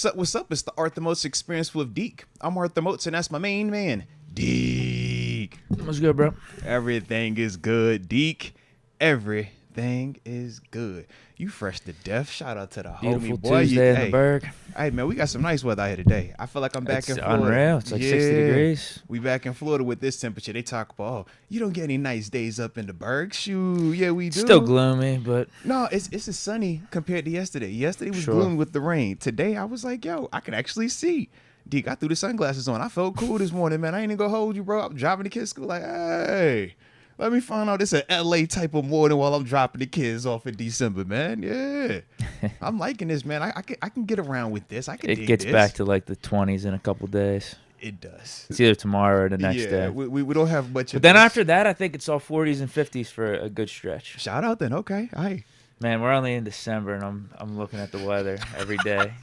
What's up? What's up? It's the Arthur Moats Experience with Deke. I'm Arthur Moats, and that's my main man, Deke. What's good, bro? Everything is good, Deke. Everything is good. You fresh to death. Shout out to the Beautiful homie boy. Tuesday in the Berg. Hey, man, we got some nice weather out here today. I feel like I'm back It's in Florida. unreal. It's like 60 degrees. We back in Florida with this temperature. They talk about, oh, you don't get any nice days up in the Berg. Shoot, yeah, we do. Still gloomy, but No, it's a sunny compared to yesterday. Yesterday was Sure. gloomy with the rain. Today, I was like, yo, I can actually see. Deke, I threw the sunglasses on. I felt cool this morning, man. I ain't even gonna hold you, bro. I'm driving the kids to school like, hey, let me find out this an LA type of morning while I'm dropping the kids off in December, man. Yeah. I'm liking this, man. I can get around with this. I can it dig gets this. back to like the 20s in a couple days. It does. It's either tomorrow or the next yeah, day. we don't have much But of then this. after that, I think it's all 40s and 50s for a good stretch. Shout out then. Okay. Hey. Man, we're only in December, and I'm looking at the weather every day.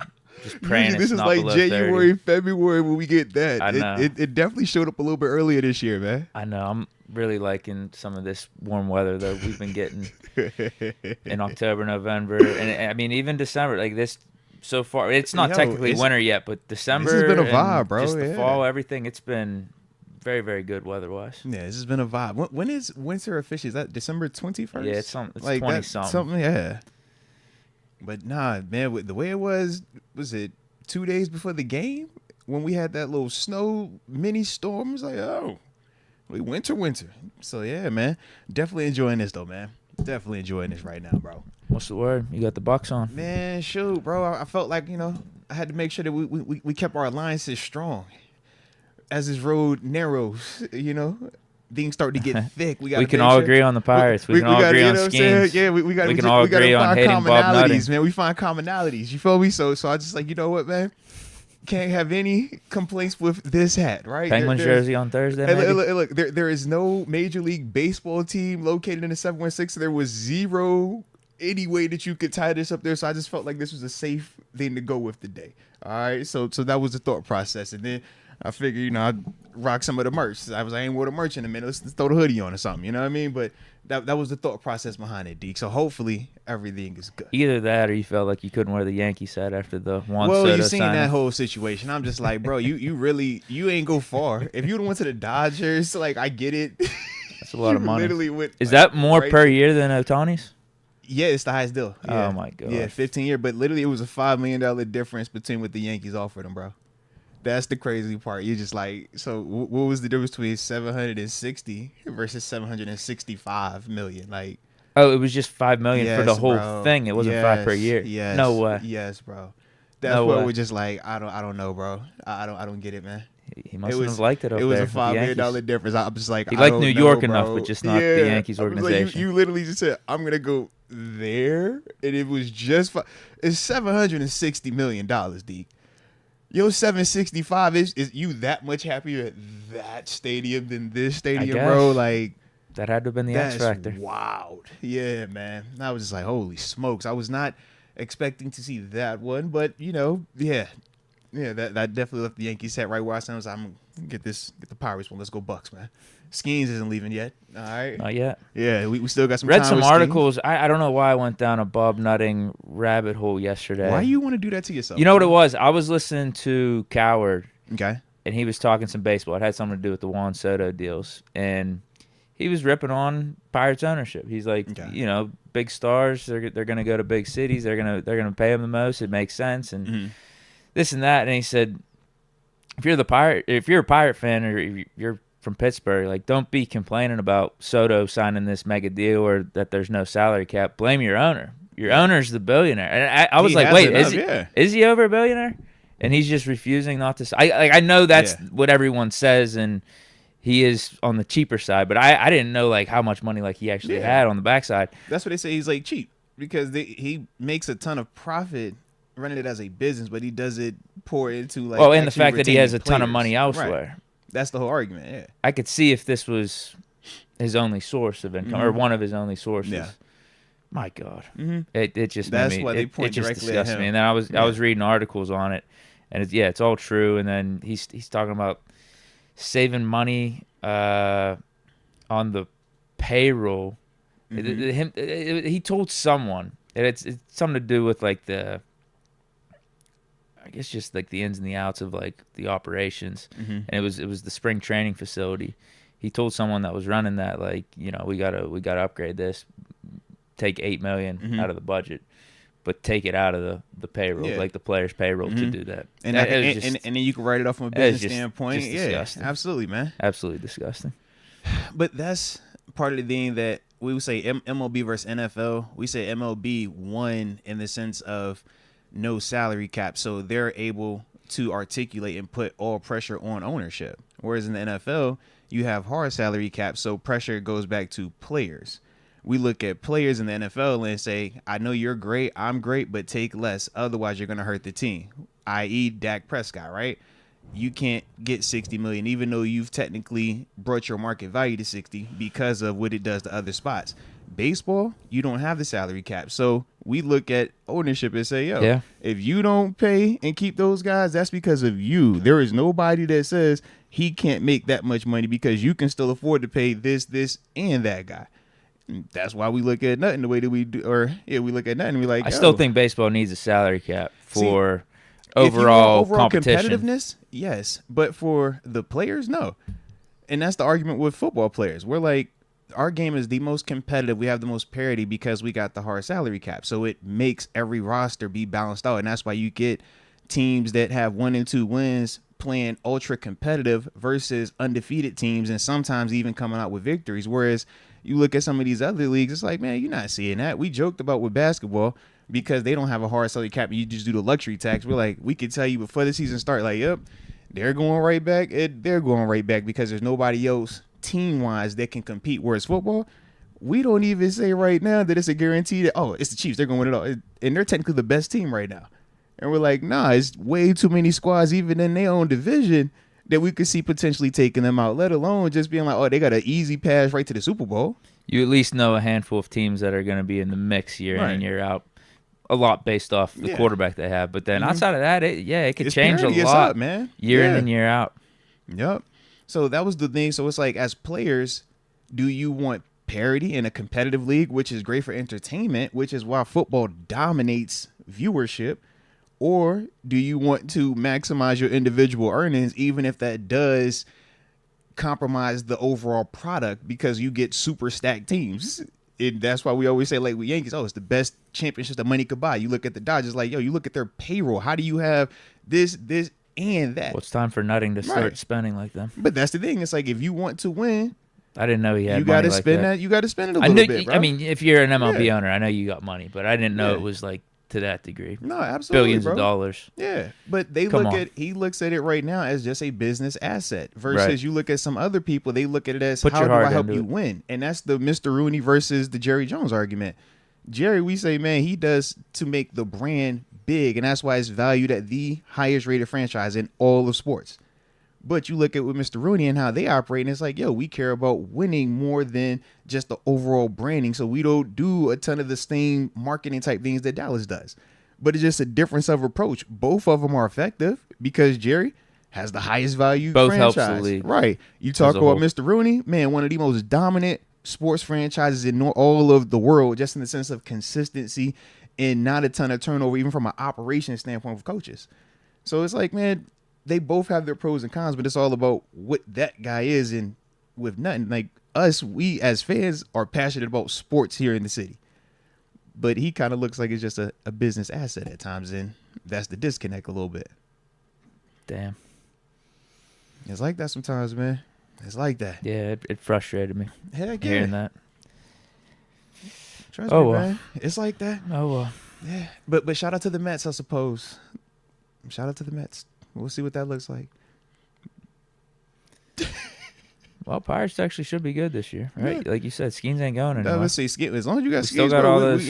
Just praying Usually it's this is not like below January, 30. February when we get that. I know. It definitely showed up a little bit earlier this year, man. I know. I'm really liking some of this warm weather that we've been getting in October, November, and I mean even December. Like this, so far, it's not technically winter yet, but December. This has been a and vibe, bro. Just the Yeah. fall, everything. It's been very, very good weather-wise. Yeah, this has been a vibe. When is winter official? Is that December 21st? Yeah, it's 20 that's something. something, yeah. But nah, man, with the way it was it 2 days before the game when we had that little snow mini storm? It was like, oh, winter. So yeah, man, definitely enjoying this though, man. Definitely enjoying this right now, bro. What's the word? You got the Bucks on. Man, shoot, bro. I felt like, I had to make sure that we kept our alliances strong. As this road narrows, things start to get thick. We can all agree on the Pirates. We can all agree on schemes. Yeah, we got. We can all agree on hating Bob commonalities, Nutting. man. We find commonalities. You feel me? So I just like, you know what, man? Can't have any complaints with this hat, right? Penguins jersey on Thursday, Hey, maybe? look, there is no Major League Baseball team located in the 716. There was zero any way that you could tie this up there. So I just felt like this was a safe thing to go with today. All right, so that was the thought process, and then I figured, I'd rock some of the merch. I ain't wore the merch in a minute. Let's throw the hoodie on or something. You know what I mean? But that was the thought process behind it, Deke. So hopefully everything is good. Either that or you felt like you couldn't wear the Yankees hat after the Juan Well, Soto you seen signing. that whole situation. I'm just like, bro, you ain't go far. If you went to the Dodgers, like, I get it. That's a lot of money. Literally went, Is that more right per year than Otani's? Yeah, it's the highest deal. Yeah. Oh, my God. Yeah, 15 year. But literally, it was a $5 million difference between what the Yankees offered him, bro. That's the crazy part. You're just like, so what was the difference between 760 versus 765 million? Like, Oh, it was just $5 million for the yes, whole bro. thing. It wasn't $5 per year. Yes. No way. Yes, bro. That's No what way. we're just like. I don't know, bro. I don't get it, man. He must have liked it up It was there a with the $5 Yankees. million difference. I'm just like, He I liked don't New know, York bro. enough, but just not the Yankees I was like, organization. you literally just said, I'm gonna go there, and it was just it's $760 million, Deke. Yo, 765 is you that much happier at that stadium than this stadium, bro? guess. Like, That had to have been the that's X factor. wild. Yeah, man. I was just like, holy smokes. I was not expecting to see that one, but yeah, that definitely left the Yankees hat right where I was. I'm gonna get the Pirates one. Let's go Bucks, man. Skeens isn't leaving yet. All right. Not yet. Yeah, we still got some Read time some with Skeens. articles. I don't know why I went down a Bob Nutting rabbit hole yesterday. Why you want to do that to yourself? You know what it was? I was listening to Coward, Okay. and he was talking some baseball. It had something to do with the Juan Soto deals, and he was ripping on Pirates ownership. He's like, Okay. Big stars. They're going to go to big cities. They're gonna pay them the most. It makes sense, and this and that. And he said, if you're a Pirate fan, or if you're from Pittsburgh, like, don't be complaining about Soto signing this mega deal or that there's no salary cap. Blame your owner. Your owner's the billionaire. And I was He like, has wait, enough, is he over a billionaire? And he's just refusing not to. I know that's what everyone says, and he is on the cheaper side. But I didn't know like how much money like he actually had on the backside. That's what they say. He's like cheap because he makes a ton of profit running it as a business, but he does it pour into like. Well, and the actually fact that he has a retaining ton of money players. elsewhere. Right. That's the whole argument. Yeah. I could see if this was his only source of income or one of his only sources. Yeah. My God, Mm-hmm. it just That's made me, why they it point just directly at disgusts him. me. And then I was reading articles on it, and it's all true. And then he's talking about saving money on the payroll. He told someone, and it's something to do with like the I guess just like the ins and the outs of like the operations, Mm-hmm. and it was the spring training facility. He told someone that was running that, like, we gotta upgrade this, take $8 million Mm-hmm. out of the budget, but take it out of the payroll, Yeah. like the players' payroll, to Mm-hmm. do that. And, and then you can write it off from a That is business standpoint. just Yeah, disgusting. absolutely, man. Absolutely disgusting. But that's part of the thing that we would say MLB versus NFL. We say MLB won in the sense of no salary cap, so they're able to articulate and put all pressure on ownership. Whereas in the NFL, you have hard salary cap, so pressure goes back to players. We look at players in the NFL and say, I know you're great, I'm great, but take less. Otherwise, you're going to hurt the team, i.e. Dak Prescott, right? You can't get $60 million, even though you've technically brought your market value to 60 because of what it does to other spots. Baseball, you don't have the salary cap. So we look at ownership and say, yo, Yeah. if you don't pay and keep those guys, that's because of you. There is nobody that says he can't make that much money because you can still afford to pay this, and that guy. That's why we look at nothing the way that we do, we look at nothing. We like. I still think baseball needs a salary cap for if you want overall competition. competitiveness, yes, but for the players, no. And that's the argument with football players. We're like, our game is the most competitive. We have the most parity because we got the hard salary cap. So it makes every roster be balanced out, and that's why you get teams that have 1 and 2 wins playing ultra competitive versus undefeated teams, and sometimes even coming out with victories. Whereas you look at some of these other leagues, it's like, man, you're not seeing that. We joked about with basketball because they don't have a hard salary cap. You just do the luxury tax. We're like, we could tell you before the season start, like, yep, they're going right back. They're going right back because there's nobody else team-wise that can compete. Whereas football, we don't even say right now that it's a guarantee that, oh, it's the Chiefs, they're going to win it all. And they're technically the best team right now. And we're like, nah, it's way too many squads, even in their own division, that we could see potentially taking them out, let alone just being like, oh, they got an easy pass right to the Super Bowl. You at least know a handful of teams that are going to be in the mix year in and year out, a lot based off the quarterback they have. But then outside of that, it could change a lot, man. Year in and year out. Yep. So that was the thing. So it's like, as players, do you want parity in a competitive league, which is great for entertainment, which is why football dominates viewership? Or do you want to maximize your individual earnings, even if that does compromise the overall product because you get super stacked teams? That's why we always say, like with Yankees, oh, it's the best championship that money could buy. You look at the Dodgers, like, yo, you look at their payroll. How do you have this, and that? Well, it's time for Nutting to start spending like them. But that's the thing. It's like, if you want to win, I didn't know he had you money gotta like spend that. You got to spend it a little bit, bro. I mean, if you're an MLB owner, I know you got money, but I didn't know it was like to that degree. No, absolutely, Billions bro. of dollars. Yeah, but he looks at it right now as just a business asset versus you look at some other people, they look at it as, how do I help you win? And that's the Mr. Rooney versus the Jerry Jones argument. Jerry, we say, man, he does to make the brand big, and that's why it's valued at the highest rated franchise in all of sports. But you look at with Mr. Rooney and how they operate, and it's like, yo, we care about winning more than just the overall branding. So we don't do a ton of the same marketing type things that Dallas does. But it's just a difference of approach. Both of them are effective because Jerry has the highest value franchise. Helps the league. Right. You talk about Mr. Rooney, man, one of the most dominant sports franchises in all of the world, just in the sense of consistency and not a ton of turnover, even from an operations standpoint of coaches. So it's like, man, they both have their pros and cons, but it's all about what that guy is. And with nothing, like us, we as fans are passionate about sports here in the city. But he kind of looks like it's just a business asset at times, and that's the disconnect a little bit. Damn. It's like that sometimes, man. It's like that. Yeah, it frustrated me. Heck yeah. Hearing that. Trust me, man. It's like that. Oh, well. Yeah. But shout out to the Mets, I suppose. Shout out to the Mets. We'll see what that looks like. Well, Pirates actually should be good this year, right? Yeah. Like you said, Skeens ain't going anymore. Let's say as long as you got Skeens, still got all those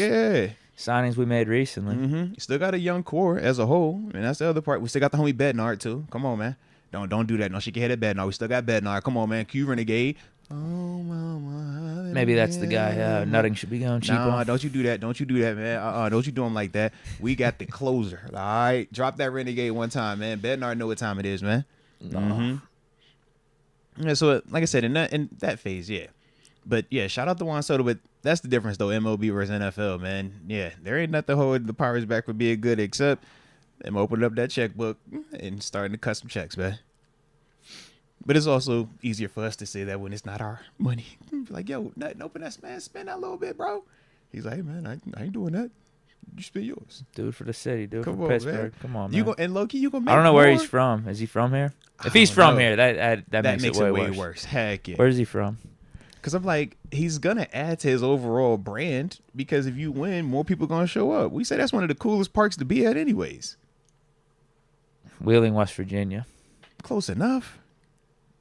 signings we made recently. Mm-hmm. Still got a young core as a whole, and that's the other part. We still got the homie Bednard too. Come on, man. Don't do that. Don't shake your head at Bednard. We still got Bednard. Come on, man. Q Renegade. Oh, mama. Maybe that's the guy Nutting should be going cheap on. Don't you do that. Don't you do that, man. Don't you do him like that. We got the closer. All right? Drop that Renegade one time, man. Bednard know what time it is, man. No. Mm-hmm. Yeah, so like I said, in that phase, yeah. But yeah, shout out to Juan Soto, but that's the difference though, MLB versus NFL, man. Yeah, there ain't nothing holding the Pirates back for being good except Them opening up that checkbook and starting to cut some checks, man. But it's also easier for us to say that when it's not our money. Like, yo, nothing open that, man. Spend that a little bit, bro. He's like, hey, man, I ain't doing that. You spend yours. Do it for the city. Do it for on, Pittsburgh. Man. Come on, man. And low-key, you gonna make I don't know more? where he's from. Is he from here? If he's from here, that makes it way worse. Heck yeah. Where's he from? Because I'm like, he's going to add to his overall brand because if you win, more people going to show up. We say that's one of the coolest parks to be at anyways. Wheeling, West Virginia. Close enough.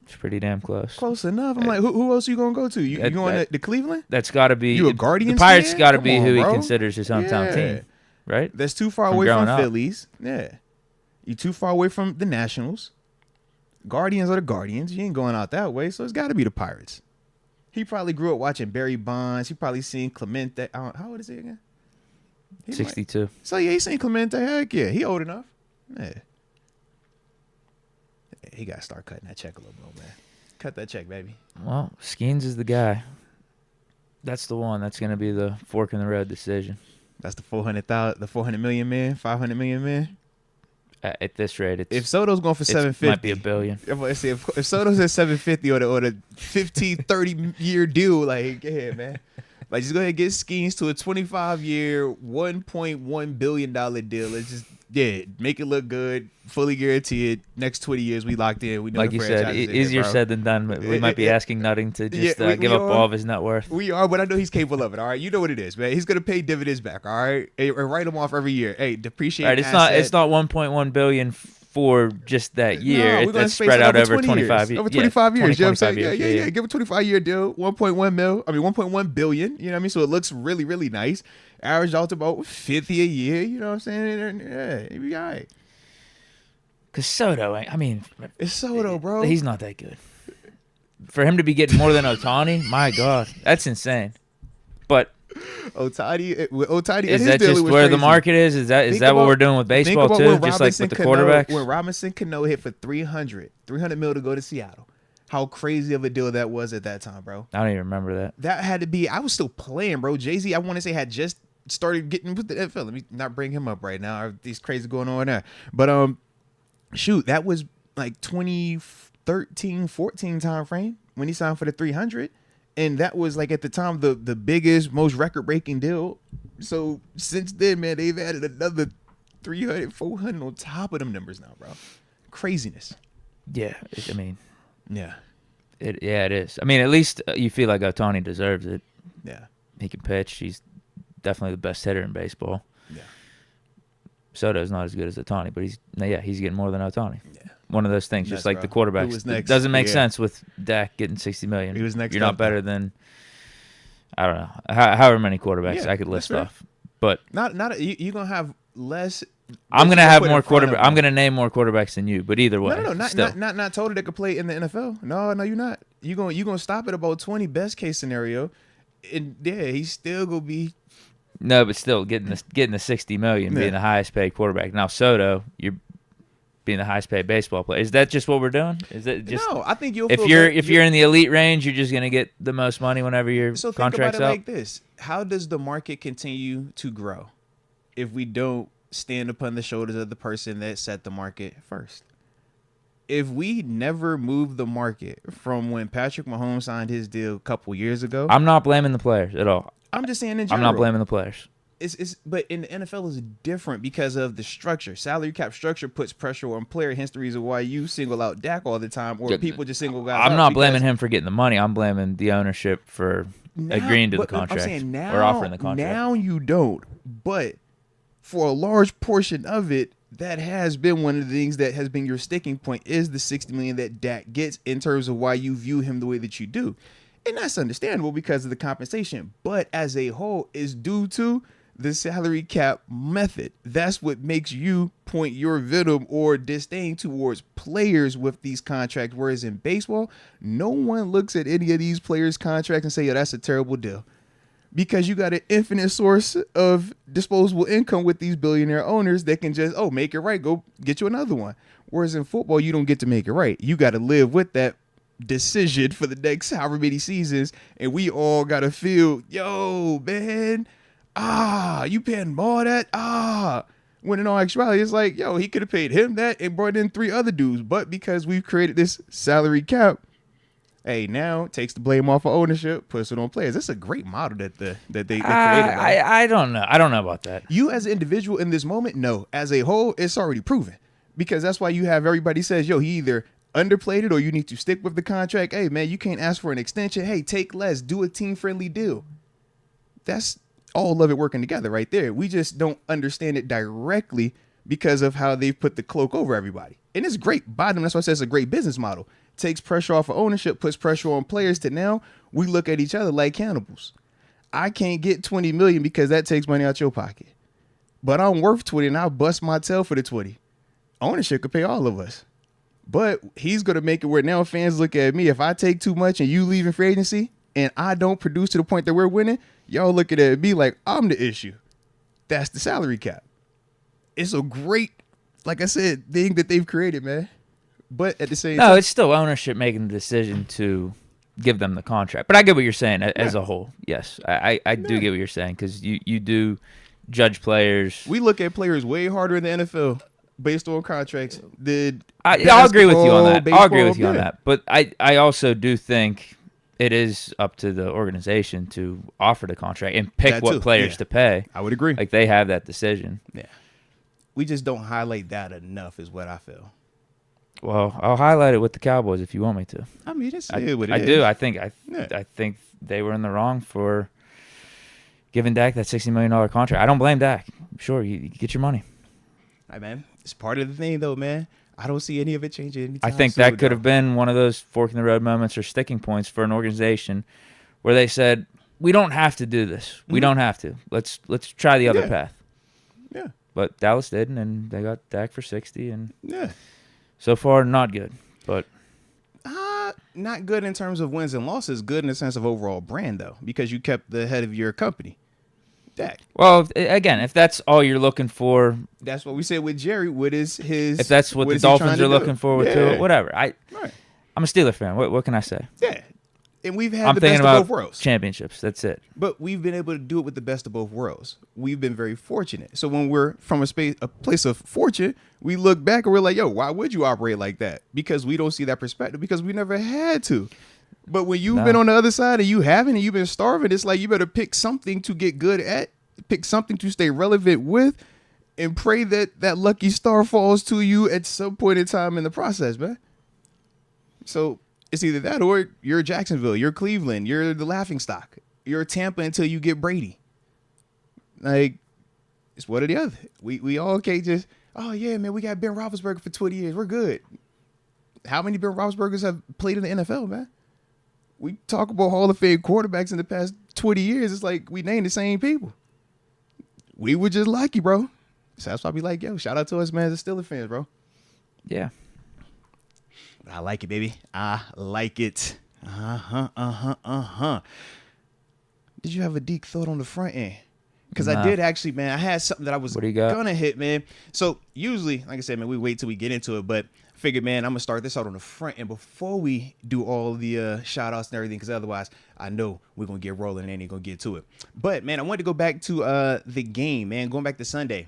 It's pretty damn close. Close enough. I'm like, who else you going to go to? You going to Cleveland? That's got to be. You a Guardians The Pirates fan? got to Come be on, who bro. he considers his hometown team, right? That's too far away from Phillies. Yeah. You too far away from the Nationals. Guardians are the Guardians. You ain't going out that way, so it's got to be the Pirates. He probably grew up watching Barry Bonds. He probably seen Clemente. How old is he again? 62. So, yeah, he seen Clemente. Heck, yeah. He old enough. Yeah. He got to start cutting that check a little more, man. Cut that check, baby. Well, Skeens is the guy. That's the one. That's going to be the fork in the road decision. That's the 400 million man, 500 million man. At this rate, if Soto's going for 750, might be $1 billion. If Soto's at 750 or the 15, 30-year deal, like, yeah, man. Like, just go ahead and get Skeens to a 25-year, $1.1 billion deal. It's just, yeah, make it look good, fully guaranteed. Next 20 years, we locked in. We know like you said, easier said than done. We might be asking Nutting to just give up all of his net worth. We are, but I know he's capable of it, all right? You know what it is, man. He's going to pay dividends back, all right? And write them off every year. Hey, depreciate right, it's not $1.1 billion for just that year. No, it's spread out over 25 years. Over 25 years. You know what I'm saying? Years, yeah. Give a 25-year deal, 1.1 billion. You know what I mean? So it looks really, really nice. Average out to about 50 a year. You know what I'm saying? Yeah, it'd be all right. Because Soto, I mean, it's Soto, bro. He's not that good. For him to be getting more than Ohtani, my God, that's insane. But Ohtani is that just where the market is? Is that what we're doing with baseball too? Just like with the quarterbacks? When Robinson Cano hit for 300 mil to go to Seattle. How crazy of a deal that was at that time, bro. I don't even remember that. That had to be, I was still playing, bro. Jay-Z, I want to say, had just started getting with the NFL. Let me not bring him up right now. These crazy going on there. But shoot, that was like 2013, 14 time frame when he signed for the 300. And that was like at the time the biggest, most record-breaking deal. So since then, man, they've added another 300, 400 on top of them numbers now, bro. Craziness. Yeah, I mean, yeah, it is. I mean, at least you feel like Ohtani deserves it. Yeah, he can pitch. He's definitely the best hitter in baseball. Yeah, Soto's not as good as Ohtani, but he's getting more than Ohtani. Yeah. One of those things, just like the quarterbacks. It doesn't make sense with Dak getting $60 million. He was next. You're not better than, I don't know, however many quarterbacks I could list off. But you're gonna have less. I'm gonna have more quarterbacks. I'm gonna name more quarterbacks than you. But either way, no, not total that could play in the NFL. No, you're not. You gonna stop at about 20 best case scenario, and yeah, he's still gonna be. No, but still getting the $60 million, being the highest paid quarterback. Now Soto, you're being the highest paid baseball player. Is that just what we're doing? Is it just no? I think if you're in the elite range, you're just gonna get the most money whenever your contract's up. So think about it like this: how does the market continue to grow if we don't stand upon the shoulders of the person that set the market first? If we never move the market from when Patrick Mahomes signed his deal a couple years ago, I'm not blaming the players at all. I'm just saying in general. I'm not blaming the players. But in the NFL is different because of the structure. Salary cap structure puts pressure on player. Hence the reason why you single out Dak all the time, or people just single guys out. I'm not blaming him for getting the money. I'm blaming the ownership for agreeing to the contract or offering the contract. Now you don't. But for a large portion of it, that has been one of the things that has been your sticking point is the $60 million that Dak gets in terms of why you view him the way that you do. And that's understandable because of the compensation. But as a whole, is due to the salary cap method. That's what makes you point your venom or disdain towards players with these contracts. Whereas in baseball, no one looks at any of these players' contracts and say, "Yo, that's a terrible deal," because you got an infinite source of disposable income with these billionaire owners that can just make it right, go get you another one. Whereas in football, you don't get to make it right. You got to live with that decision for the next however many seasons, and we all got to feel, yo, man. You paying more that? When in all actuality, it's like, yo, he could have paid him that and brought in 3 other dudes. But because we've created this salary cap, hey, now takes the blame off of ownership, puts it on players. That's a great model that they created. I don't know. I don't know about that. You as an individual in this moment, no. As a whole, it's already proven. Because that's why you have everybody says, yo, he either underplayed it or you need to stick with the contract. Hey, man, you can't ask for an extension. Hey, take less. Do a team-friendly deal. That's all of it working together right there. We just don't understand it directly because of how they've put the cloak over everybody. And it's great by them. That's why I say it's a great business model. Takes pressure off of ownership, puts pressure on players to now we look at each other like cannibals. I can't get $20 million because that takes money out your pocket. But I'm worth 20 and I'll bust my tail for the 20. Ownership could pay all of us. But he's going to make it where now fans look at me. If I take too much and you leave in free agency and I don't produce to the point that we're winning, y'all looking at me like I'm the issue. That's the salary cap. It's a great, like I said, thing that they've created, man. But at the same time, it's still ownership making the decision to give them the contract. But I get what you're saying as a whole. Yes, I do get what you're saying because you do judge players. We look at players way harder in the NFL based on contracts. I'll agree with you on that. I'll agree with you on that. But I also do think it is up to the organization to offer the contract and pick what players to pay. I would agree. Like they have that decision. Yeah. We just don't highlight that enough is what I feel. Well, I'll highlight it with the Cowboys if you want me to. I mean, it's what it is. I do. I think they were in the wrong for giving Dak that $60 million contract. I don't blame Dak. Sure, you get your money. Hey, man, it's part of the thing, though, man. I don't see any of it changing anytime I think that could have been one of those fork in the road moments or sticking points for an organization where they said, we don't have to do this. We don't have to. Let's try the other path. Yeah. But Dallas didn't, and they got Dak for 60, and yeah. So far, not good. But not good in terms of wins and losses. Good in the sense of overall brand, though, because you kept the head of your company, Dak. Well, again, if that's all you're looking for, that's what we said with Jerry. What is his? If that's what the Dolphins are looking for with Tua, whatever. I'm a Steeler fan. What can I say? Yeah. And we've had the best of both worlds. Championships. That's it. But we've been able to do it with the best of both worlds. We've been very fortunate. So when we're from a place of fortune, we look back and we're like, yo, why would you operate like that? Because we don't see that perspective because we never had to. But when you've been on the other side and you haven't and you've been starving, it's like you better pick something to get good at, pick something to stay relevant with, and pray that that lucky star falls to you at some point in time in the process, man. So it's either that or you're Jacksonville, you're Cleveland, you're the laughingstock, you're Tampa until you get Brady. Like, it's one or the other. We all can't just, oh yeah, man, we got Ben Roethlisberger for 20 years. We're good. How many Ben Roethlisbergers have played in the NFL, man? We talk about Hall of Fame quarterbacks in the past 20 years. It's like we named the same people. We were just lucky, bro. So that's why we like, yo, shout out to us, man, as Steelers fans, bro. Yeah. I like it, baby. I like it. Did you have a Deke thought on the front end? Because I did actually, man. I had something that I was gonna hit, man. So usually, like I said, man, we wait till we get into it. But I figured, man, I'm gonna start this out on the front end before we do all the shout outs and everything. Because otherwise, I know we're gonna get rolling and ain't gonna get to it. But man, I wanted to go back to the game, man. Going back to Sunday.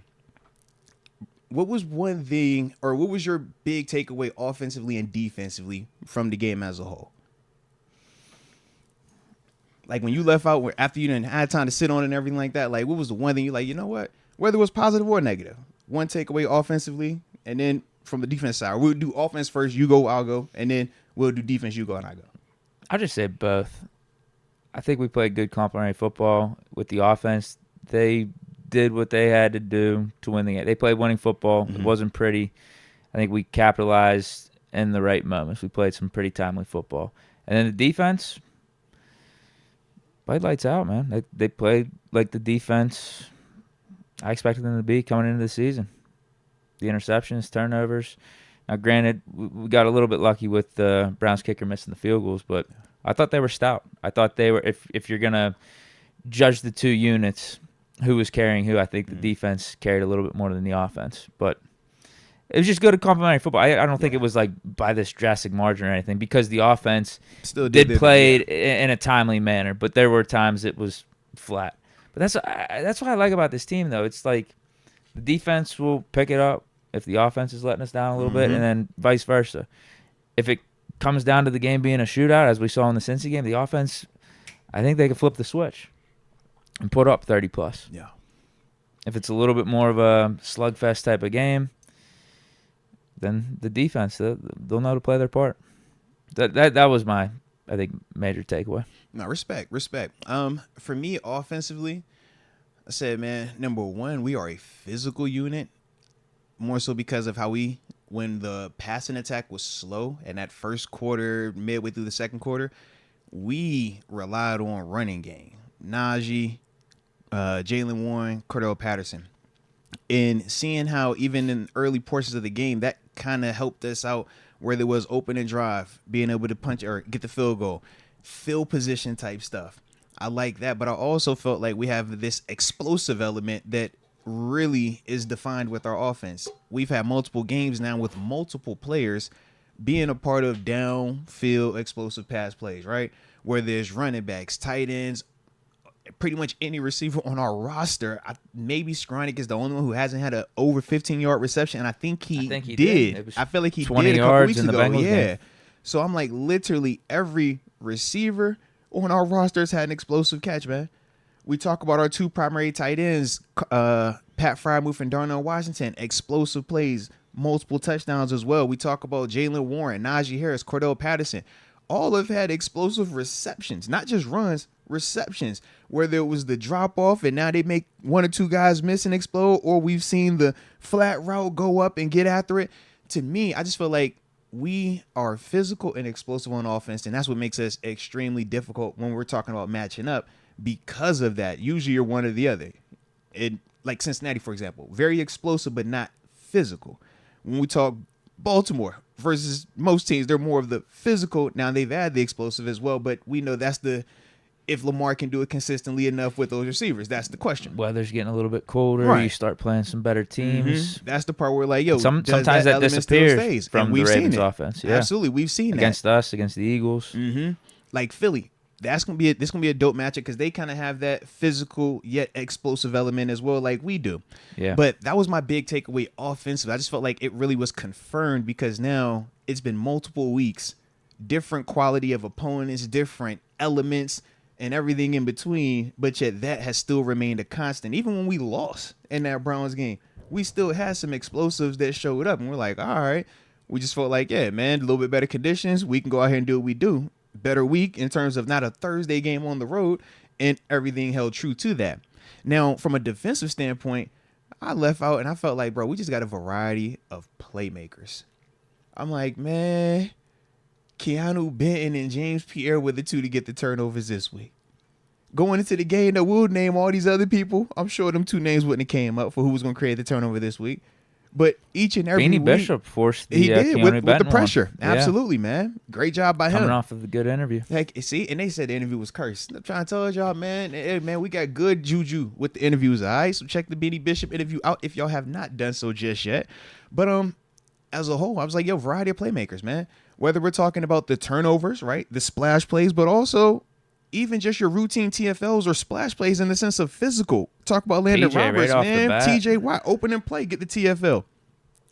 What was one thing, or what was your big takeaway offensively and defensively from the game as a whole? Like when you left out, after you didn't have time to sit on it and everything like that, like what was the one thing you like, you know what? Whether it was positive or negative, one takeaway offensively, and then from the defense side, we'll do offense first, you go, I'll go, and then we'll do defense, you go, and I go. I'll just say both. I think we played good complementary football with the offense. They did what they had to do to win the game. They played winning football. It wasn't pretty. I think we capitalized in the right moments. We played some pretty timely football. And then the defense played lights out, man. They played like the defense I expected them to be coming into the season. The interceptions, turnovers. Now, granted, we got a little bit lucky with the Browns kicker missing the field goals, but I thought they were stout. I thought they were, if you're going to judge the two units, who was carrying who, I think the defense carried a little bit more than the offense. But it was just good at complementary football. I don't think it was like by this drastic margin or anything because the offense still did play in a timely manner, but there were times it was flat. But that's what I like about this team, though. It's like The defense will pick it up if the offense is letting us down a little bit, and then vice versa. If it comes down to the game being a shootout, as we saw in the Cincy game, the offense, I think they can flip the switch and put up 30+. Yeah. If it's a little bit more of a slugfest type of game, then the defense, they'll know to play their part. That was my, I think, major takeaway. No, respect. For me, offensively, I said, man, number one, we are a physical unit, more so because of how when the passing attack was slow in that first quarter, midway through the second quarter, we relied on running game. Najee, Jalen Warren, Cordell Patterson. And seeing how even in early portions of the game, that kind of helped us out where there was open and drive, being able to punch or get the field goal, field position type stuff. I like that, but I also felt like we have this explosive element that really is defined with our offense. We've had multiple games now with multiple players being a part of downfield explosive pass plays, right? Where there's running backs, tight ends, pretty much any receiver on our roster. Maybe Skronik is the only one who hasn't had an over 15-yard reception, and I think he did. I feel like he 20 did a couple yards weeks in the ago. Bengals Yeah. game. So I'm like, literally every receiver on our rosters had an explosive catch, man. We talk about our two primary tight ends, Pat Freiermuth and Darnell Washington, explosive plays, multiple touchdowns as well. We talk about Jalen Warren, Najee Harris, Cordell Patterson. All have had explosive receptions, not just runs, receptions, where there was the drop off and now they make one or two guys miss and explode, or we've seen the flat route go up and get after it. To me, I just feel like we are physical and explosive on offense, and that's what makes us extremely difficult when we're talking about matching up. Because of that, usually you're one or the other. Like Cincinnati, for example, very explosive but not physical. When we talk Baltimore versus most teams, they're more of the physical. Now they've had the explosive as well, but we know that's if Lamar can do it consistently enough with those receivers, that's the question. Weather's getting a little bit colder. Right. You start playing some better teams. That's the part where like, yo, sometimes that disappears from the Ravens offense. Yeah. Absolutely, we've seen against us, against the Eagles. Like Philly. This gonna be a dope matchup because they kind of have that physical yet explosive element as well, like we do. Yeah. But that was my big takeaway offensive. I just felt like it really was confirmed because now it's been multiple weeks, different quality of opponents, different elements, and everything in between. But yet that has still remained a constant. Even when we lost in that Browns game, we still had some explosives that showed up, and we're like, all right. We just felt like, yeah, man, a little bit better conditions. We can go out here and do what we do. Better week in terms of not a Thursday game on the road, and everything held true to that. Now, from a defensive standpoint, I left out and I felt like, bro, we just got a variety of playmakers. I'm like, man, Keanu Benton and James Pierre were the two to get the turnovers this week. Going into the game, that we'll name all these other people. I'm sure them two names wouldn't have came up for who was going to create the turnover this week. But each and every week, Bishop forced the he did with the pressure. One. Absolutely, man. Great job by him. Coming off of a good interview. Heck, see, and they said the interview was cursed. I'm trying to tell y'all, man. Hey, man, we got good juju with the interviews, all right? So check the Benny Bishop interview out if y'all have not done so just yet. But as a whole, I was like, yo, variety of playmakers, man. Whether we're talking about the turnovers, right, the splash plays, but also even just your routine TFLs or splash plays in the sense of physical. Talk about Landon Roberts, right man. TJ Watt, open and play, get the TFL.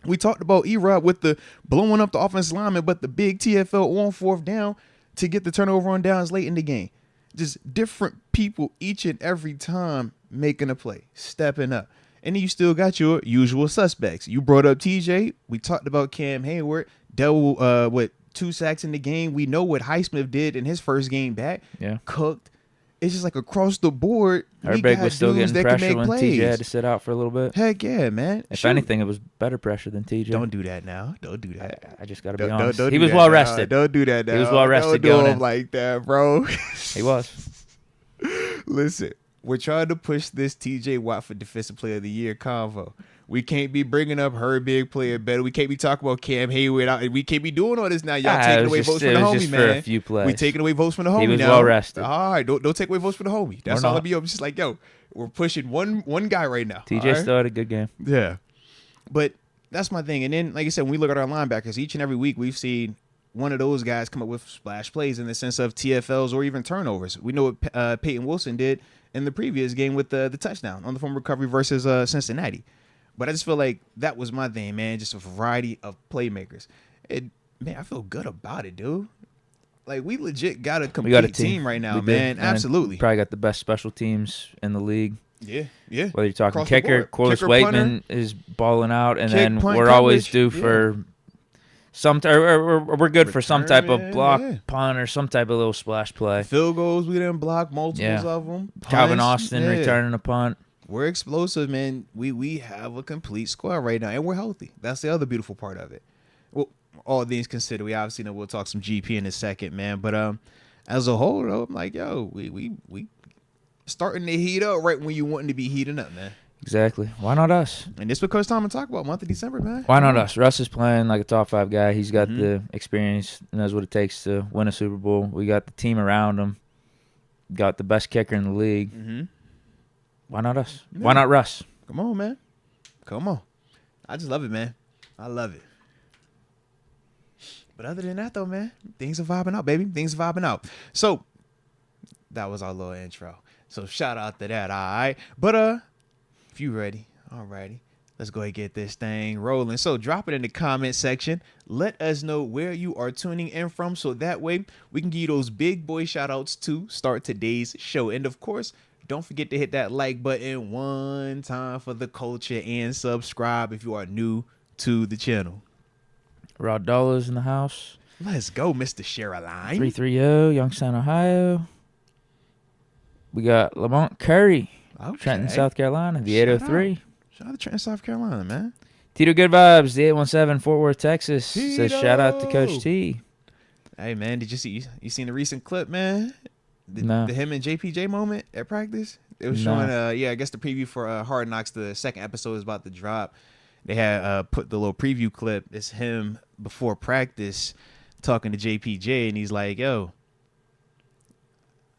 We talked about E-Rod with the blowing up the offensive lineman, but the big TFL on fourth down to get the turnover on downs late in the game. Just different people each and every time making a play, stepping up. And then you still got your usual suspects. You brought up TJ. We talked about Cam Hayward. Dealt with 2 sacks in the game. We know what Highsmith did in his first game back. Yeah. Cooked. It's just like across the board. Herbig was still getting pressure when TJ had to sit out for a little bit. Heck yeah, man. If anything, it was better pressure than TJ. Don't do that now. Don't do that. I just got to be honest. Don't he do was that well now. rested. Don't do that now. He was well rested Don't going do in. him like that, bro. He was. Listen, we're trying to push this TJ Watt for Defensive Player of the Year convo. We can't be bringing up Herbig playing better. We can't be talking about Cam Hayward. We can't be doing all this now. Y'all taking away votes from the homie, just man. For a few plays. We taking away votes from the homie now. He was well rested. All right, don't take away votes from the homie. That's all I'll be. I'm just like, yo, we're pushing one guy right now. TJ still had a good game. Yeah, but that's my thing. And then, like I said, when we look at our linebackers, each and every week we've seen one of those guys come up with splash plays in the sense of TFLs or even turnovers. We know what Peyton Wilson did in the previous game with the touchdown on the form recovery versus Cincinnati. But I just feel like that was my thing, man. Just a variety of playmakers. And, man, I feel good about it, dude. Like, we legit got a complete team right now, man. Absolutely. Probably got the best special teams in the league. Yeah. Whether you're talking kicker, Corliss Waitman is balling out, and then we're always due for we're good for some type of block punt or some type of little splash play. Field goals, we didn't block multiples of them. Calvin Austin returning a punt. We're explosive, man. We have a complete squad right now, and we're healthy. That's the other beautiful part of it. Well, all things considered, we obviously know we'll talk some GP in a second, man. But as a whole, though, I'm like, yo, we starting to heat up right when you wanting to be heating up, man. Exactly. Why not us? And this is what Coach Tomlin talk about, month of December, man. Why not us? Russ is playing like a top 5 guy. He's got the experience, knows what it takes to win a Super Bowl. We got the team around him. Got the best kicker in the league. Why not us? Yeah. Why not Russ? Come on, man. Come on. I just love it, man. I love it. But other than that, though, man, things are vibing out, baby. Things are vibing out. So that was our little intro. So shout out to that, all right? But if you ready, all righty, let's go ahead and get this thing rolling. So drop it in the comment section. Let us know where you are tuning in from, so that way we can give you those big boy shout outs to start today's show. And of course, don't forget to hit that like button one time for the culture and subscribe if you are new to the channel. Rod Dollars in the house. Let's go, Mr. Sherilyn. 330, Youngstown, Ohio. We got Lamont Curry, Trenton, South Carolina, the 803. Shout out to Trenton, South Carolina, man. Tito Good Vibes, the 817, Fort Worth, Texas. Tito. Says shout out to Coach T. Hey, man, did you seen the recent clip, man? No. The him and JPJ moment at practice? It was showing, I guess the preview for Hard Knocks, the second episode is about to drop. They had put the little preview clip. It's him before practice talking to JPJ, and he's like, yo,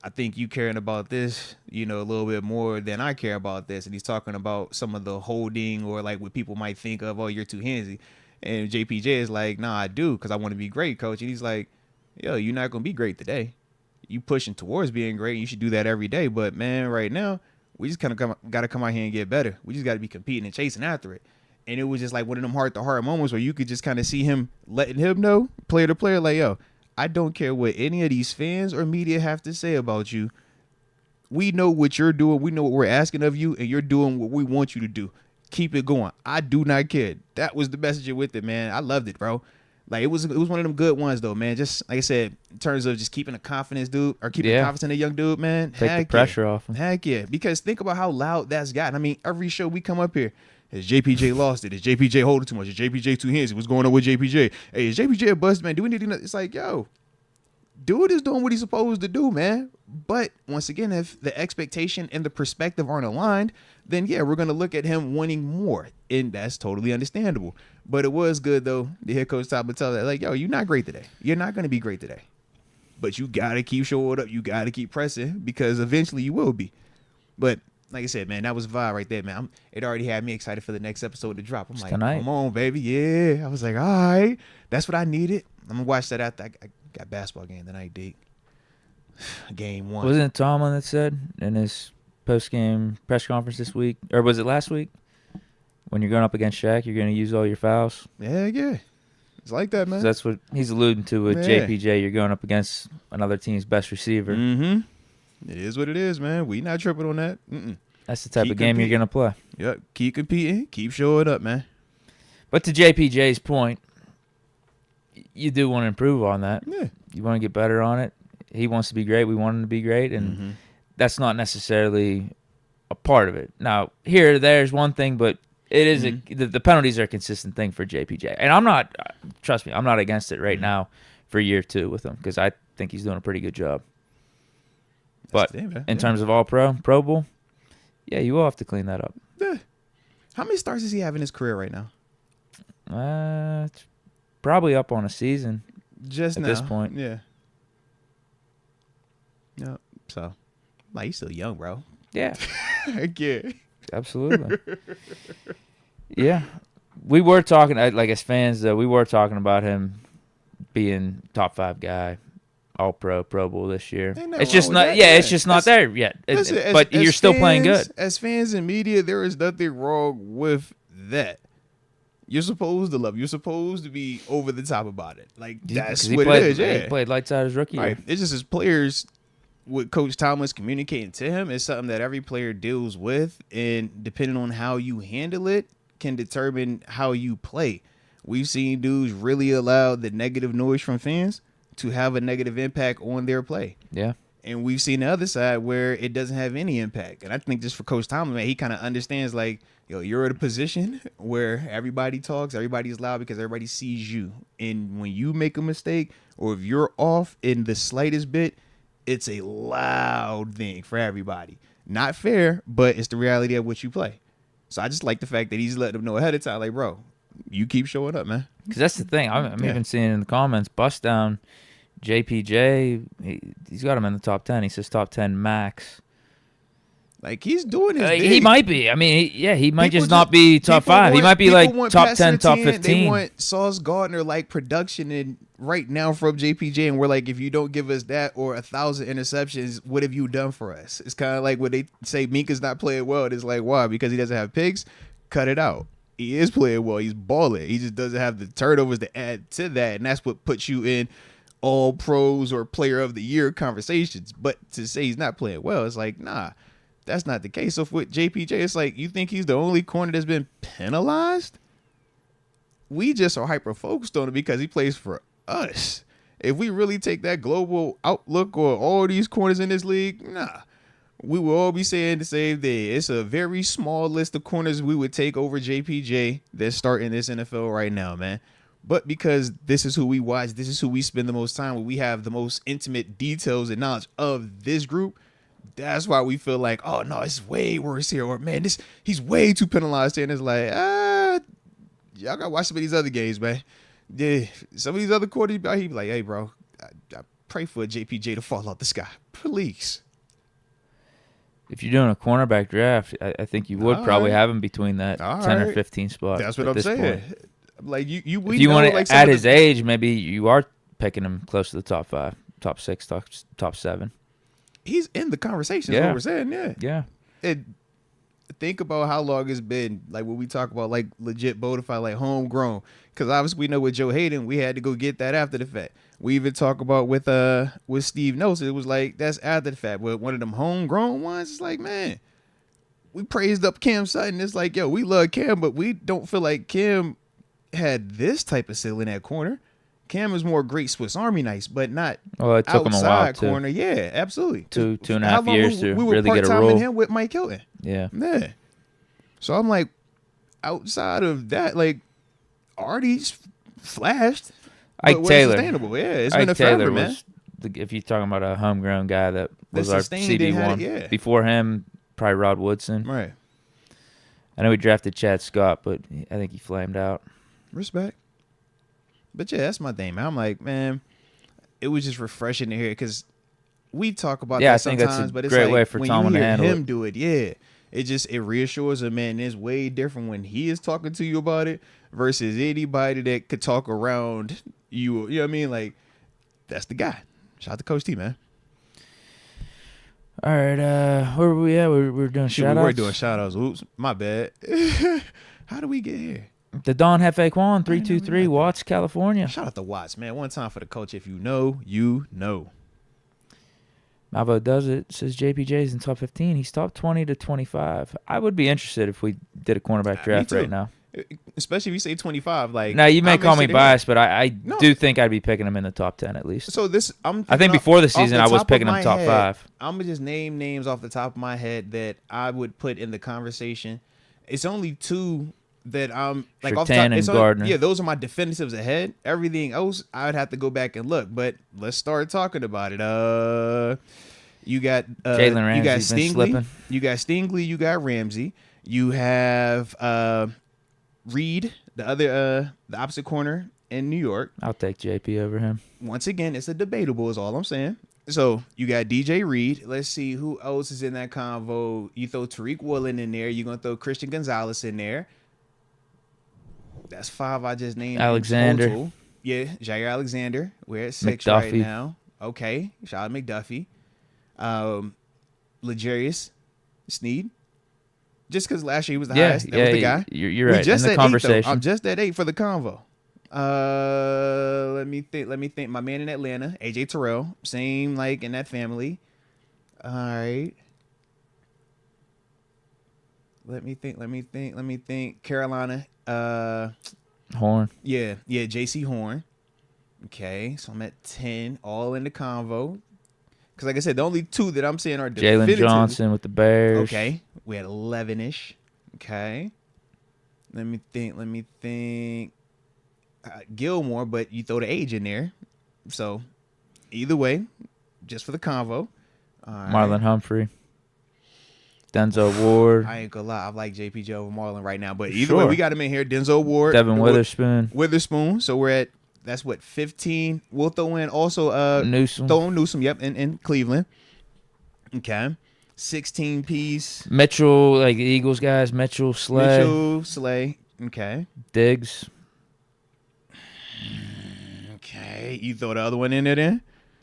I think you caring about this, a little bit more than I care about this. And he's talking about some of the holding or like what people might think of, oh, you're too handsy. And JPJ is like, nah, I do, because I want to be great, coach. And he's like, yo, you're not going to be great today. You pushing towards being great. You should do that every day. But, man, right now, we just kind of got to come out here and get better. We just got to be competing and chasing after it. And it was just like one of them heart-to-heart moments where you could just kind of see him letting him know, player to player, like, yo, I don't care what any of these fans or media have to say about you. We know what you're doing. We know what we're asking of you, and you're doing what we want you to do. Keep it going. I do not care. That was the message with it, man. I loved it, bro. Like, it was one of them good ones, though, man. Just like I said, in terms of just keeping the confidence, dude, or keeping the confidence in a young dude, man. Take the pressure off him. Heck yeah. Because think about how loud that's gotten. I mean, every show we come up here, has JPJ lost it? Is JPJ holding too much? Is JPJ too handsy? What's going on with JPJ? Hey, is JPJ a bust, man? Do we need to? It's like, yo, dude is doing what he's supposed to do, man. But once again, if the expectation and the perspective aren't aligned, then yeah, we're gonna look at him wanting more, and that's totally understandable. But it was good though to hear Coach Tomlin tell that, like, yo, you're not great today. You're not gonna be great today, but you gotta keep showing up. You gotta keep pressing, because eventually you will be. But like I said, man, that was a vibe right there, man. It already had me excited for the next episode to drop. I'm like, tonight. Come on, baby. Yeah. I was like, all right. That's what I needed. I'm going to watch that after I got basketball game tonight, Deke. Game 1. Wasn't it Tomlin that said in his post-game press conference this week, or was it last week, when you're going up against Shaq, you're going to use all your fouls? Yeah. It's like that, man. So that's what he's alluding to with JPJ. You're going up against another team's best receiver. Mm-hmm. It is what it is, man. We not tripping on that. That's the type of game you're going to play. Yep. Keep competing. Keep showing up, man. But to JPJ's point, you do want to improve on that. Yeah. You want to get better on it. He wants to be great. We want him to be great. And that's not necessarily a part of it. Now, here, there's one thing, but it is the penalties are a consistent thing for JPJ. And I'm not, trust me, I'm not against it right now for year 2 with him, because I think he's doing a pretty good job. But in terms of All-Pro, Pro Bowl, yeah, you will have to clean that up. Yeah. How many stars does he have in his career right now? It's probably up on a season just at now. This point. Yeah. No. So, like, he's still young, bro. Yeah. Yeah. Absolutely. Yeah. We were talking, like, as fans, though, we were talking about him being top 5 guy. All-Pro, Pro Bowl this year. It's just not. Yeah, it's just not there yet. But you're still playing good. As fans and media, there is nothing wrong with that, you're supposed to love. You're supposed to be over the top about it. Like, that's he what played, it is. Yeah, he played lights out his rookie year. Right. It's just as players, what Coach Tomlin's communicating to him is something that every player deals with, and depending on how you handle it, can determine how you play. We've seen dudes really allow the negative noise from fans to have a negative impact on their play. Yeah. And we've seen the other side where it doesn't have any impact. And I think just for Coach Tomlin, man, he kind of understands, like, yo, you're in a position where everybody talks, everybody's loud because everybody sees you. And when you make a mistake or if you're off in the slightest bit, it's a loud thing for everybody. Not fair, but it's the reality of what you play. So I just like the fact that he's letting them know ahead of time, like, bro, you keep showing up, man. Because that's the thing. I'm even seeing in the comments, bust down JPJ, he's got him in the top 10. He says top 10 max. Like, he's doing his He might be. I mean, he might just not be top 5. He might be like top 10, top 15. They want Sauce Gardner-like production and right now from JPJ, and we're like, if you don't give us that or 1,000 interceptions, what have you done for us? It's kind of like when they say Minka's not playing well. It's like, why? Because he doesn't have picks? Cut it out. He is playing well. He's balling. He just doesn't have the turnovers to add to that, and that's what puts you in all pros or player of the year conversations. But to say he's not playing well, it's like, nah, that's not the case. So with JPJ, it's like, you think he's the only corner that's been penalized? We just are hyper focused on it because he plays for us. If we really take that global outlook on all these corners in this league, nah, we will all be saying the same thing. It's a very small list of corners we would take over JPJ that's starting this NFL right now, man. But because this is who we watch, this is who we spend the most time with, we have the most intimate details and knowledge of this group. That's why we feel like, oh no, it's way worse here, or man, he's way too penalized here. And it's like, y'all gotta watch some of these other games, man. Yeah, some of these other quarterbacks, he be like, hey, bro, I pray for JPJ to fall out the sky, please. If you're doing a cornerback draft, I think you would probably have him between that 10 or 15 spot. That's what I'm saying. Point. Like if you want to, like, at his age, maybe you are picking him close to the top 5, top 6, top 7. He's in the conversation. Is what we're saying. Yeah. And think about how long it's been. Like when we talk about like legit bona fide, like homegrown. Because obviously we know with Joe Hayden, we had to go get that after the fact. We even talk about with Steve Notes, it was like that's after the fact. But one of them homegrown ones, it's like, man, we praised up Cam Sutton. It's like, yo, we love Cam, but we don't feel like Cam had this type of ceiling at corner. Cam is more great Swiss Army knife, but not it took him a while corner. Yeah, absolutely. Two and a half years to really get a role. We were part-time in him with Mike Hilton. Yeah. So I'm like, outside of that, like, Artie's flashed. Ike Taylor. Sustainable. Yeah, it's Ike been a Taylor forever, man. If you're talking about a homegrown guy that was our CB1. Yeah. Before him, probably Rod Woodson. Right. I know we drafted Chad Scott, but I think he flamed out. Respect. But yeah, that's my thing, man. I'm like, man, it was just refreshing to hear because we talk about that sometimes, I think that's a but it's great like way for when Tomlin you to hear handle him do it, yeah, it reassures him, man. It's way different when he is talking to you about it versus anybody that could talk around you. You know what I mean? Like, that's the guy. Shout out to Coach T, man. All right, where were we at? We're doing shout-outs? We were doing shout-outs. Oops, my bad. How do we get here? The Don Hefe Kwan, 323, Watts, California. Shout out to Watts, man. One time for the coach. If you know, you know. Malvo does it. Says JPJ's in top 15. He's top 20 to 25. I would be interested if we did a cornerback draft right now. Especially if you say 25. Like, now, you may call me biased, but I do think I'd be picking him in the top 10 at least. So I think before the season, I was picking him top 5. I'm going to just name names off the top of my head that I would put in the conversation. It's only 2 that I'm like off the top. And Gardner. Yeah, those are my definitives ahead. Everything else, I would have to go back and look. But let's start talking about it. You got Jalen Ramsey. You got Stingley. You got Stingley. You got Ramsey. You have Reed, the opposite corner in New York. I'll take JP over him. Once again, it's a debatable. Is all I'm saying. So you got DJ Reed. Let's see who else is in that convo. You throw Tariq Woolen in there. You're gonna throw Christian Gonzalez in there. That's 5 I just named. Alexander. Yeah, Jair Alexander. We're at 6 right now. Okay. Shout out McDuffie. L'Jarius Sneed. Just because last year he was the highest. That was the guy. You're right. Just in the at conversation. 8, though. I'm just at 8 for the convo. Let me think. My man in Atlanta, AJ Terrell, same like in that family. All right. Let me think. Carolina. Horn. Yeah, JC Horn. Okay, so I'm at 10, all in the convo. Because like I said, the only 2 that I'm saying are definitive. Jalen Johnson with the Bears. Okay, we had 11-ish. Okay. Let me think. Gilmore, but you throw the age in there. So, either way, just for the convo. Marlon Humphrey. Denzel Ward. I ain't gonna lie, I like JPJ over Marlon right now. But either way, we got him in here. Denzel Ward. Devin Witherspoon. So we're at, that's what, 15. We'll throw in also Newsome. Yep, in Cleveland. Okay. 16 piece. Mitchell, like the Eagles guys. Mitchell, Slay. Okay. Diggs. Okay. You throw the other one in there then?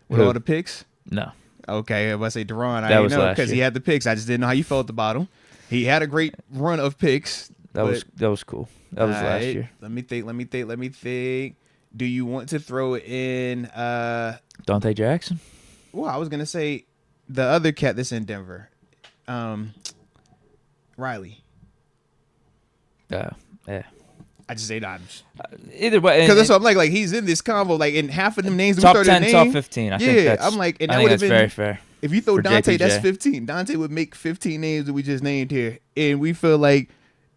With Who? all the picks? No. Okay. If I say Deron, I That didn't was know last because he year. had the picks. I just didn't know how you felt about him. He had a great run of picks. That was cool. That was last year. Let me think. Do you want to throw in Dante Jackson? well, I was gonna say the other cat that's in Denver. Riley. Yeah. I just say that. Either way, Because that's what I'm like he's in this combo, like in half of them names top we started 10, to name. top 15. I think that's, I'm like, and I that think would have that's been very fair. If you throw for Dante, JPJ. that's 15. Dante would make 15 names that we just named here, and we feel like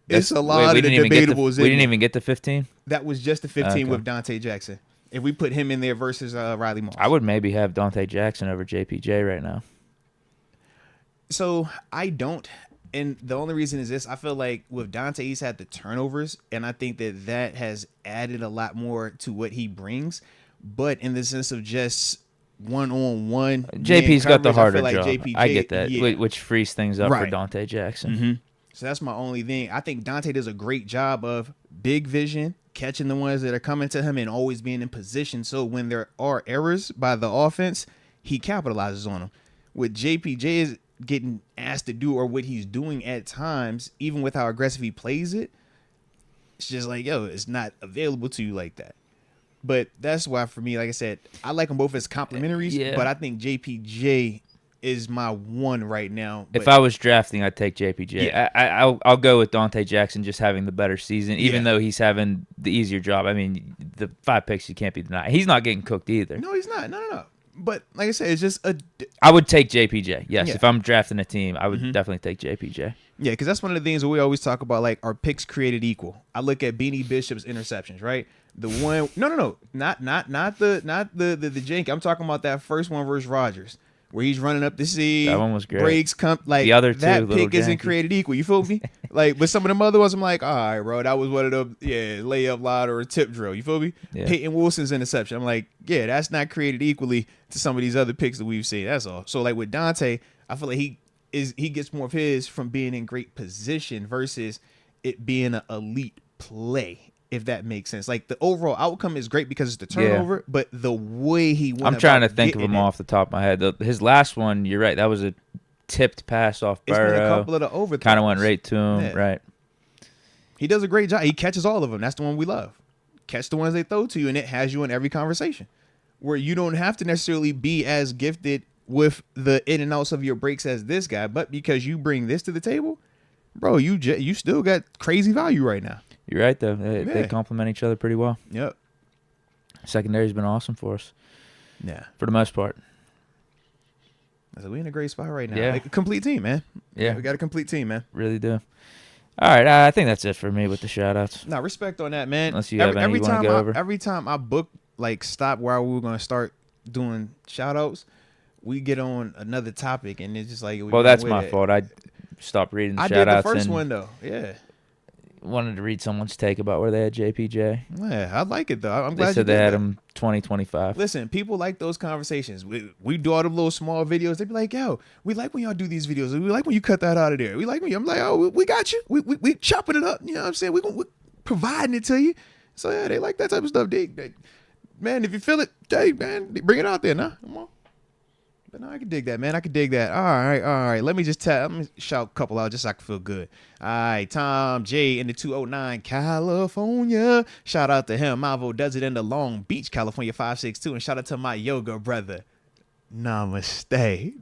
it's a lot of the debatables. We didn't even get to 15. That was just the 15 Okay. with Dante Jackson. If we put him in there versus Riley Moss, I would maybe have Dante Jackson over JPJ right now. So I don't, and the only reason is this: I feel like with Dante, he's had the turnovers, and I think that has added a lot more to what he brings. But in the sense of just one-on-one, JP's got the harder like job. JPJ, I get that, yeah. which frees things up for Right. Dante Jackson. Mm-hmm. So that's my only thing. I think Dante does a great job of big vision, catching the ones that are coming to him, and always being in position. So when there are errors by the offense, he capitalizes on them. What JPJ is getting asked to do, or what he's doing at times, even with how aggressive he plays it, it's just like, yo, it's not available to you like that. But that's why, for me, like I said, I like them both as complementaries, Yeah. but I think JPJ is my one right now. If But I was drafting, I'd take JPJ. Yeah. I'll go with Dante Jackson just having the better season, even Yeah. though he's having the easier job. I mean, the 5 picks, you can't be denied. He's not getting cooked either. No, he's not. No. But like I said, it's just I would take JPJ. Yes, Yeah. if I'm drafting a team, I would Mhm. definitely take JPJ. yeah, because that's one of the things that we always talk about. Like, our picks created equal. I look at Beanie Bishop's interceptions, right? The one, no, not the jank. I'm talking about that first one versus Rodgers, where he's running up the seam. That one was great. Breaks come like The other two, that little pick isn't janky. created equal. You feel me? Like, but some of them other ones, I'm like, all right, bro, that was one of the layup line or a tip drill. You feel me? Yeah. Peyton Wilson's interception. I'm like, yeah, that's not created equally to some of these other picks that we've seen. That's all. So like with Dante, I feel like he gets more of his from being in great position versus it being an elite play. If that makes sense. Like, the overall outcome is great because it's the turnover, but the way he went I'm trying to about think of getting them it, off the top of my head. His last one, you're right. That was a tipped pass off it's been a Burrow. couple of the overthrows. Kind of went right to him. Yeah. Right. He does a great job. He catches all of them. That's the one we love. Catch the ones they throw to you, and it has you in every conversation. Where you don't have to necessarily be as gifted with the in and outs of your breaks as this guy, but because you bring this to the table, bro, you still got crazy value right now. You're right, though. They Yeah. complement each other pretty well. Yep. Secondary's been awesome for us, Yeah. for the most part. So we in a great spot right now. Yeah. Like a complete team, man. Yeah. We got a complete team, man. Really do. All right, I think that's it for me with the shout-outs. Nah, respect on that, man. Unless you have any you wanna go over. Every time I book, like, stop where we were going to start doing shout-outs, we get on another topic, and it's just like... Well, that's my fault. I stopped reading the I did shout-outs the first and one, though. Yeah. wanted to read someone's take about where they had JPJ. Yeah, I like it, though. I'm They glad said you they did had that. him 2025. Listen, people like those conversations. We do all the little small videos. They be like, yo, we like when y'all do these videos. We like when you cut that out of there. We like when I'm like, oh, we got you. We chopping it up. You know what I'm saying? We providing it to you. So, yeah, they like that type of stuff. Man, if you feel it, hey, man, bring it out there, nah. Come on. But no, I can dig that, man. I can dig that. All right. Let me shout a couple out just so I can feel good. All right, Tom J in the 209 California. Shout out to him. Malvo does it in the Long Beach, California 562. And shout out to my yoga brother. Namaste,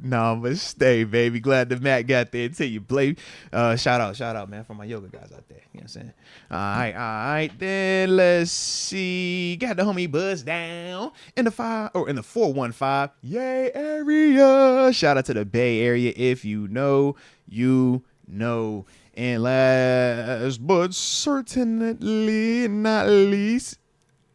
baby. Glad the Matt got there to you, Blake. Shout out, man, for my yoga guys out there. You know what I'm saying? All right. Then let's see. Got the homie Buzz down in the 415. Yay area. Shout out to the Bay Area. If you know, you know. And last but certainly not least.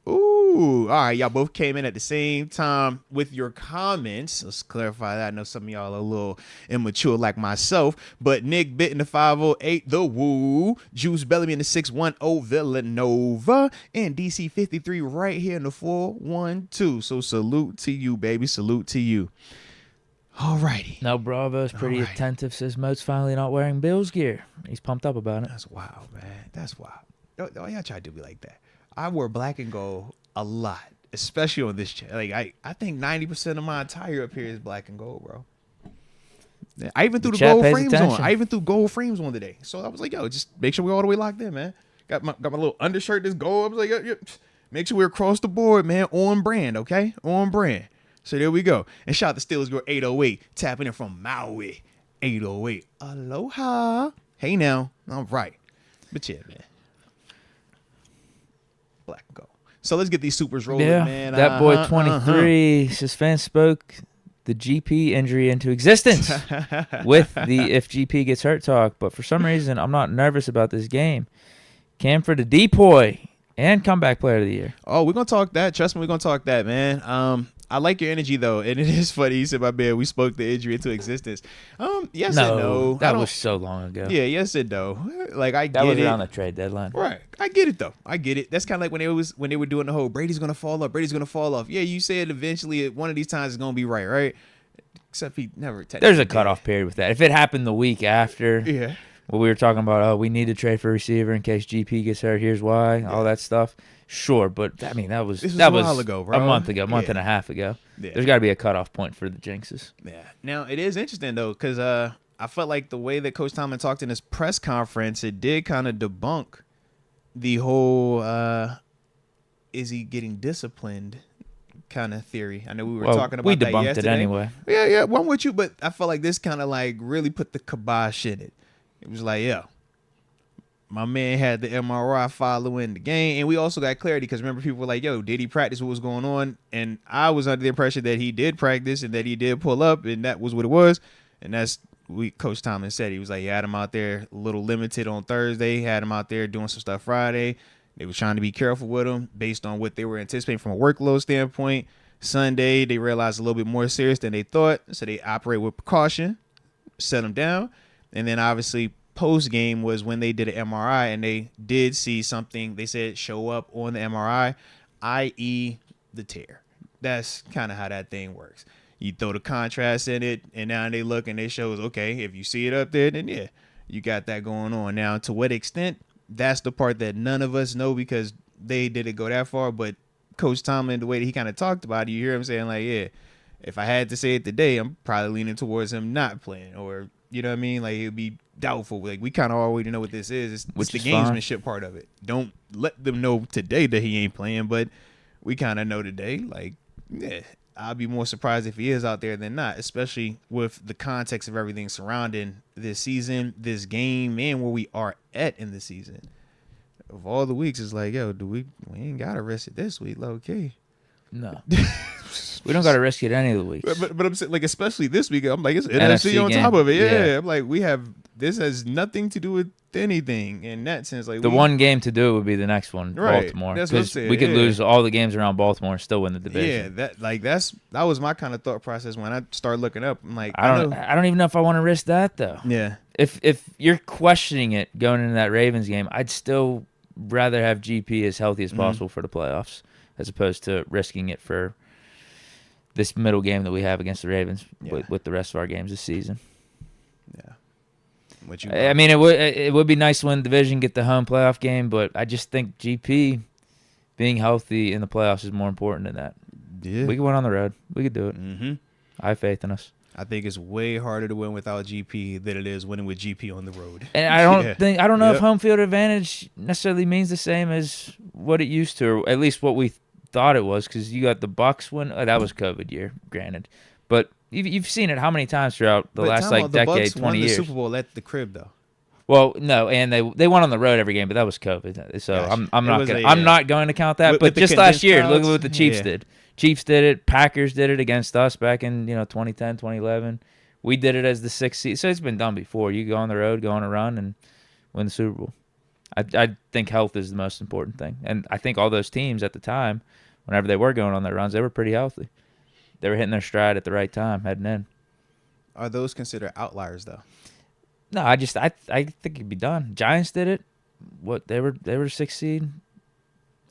Ooh, all right, y'all both came in at the same time with your comments. Let's clarify that. I know some of y'all are a little immature like myself, but Nick Bit in the 508, The Woo, Juice Bellamy in the 610, Villanova, and DC 53 right here in the 412. So salute to you, baby. Salute to you. All righty. Now Bravo's pretty attentive, says Moats finally not wearing Bills gear. He's pumped up about it. That's wild, man. That's wild. Y'all try to do me like that. I wear black and gold a lot, especially on this chair. Like I think 90% of my attire up here is black and gold, bro. Yeah, I even threw the gold frames on. I even threw gold frames on today. So I was like, yo, just make sure we're all the way locked in, man. Got my little undershirt that's gold. I was like, yo, make sure we're across the board, man. On brand, okay? On brand. So there we go. And shout out to Steelers Girl 808, tapping in from Maui. 808. Aloha. Hey now. All right. But yeah, man. Black and gold. So let's get these supers rolling, man. That boy 23 says fans spoke the GP injury into existence with the if GP gets hurt talk. But for some reason, I'm not nervous about this game. Cam for the Depoy and comeback player of the year. Oh, we're going to talk that. Trust me, we're going to talk that, man. I like your energy, though. And it is funny. You said, my man, we spoke the injury into existence. Yes and no. That was so long ago. Yeah, yes and no. Like, I get it. That was around the trade deadline. Right. I get it, though. I get it. That's kind of like when they were doing the whole Brady's going to fall off. Yeah, you said eventually one of these times it's going to be right? Except he never technically There's a cutoff period with that. If it happened the week after. Yeah. Well, we were talking about, we need to trade for a receiver in case GP gets hurt. Here's why. Yeah. All that stuff. Sure, but I mean that was a while ago, bro. A month and a half ago. Yeah. There's got to be a cutoff point for the jinxes. Yeah. Now it is interesting though, because I felt like the way that Coach Tomlin talked in his press conference, it did kind of debunk the whole is he getting disciplined kind of theory. I know we were talking about that yesterday. We debunked it anyway. Yeah, well, I'm with you, but I felt like this kind of like really put the kibosh in it. It was like, yeah. My man had the MRI following the game, and we also got clarity because remember people were like, yo, did he practice what was going on? And I was under the impression that he did practice and that he did pull up, and that was what it was. And that's what Coach Tomlin said. He was like, he had him out there a little limited on Thursday, had him out there doing some stuff Friday. They were trying to be careful with him based on what they were anticipating from a workload standpoint. Sunday, they realized a little bit more serious than they thought, so they operate with precaution, set him down, and then obviously post game was when they did an MRI and they did see something they said show up on the MRI, i.e. the tear. That's kind of how that thing works. You throw the contrast in it and now they look and they shows, okay, if you see it up there, then yeah, you got that going on. Now, to what extent, that's the part that none of us know because they didn't go that far, but Coach Tomlin, the way that he kind of talked about it, you hear him saying like, yeah, if I had to say it today, I'm probably leaning towards him not playing or, you know what I mean? Like, it would be doubtful. Like, we kind of already know what this is. It's the gamesmanship part of it. Don't let them know today that he ain't playing, but we kind of know today. Like, yeah, I'll be more surprised if he is out there than not, especially with the context of everything surrounding this season, this game, and where we are at in the season. Of all the weeks, it's like, yo, we ain't got to risk it this week, low key. No. We don't got to risk it any of the weeks. But I'm saying, like, especially this week, I'm like, it's NFC on top of it. Yeah. I'm like, this has nothing to do with anything in that sense. Like, one game to do it would be the next one, right, Baltimore. That's what I'm saying. We could lose all the games around Baltimore and still win the division. Yeah, that was my kind of thought process when I started looking up. I'm like, I don't even know if I want to risk that though. Yeah. If you're questioning it going into that Ravens game, I'd still rather have GP as healthy as possible for the playoffs as opposed to risking it for this middle game that we have against the Ravens with the rest of our games this season. Yeah. I mean, it would be nice to win the division, get the home playoff game, but I just think GP being healthy in the playoffs is more important than that. Yeah. We could win on the road. We could do it. Mm-hmm. I have faith in us. I think it's way harder to win without GP than it is winning with GP on the road. And I don't know if home field advantage necessarily means the same as what it used to, or at least what we thought it was, because you got the Bucks win. That was COVID year, granted, but you've seen it how many times throughout the last decade, the Bucks 20 won years. The Super Bowl at the crib though. Well, no, and they won on the road every game, but that was COVID. So Gotcha. I'm not going to count that. But just last year, look at what the Chiefs did. Chiefs did it. Packers did it against us back in 2010, 2011. We did it as the 6th seed. So it's been done before. You go on the road, go on a run, and win the Super Bowl. I think health is the most important thing. And I think all those teams at the time, whenever they were going on their runs, they were pretty healthy. They were hitting their stride at the right time, heading in. Are those considered outliers, though? No, I think it'd be done. Giants did it. What they were 6th seed.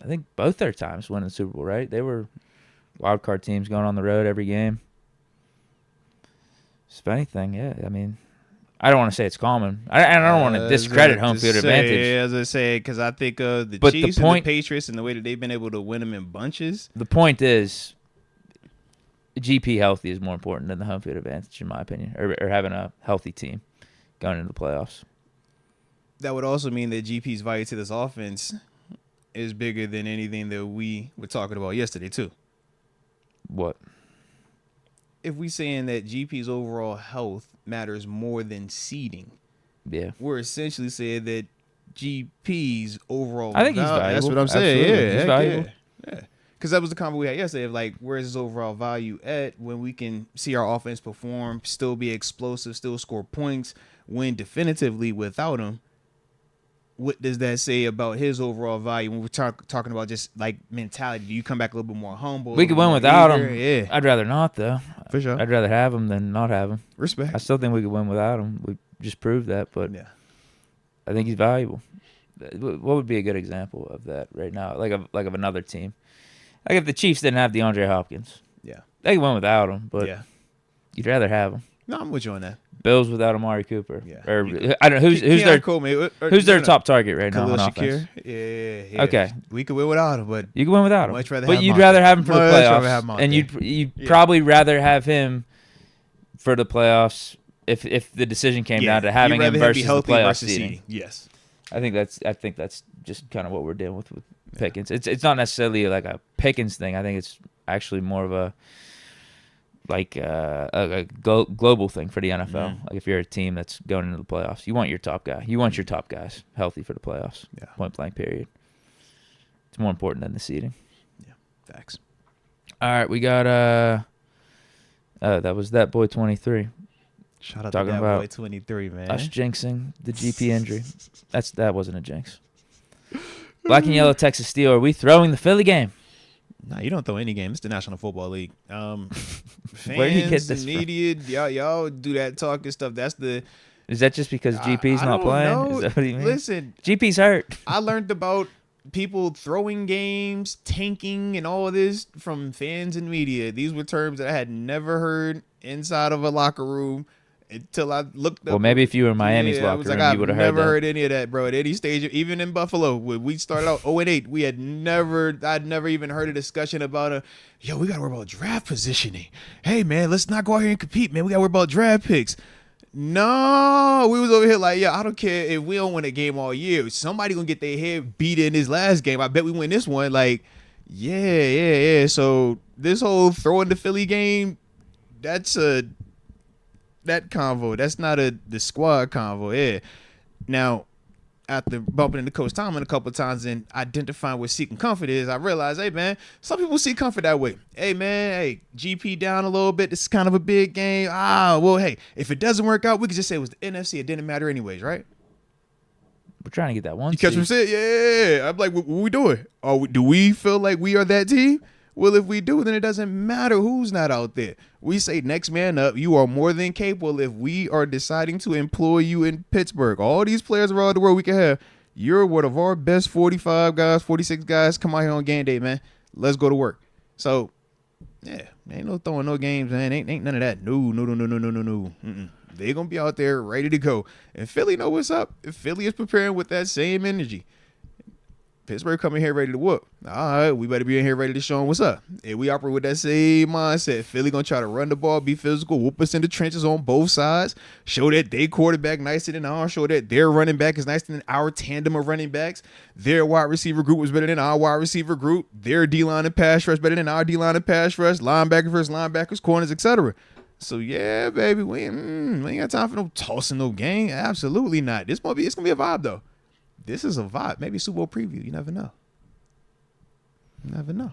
I think both their times winning the Super Bowl, right? They were wild card teams going on the road every game. If anything, yeah. I mean, I don't want to say it's common. I don't want to discredit home field advantage. As I say, because I think of the Chiefs and the Patriots and the way that they've been able to win them in bunches. The point is, GP healthy is more important than the home field advantage, in my opinion, or having a healthy team going into the playoffs. That would also mean that GP's value to this offense is bigger than anything that we were talking about yesterday, too. What? If we saying that GP's overall health matters more than seeding, yeah, we're essentially saying that GP's overall. I think he's valuable. That's what I'm saying. Absolutely. Yeah, he's valuable. Yeah, because that was the convo we had yesterday. Of like, where's his overall value at when we can see our offense perform, still be explosive, still score points, win definitively without him? What does that say about his overall value when we're talking about just like mentality? Do you come back a little bit more humble? We could win without him. Yeah, I'd rather not, though. For sure. I'd rather have him than not have him. Respect. I still think we could win without him. We just proved that, but yeah, I think he's valuable. What would be a good example of that right now? Like of another team. Like if the Chiefs didn't have DeAndre Hopkins. Yeah. They could win without him, but you'd rather have him. No, I'm with you on that. Bills without Amari Cooper. Yeah. Or I don't know who's their top target right now on offense. Yeah. Okay. We could win without him, but you could win without him. Much rather but have you'd him rather have him for the playoffs. And you'd you'd probably rather have him for the playoffs if the decision came down to having him versus the playoff seeding. Yes. I think that's just kind of what we're dealing with Pickens. It's not necessarily like a Pickens thing. I think it's actually more of a global thing for the NFL. Mm-hmm. Like if you're a team that's going into the playoffs, you want your top guy. You want your top guys healthy for the playoffs. Yeah. Point blank period. It's more important than the seeding. Yeah. Facts. All right, we got that was that boy 23. Shout out Talking to that about boy 23, man. Us jinxing the GP injury. That wasn't a jinx. Black and yellow Texas Steel. Are we throwing the Philly game? Nah, you don't throw any game. It's the National Football League. Fans, Where do you get this media, y'all do that talking stuff. That's the. Is that just because GP's not playing? Know. Is that what you mean? Listen, GP's hurt. I learned about people throwing games, tanking, and all of this from fans and media. These were terms that I had never heard inside of a locker room until I looked up. Well, maybe if you were in Miami's locker room, you would have heard that. I've never heard any of that, bro. At any stage, even in Buffalo, when we started out 0-8, I'd never even heard a discussion about we got to worry about draft positioning. Hey, man, let's not go out here and compete, man. We got to worry about draft picks. No, we was over here like, I don't care if we don't win a game all year. Somebody going to get their head beat in this last game. I bet we win this one. Like, yeah. So this whole throwing the Philly game, that's that convo. That's not the squad convo. Yeah. Now, after bumping into Coach Tomlin a couple of times and identifying what seeking comfort is, I realized, hey, man, some people seek comfort that way. Hey, man, GP down a little bit. This is kind of a big game. Well, hey, if it doesn't work out, we could just say it was the NFC. It didn't matter anyways, right? We're trying to get that one. You catch what I'm saying? Yeah. I'm like, what we doing? Do we feel like we are that team? Well, if we do, then it doesn't matter who's not out there. We say next man up. You are more than capable if we are deciding to employ you in Pittsburgh. All these players around the world we can have. You're one of our best 45 guys, 46 guys. Come out here on game day, man. Let's go to work. So, yeah, ain't no throwing no games, man. Ain't none of that. No. They're going to be out there ready to go. And Philly know what's up. If Philly is preparing with that same energy. Pittsburgh coming here ready to whoop. All right, we better be in here ready to show them what's up. And we operate with that same mindset. Philly going to try to run the ball, be physical, whoop us in the trenches on both sides, show that they quarterback nicer than ours, show that their running back is nicer than our tandem of running backs. Their wide receiver group was better than our wide receiver group. Their D-line and pass rush better than our D-line and pass rush, linebackers versus linebackers, corners, etc. So, yeah, baby, we ain't got time for no tossing no game. Absolutely not. It's going to be a vibe, though. This is a vibe. Maybe a Super Bowl preview. You never know. You never know.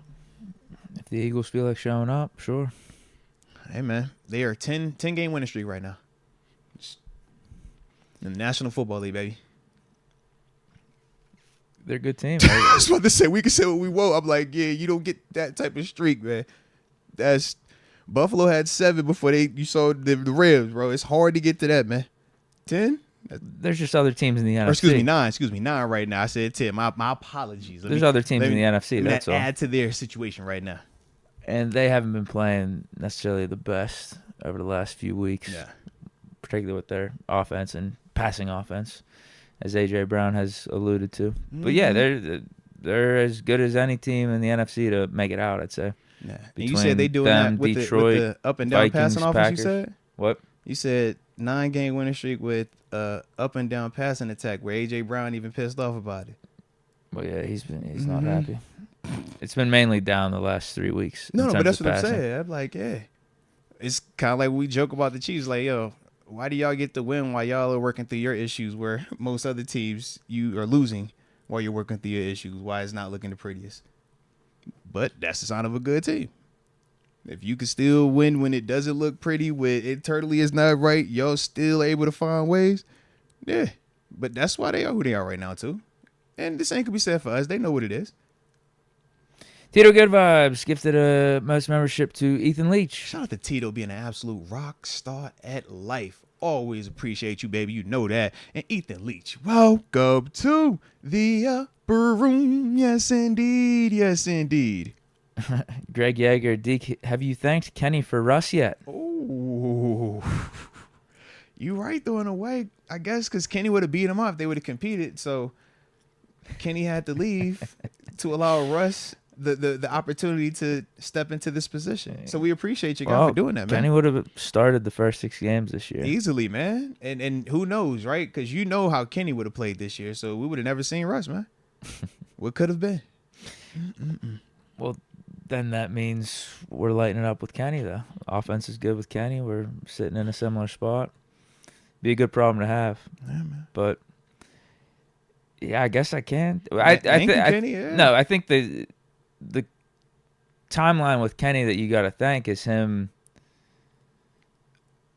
If the Eagles feel like showing up, sure. Hey, man. They are 10-game winning streak right now. In the National Football League, baby. They're a good team. I was about to say, we can say what we want. I'm like, yeah, you don't get that type of streak, man. That's Buffalo had 7 before you saw the Rams, bro. It's hard to get to that, man. 10? There's just other teams in the NFC. Or excuse me, 9. Excuse me, 9 right now. I said 10. My apologies. There's other teams in the NFC. That's all. Add to their situation right now. And they haven't been playing necessarily the best over the last few weeks. Yeah. Particularly with their offense and passing offense, as A.J. Brown has alluded to. Mm-hmm. But yeah, they're as good as any team in the NFC to make it out, I'd say. Yeah. And you said they doing that with Detroit, the up and down Vikings, passing offense, Packers. you said? What? You said 9-game winning streak with up and down passing attack where A.J. Brown even pissed off about it. Well, yeah, he's not happy. It's been mainly down the last 3 weeks. No, but that's what I'm saying. I'm like, yeah. It's kind of like we joke about the Chiefs. Like, yo, why do y'all get the win while y'all are working through your issues where most other teams you are losing while you're working through your issues? Why it's not looking the prettiest? But that's the sign of a good team. If you can still win when it doesn't look pretty, when internally is not right, y'all still able to find ways. Yeah, but that's why they are who they are right now too. And the same could be said for us. They know what it is. Tito Good Vibes gifted a Moats membership to Ethan Leach. Shout out to Tito being an absolute rock star at life. Always appreciate you, baby. You know that. And Ethan Leach, welcome to the upper room. Yes, indeed. Yes, indeed. Greg Yeager, Deke, have you thanked Kenny for Russ yet? Oh, you right though in a way, I guess, because Kenny would have beat him up if they would have competed. So Kenny had to leave to allow Russ the opportunity to step into this position. So we appreciate you guys for doing that, man. Kenny would have started the first 6 games this year easily, man. And who knows, right? Because you know how Kenny would have played this year, so we would have never seen Russ, man. What could have been? Well, then that means we're lighting it up with Kenny, though. Offense is good with Kenny. We're sitting in a similar spot. Be a good problem to have. Yeah, man. But, yeah, I guess I can. Kenny, yeah. No, I think the timeline with Kenny that you got to thank is him,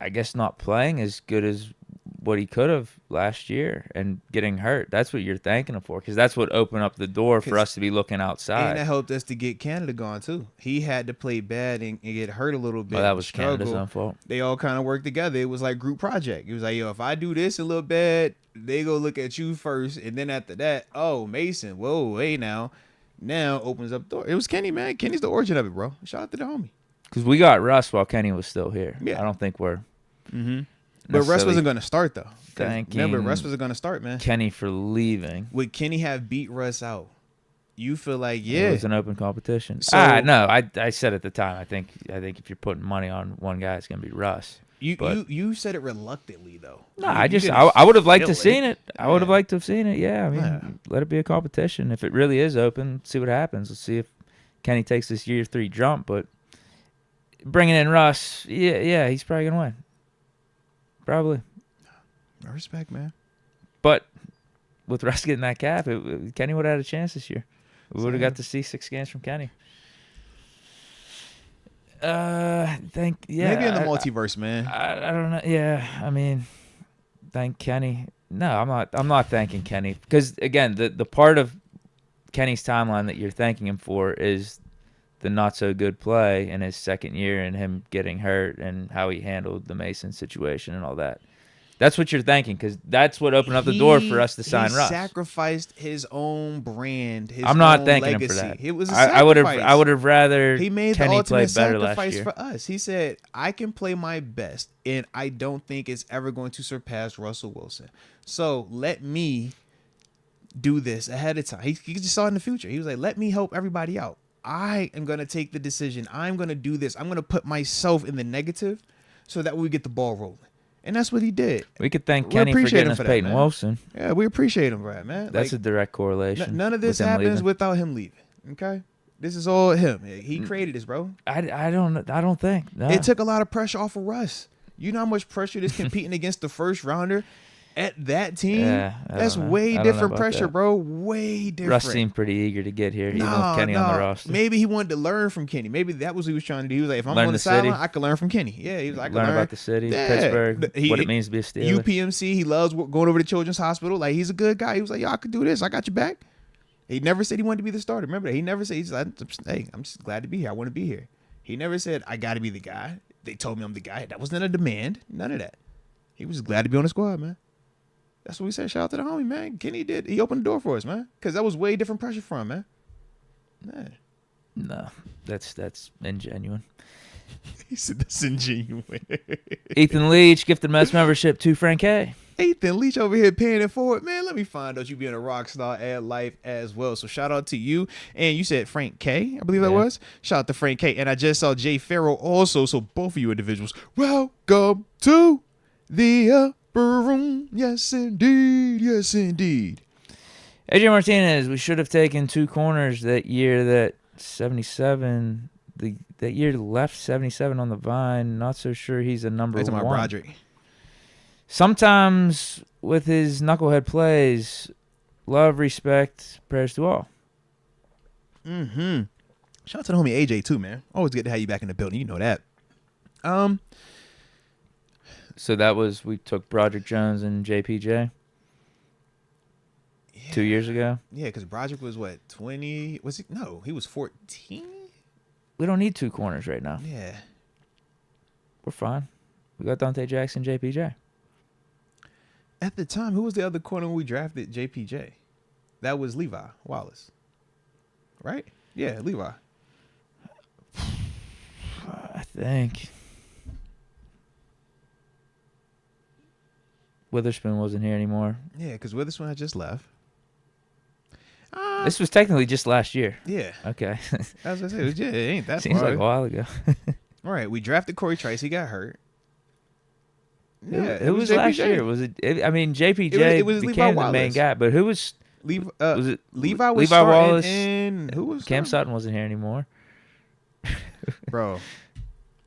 I guess, not playing as good as what he could have last year and getting hurt. That's what you're thanking him for, because that's what opened up the door for us to be looking outside. And that helped us to get Canada gone, too. He had to play bad and get hurt a little bit. Well, that was Canada's own fault. They all kind of worked together. It was like group project. It was like, yo, if I do this a little bad, they go look at you first. And then after that, oh, Mason, whoa, hey now opens up the door. It was Kenny, man. Kenny's the origin of it, bro. Shout out to the homie. Because we got Russ while Kenny was still here. Yeah. I don't think we're... Mm-hmm. But Russ wasn't going to start, though. Remember, Russ wasn't going to start, man. Kenny for leaving. Would Kenny have beat Russ out? You feel like, yeah. It was an open competition. So, no, I said at the time, I think if you're putting money on one guy, it's going to be Russ. You said it reluctantly, though. No, I would have liked to have seen it. I would have liked to have seen it, yeah. I mean, let it be a competition. If it really is open, see what happens. Let's see if Kenny takes this year 3 jump. But bringing in Russ, yeah, he's probably going to win. Probably. Respect, man. But with Russ getting that cap, Kenny would have had a chance this year. We would have got to see 6 games from Kenny. Maybe in the multiverse, man. I don't know. Yeah, I mean, thank Kenny. No, I'm not thanking Kenny, because again, the part of Kenny's timeline that you're thanking him for is the not so good play in his second year and him getting hurt and how he handled the Mason situation and all that. That's what you're thanking, because that's what opened up the door for us to sign Russ. He sacrificed his own brand, I'm not thanking him for that. It was a sacrifice. I would have rather he made Kenny the play ultimate better last sacrifice year. for us. He said, I can play my best, and I don't think it's ever going to surpass Russell Wilson. So let me do this ahead of time. He just saw it in the future. He was like, let me help everybody out. I am going to take the decision. I'm going to do this. I'm going to put myself in the negative so that we get the ball rolling. And that's what he did. We could thank Kenny for getting us Peyton Wilson. Yeah, we appreciate him for that, man. That's a direct correlation. None of this happens without him leaving. Okay? This is all him. He created this, bro. I don't think. No. It took a lot of pressure off of Russ. You know how much pressure this competing against the first rounder at that team? Yeah, that's way different pressure, bro. Way different. Russ seemed pretty eager to get here, even with Kenny on the roster. Maybe he wanted to learn from Kenny. Maybe that was what he was trying to do. He was like, if I'm on the sideline, I can learn from Kenny. Yeah, he was like, I can learn about the city, Pittsburgh, what it means to be a Steeler. UPMC, he loves going over to Children's Hospital. Like, he's a good guy. He was like, yo, I could do this. I got your back. He never said he wanted to be the starter. Remember that? He never said, he's like, hey, I'm just glad to be here. I want to be here. He never said, I got to be the guy. They told me I'm the guy. That wasn't a demand. None of that. He was just glad to be on the squad, man. That's what we said. Shout out to the homie, man. Kenny did. He opened the door for us, man. Because that was way different pressure for him, man. Yeah. No, that's ingenuine. He said that's ingenuine. Ethan Leach gifted Mets membership to Frank K. Ethan Leach over here paying it forward. Man, let me find out you being a rock star at life as well. So shout out to you. And you said Frank K, I believe that was. Shout out to Frank K. And I just saw Jay Farrell also. So both of you individuals, welcome to the upper room. Yes, indeed. Yes, indeed. AJ Martinez, we should have taken 2 corners that year that 77, that year left 77 on the vine. Not so sure he's a number one. About Broderick. Sometimes with his knucklehead plays, love, respect, prayers to all. Mm-hmm. Shout out to the homie AJ too, man. Always good to have you back in the building. You know that. So that was, we took Broderick Jones and JPJ 2 years ago. Yeah, because Broderick was what, 20? Was he? No, he was 14. We don't need 2 corners right now. Yeah, we're fine. We got Dante Jackson, JPJ. At the time, who was the other corner we drafted? JPJ. That was Levi Wallace, right? Yeah, Levi. I think Witherspoon wasn't here anymore. Yeah, because Witherspoon had just left. This was technically just last year. Yeah. Okay. As I said, it ain't that Seems far. like a while ago. All right, we drafted Corey Trice. He got hurt. Yeah, it was last year. Was it? I mean, JPJ it was became the main guy, but who was? Was it Levi Wallace? And who was? Cam Sutton wasn't here anymore. Bro,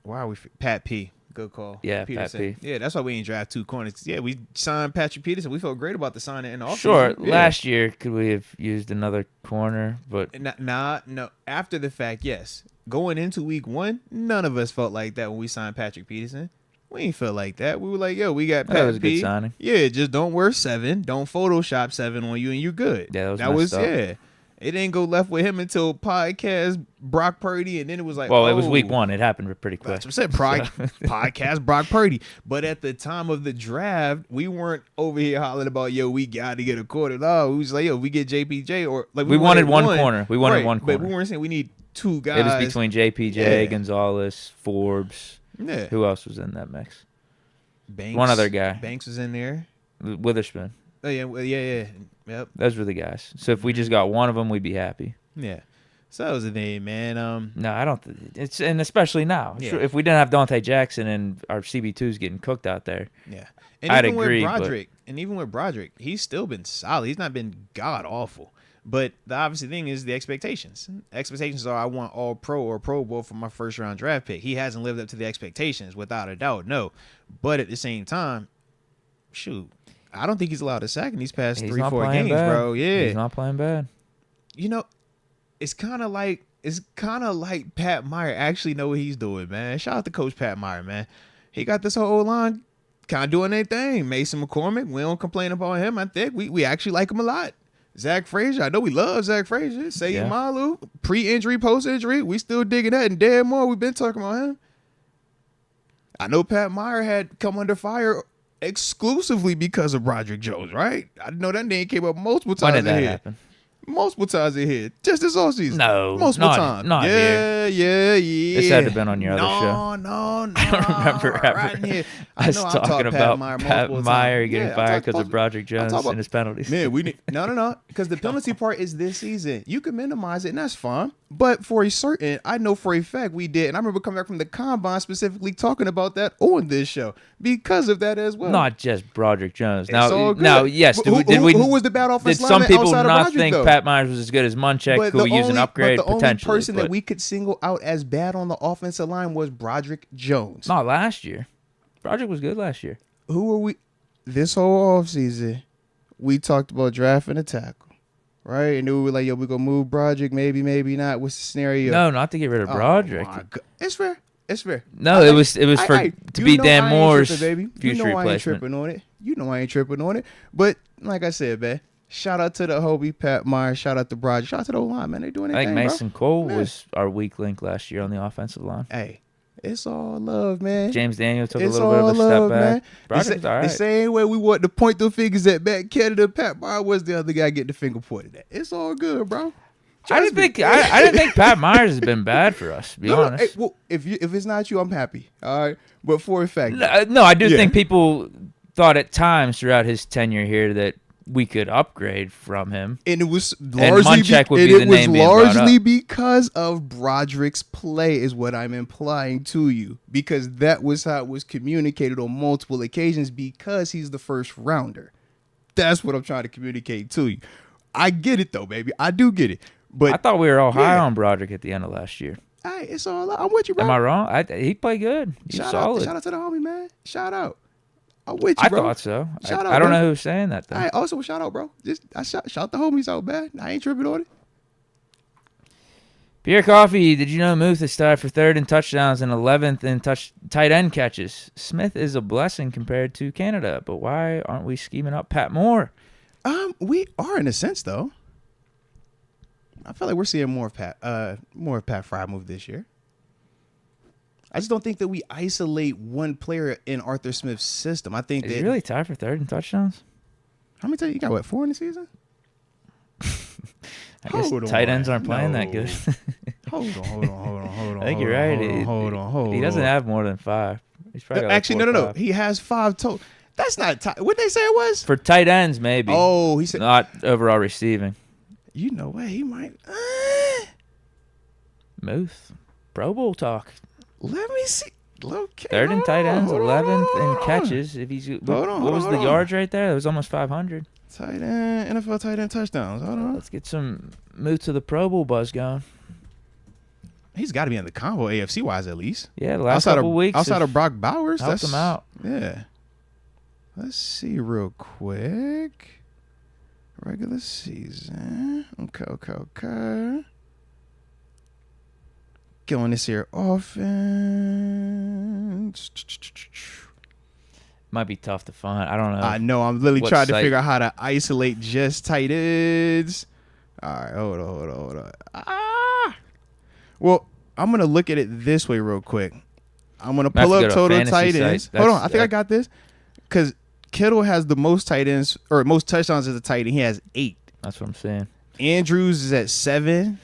why are we? Pat P. Good call. Yeah, Peterson. Pat P. Yeah, that's why we ain't draft 2 corners. Yeah, we signed Patrick Peterson. We felt great about the signing in the offseason. Sure, last year could we have used another corner, but no. After the fact, yes. Going into week 1, none of us felt like that when we signed Patrick Peterson. We ain't felt like that. We were like, yo, we got Pat P. That was a good signing. Yeah, just don't wear 7. Don't Photoshop 7 on you and you good. Yeah, that was yeah. It didn't go left with him until podcast Brock Purdy, and then it was like, well, it was week 1. It happened pretty quick. That's what I said. Podcast Brock Purdy. But at the time of the draft, we weren't over here hollering about, yo, we got to get a corner. No, we was like, yo, we get JPJ or like we wanted one corner. We wanted one corner, but we weren't saying we need 2 guys. It was between JPJ, Gonzalez, Forbes. Yeah. Who else was in that mix? Banks. One other guy. Banks was in there. Witherspoon. Oh yeah. Yep. Those were the guys. So if we just got one of them, we'd be happy. Yeah. So that was the name, man. No, I don't. It's and especially now. Yeah. Sure, if we didn't have Dante Jackson and our CB2s getting cooked out there. Yeah. And I'd even agree. With Broderick, he's still been solid. He's not been god awful. But the obvious thing is the expectations. Expectations are I want all pro or Pro Bowl for my first round draft pick. He hasn't lived up to the expectations without a doubt. No. But at the same time, shoot, I don't think he's allowed to sack in these past 3-4 games, bro. Yeah. He's not playing bad. You know, it's kind of like Pat Meyer actually know what he's doing, man. Shout out to Coach Pat Meyer, man. He got this whole line kind of doing their thing. Mason McCormick, we don't complain about him. I think we actually like him a lot. Zach Frazier, I know we love Zach Frazier. Sayyid Malu, pre-injury, post-injury, we still digging that. And Dan Moore, we've been talking about him. I know Pat Meyer had come under fire exclusively because of Broderick Jones, right? I know that name came up multiple times. When did that happen? Multiple times in here. Just this offseason. No. Multiple times. Not here. Yeah. This had to have been on your other show. No. I don't remember ever. Right in here. I was talking about Pat Meyer times. getting fired because of Broderick Jones and his penalties. Man, we need no. Because the penalty part is this season. You can minimize it, and that's fine. But for a certain, I know for a fact we did. And I remember coming back from the combine specifically talking about that on this show because of that as well. Not just Broderick Jones. Yes. Who was the bad offensive lineman? Did some people not Broderick, think though? Pat Myers was as good as Munchak, who we use an upgrade potentially? But the only person that we could single out as bad on the offensive line was Broderick Jones. Not last year. Broderick was good last year. Who are we? This whole offseason, we talked about drafting a tackle. Right, and then we were like, "Yo, we gonna move Broderick? Maybe not. What's the scenario?" No, not to get rid of Broderick. It's fair. No, it was to be Dan Moore's future I ain't replacement. tripping on it. You know I ain't tripping on it. But like I said, man, shout out to the Hobie, Pat Myers. Shout out to Broderick. Shout out to the O-line, man. They doing their I think thing, Mason Cole was our weak link last year on the offensive line. Hey, it's all love, man. James Daniel took It's a little bit of a step back. Man. Broderick was all right. The same way we want to point the fingers at Matt Canada, Pat Myers was the other guy getting the finger pointed at. It's all good, bro. I didn't think Pat Myers has been bad for us, to be honest. Hey, well, if it's not you, I'm happy. All right, but for a fact, no, I do think people thought at times throughout his tenure here that we could upgrade from him, and it was largely because of Broderick's play, is what I'm implying to you, because that was how it was communicated on multiple occasions. Because he's the first rounder, that's what I'm trying to communicate to you. I get it though, baby. I do get it. But I thought we were all high on Broderick at the end of last year. Hey, it's all. I'm with you, bro. Am I wrong? He played good. He's solid. Shout out to the homie, man. Shout out. I'm with you, bro. I thought so. Shout out, I don't bro. know who's saying that, though. Hey, also, shout out, bro. Shout the homies out, man. I ain't tripping on it. Pierre Coffey, did you know Muth is tied for third in touchdowns and 11th in tight end catches? Smith is a blessing compared to Canada, but why aren't we scheming up Pat Moore? We are in a sense, though. I feel like we're seeing more of Pat Freiermuth this year. I just don't think that we isolate one player in Arthur Smith's system. I think is he really tied for third in touchdowns? How many times you got? What, 4 in the season? I guess tight ends aren't playing that good. Hold on. I think you're right. Hold on. He doesn't have more than 5. He's probably got actually no. He has 5 total. That's not what they say it was for tight ends, maybe. Oh, he said not overall receiving. You know what? He might. Muth. Pro Bowl talk. Let me see. Okay, third in tight ends, 11th in catches. If he's what was the yards right there? That was almost 500. Tight end, NFL tight end touchdowns. Hold on. Let's get some Muth to the Pro Bowl buzz going. He's got to be in the combo AFC wise at least. Yeah, the last couple weeks outside of Brock Bowers, helped him out. Yeah. Let's see real quick. Regular season. Okay. Get on this here offense. Might be tough to find. I don't know. I know. I'm literally trying to figure out how to isolate just tight ends. All right. Hold on. Well, I'm going to look at it this way real quick. I'm going to pull up total tight ends. Hold on. I think I got this. Because Kittle has the most tight ends or most touchdowns as a tight end. He has 8. That's what I'm saying. Andrews is at 7.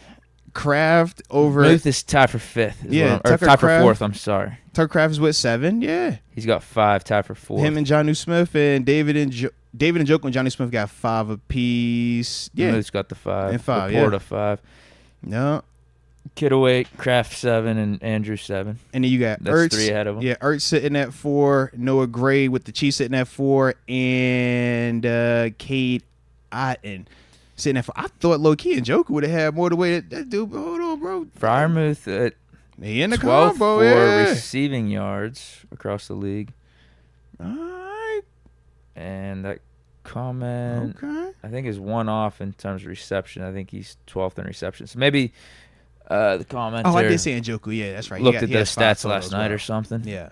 Kraft over. Muth is tied for 5th. Yeah, or tied for 4th. I'm sorry. Tucker Kraft is with 7. Yeah. He's got 5, tied for 4th. Him and Jonnu Smith and David and Joke and Jonnu Smith got 5 apiece. Yeah. Muth's got the 5. And 5. Laporta 5. No. Kittle 8, Kraft 7, and Andrew 7. And then you got That's Ertz. 3 ahead of him. Yeah, Ertz sitting at 4. Noah Gray with the Chiefs sitting at 4. And Cade Otton sitting at 4. I thought low-key and Joker would have had more the way that dude. Hold on, bro. Freiermuth at he in the 12th combo, for receiving yards across the league. All right. And that comment, okay, I think, is one off in terms of reception. I think he's 12th in reception. So maybe the commenter. Oh, I did say Njoku. Yeah, that's right. Looked at those stats last night or something. Yeah.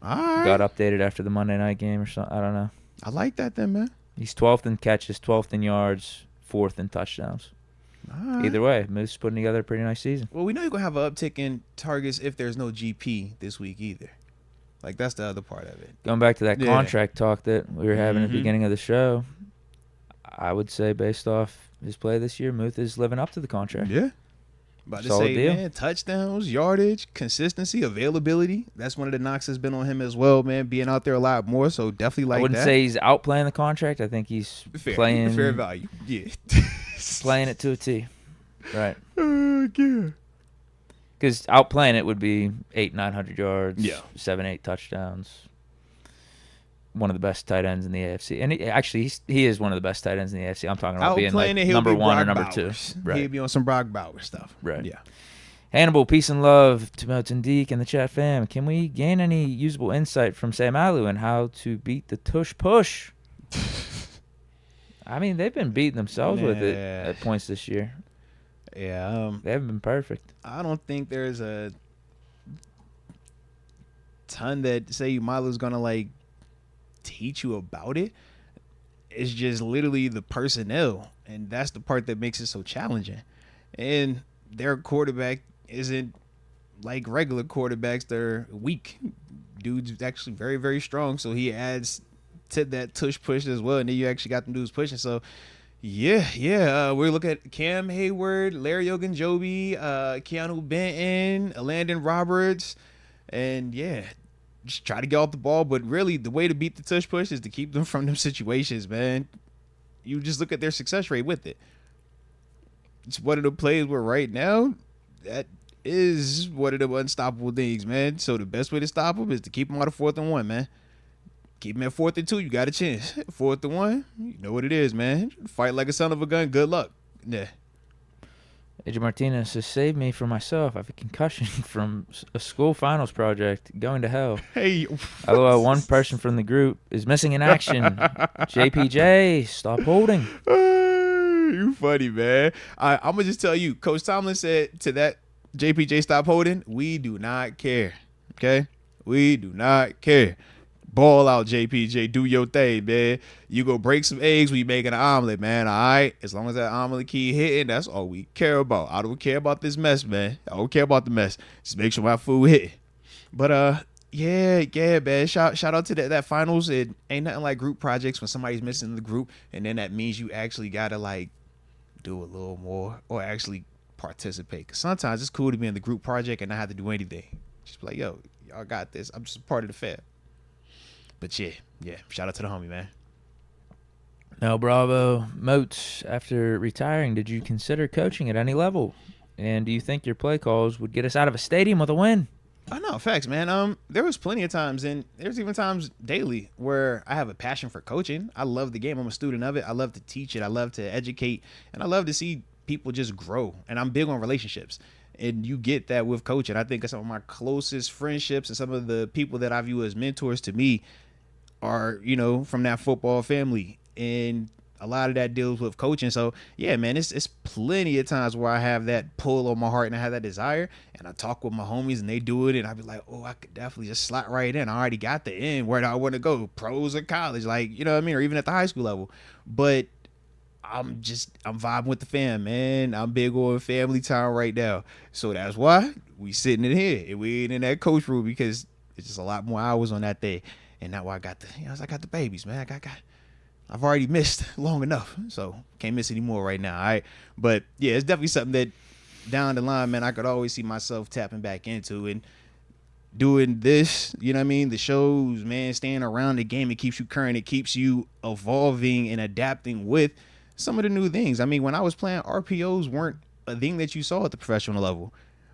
All right. Got updated after the Monday night game or something. I don't know. I like that then, man. He's 12th in catches, 12th in yards, 4th in touchdowns. Right. Either way, Moose putting together a pretty nice season. Well, we know you're going to have an uptick in targets if there's no GP this week either. Like, that's the other part of it. Going back to that contract talk that we were having at the beginning of the show, I would say based off his play this year, Muth is living up to the contract. Yeah. About to Solid say, deal. man, touchdowns, yardage, consistency, availability. That's one of the knocks that's been on him as well, man, being out there a lot more. So definitely like that. I wouldn't say he's outplaying the contract. I think he's playing fair value. Yeah. playing it to a T. Right. Yeah. Because outplaying it would be 800-900 yards, Yeah. 7-8 touchdowns. One of the best tight ends in the AFC. And he is one of the best tight ends in the AFC. I'm talking about being like number one or number two. Right. He'll be on some Brock Bauer stuff. Right. Yeah. Hannibal, peace and love to Moats and Deke and the chat fam. Can we gain any usable insight from Sam Alou and how to beat the tush push? I mean, they've been beating themselves with it at points this year. Yeah. They haven't been perfect. I don't think there's a ton that say Milo's going to, like, teach you about it. It's just literally the personnel, and that's the part that makes it so challenging. And their quarterback isn't like regular quarterbacks. They're weak. Dude's actually very, very strong, so he adds to that tush push as well, and then you actually got them dudes pushing. So yeah, we're looking at Cam Hayward, Larry Ogunjobi, Keanu Benton, Landon Roberts, and yeah, just try to get off the ball. But really, the way to beat the tush push is to keep them from them situations, man. You just look at their success rate with it. It's one of the plays where right now, that is one of the unstoppable things, man. So the best way to stop them is to keep them out of 4th and 1, man. Keep them at 4th and 2, you got a chance. 4th and 1, you know what it is, man. Fight like a son of a gun. Good luck. Yeah. AJ Martinez says, save me from myself. I have a concussion from a school finals project. Going to hell. Hey. LOL, one person from the group is missing in action. JPJ, stop holding. You funny, man. I'm going to just tell you, Coach Tomlin said to that JPJ stop holding, we do not care. Okay? We do not care. Ball out, JPJ. Do your thing, man. You go break some eggs when you making an omelet, man. All right? As long as that omelet keep hitting, that's all we care about. I don't care about this mess, man. I don't care about the mess. Just make sure my food hit. But, yeah, man. Shout out to that finals. It ain't nothing like group projects when somebody's missing in the group, and then that means you actually got to, like, do a little more or actually participate. Because sometimes it's cool to be in the group project and not have to do anything. Just be like, yo, y'all got this. I'm just part of the fam. But yeah, shout out to the homie, man. Mel Bravo, Moats, after retiring, did you consider coaching at any level? And do you think your play calls would get us out of a stadium with a win? I know, facts, man. There was plenty of times, and there's even times daily where I have a passion for coaching. I love the game. I'm a student of it. I love to teach it. I love to educate, and I love to see people just grow. And I'm big on relationships. And you get that with coaching. I think some of my closest friendships and some of the people that I view as mentors to me are, from that football family. And a lot of that deals with coaching. So, yeah, man, it's plenty of times where I have that pull on my heart and I have that desire. And I talk with my homies and they do it. And I be like, oh, I could definitely just slot right in. I already got the end. Where do I want to go? Pros or college? Like, you know what I mean? Or even at the high school level. But I'm vibing with the fam, man. I'm big on family time right now. So that's why we sitting in here. And we ain't in that coach room because it's just a lot more hours on that day. And now I got the babies, man. I've already missed long enough, so can't miss anymore right now. All right, but yeah, it's definitely something that down the line, man, I could always see myself tapping back into and doing this. You know what I mean? The shows, man, staying around the game. It keeps you current. It keeps you evolving and adapting with some of the new things. I mean, when I was playing, RPOs weren't a thing that you saw at the professional level,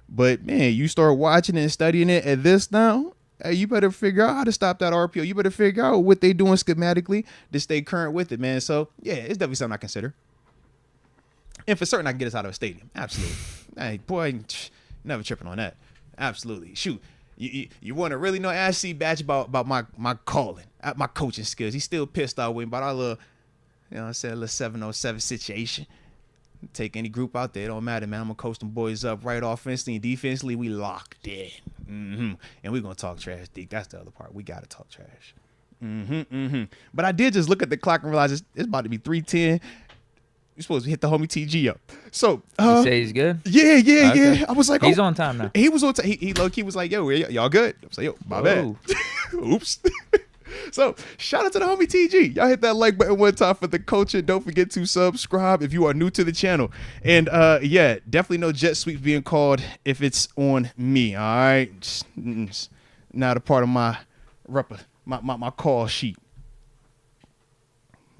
but man, you start watching and studying it at this now. Hey, you better figure out how to stop that RPO. You better figure out what they doing schematically to stay current with it, man. So, yeah, it's definitely something I consider. And for certain, I can get us out of a stadium. Absolutely. Hey, boy, never tripping on that. Absolutely. Shoot, you want to really know Ask C Batch about my calling, my coaching skills. He's still pissed off with me about our little, little 707 situation. Take any group out there, it don't matter, man. I'm gonna coach them boys up right offensively and defensively. We locked in, and we're gonna talk trash, Deke. That's the other part. We gotta talk trash. But I did just look at the clock and realize it's about to be 3:10. You're supposed to hit the homie TG up. So you say he's good? Yeah. Okay. I was like, he's on time now. He was on time. He low key was like, yo, y'all good? I was like, yo, my bad. Oops. So shout out to the homie TG. Y'all hit that like button one time for the culture. Don't forget to subscribe if you are new to the channel. And yeah, definitely no jet sweeps being called if it's on me. All right, it's not a part of my call sheet.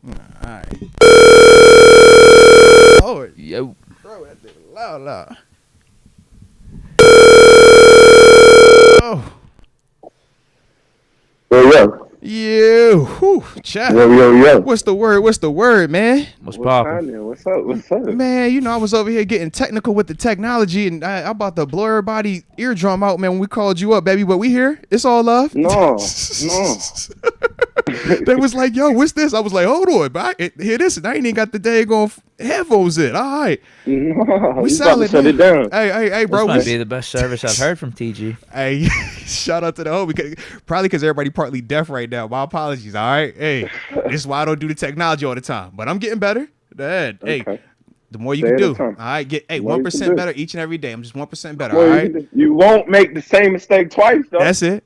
All right. Oh, Yo. bro, that thing loud. Oh. Yeah. Whew, chat. Yo. What's the word, man? What's poppin'? What's up? Man, you know, I was over here getting technical with the technology, and I about to blow everybody eardrum out, man, when we called you up, baby. But we here. It's all love. No. They was like, yo, what's this? I was like, hold on, but hear this, and I ain't even got the daggone headphones in. All right. No, We you solid, shut man. it down. Hey, bro. This might be the best service I've heard from TG. Hey, shout out to the homie. Probably because everybody partly deaf right now. My apologies, all right? Hey, this is why I don't do the technology all the time. But I'm getting better. Hey, Okay. the more you Day can at a do. time. All right, get The more you can 1% do. better each and every day. I'm just 1% better, Well, all right? you won't make the same mistake twice, though. That's it.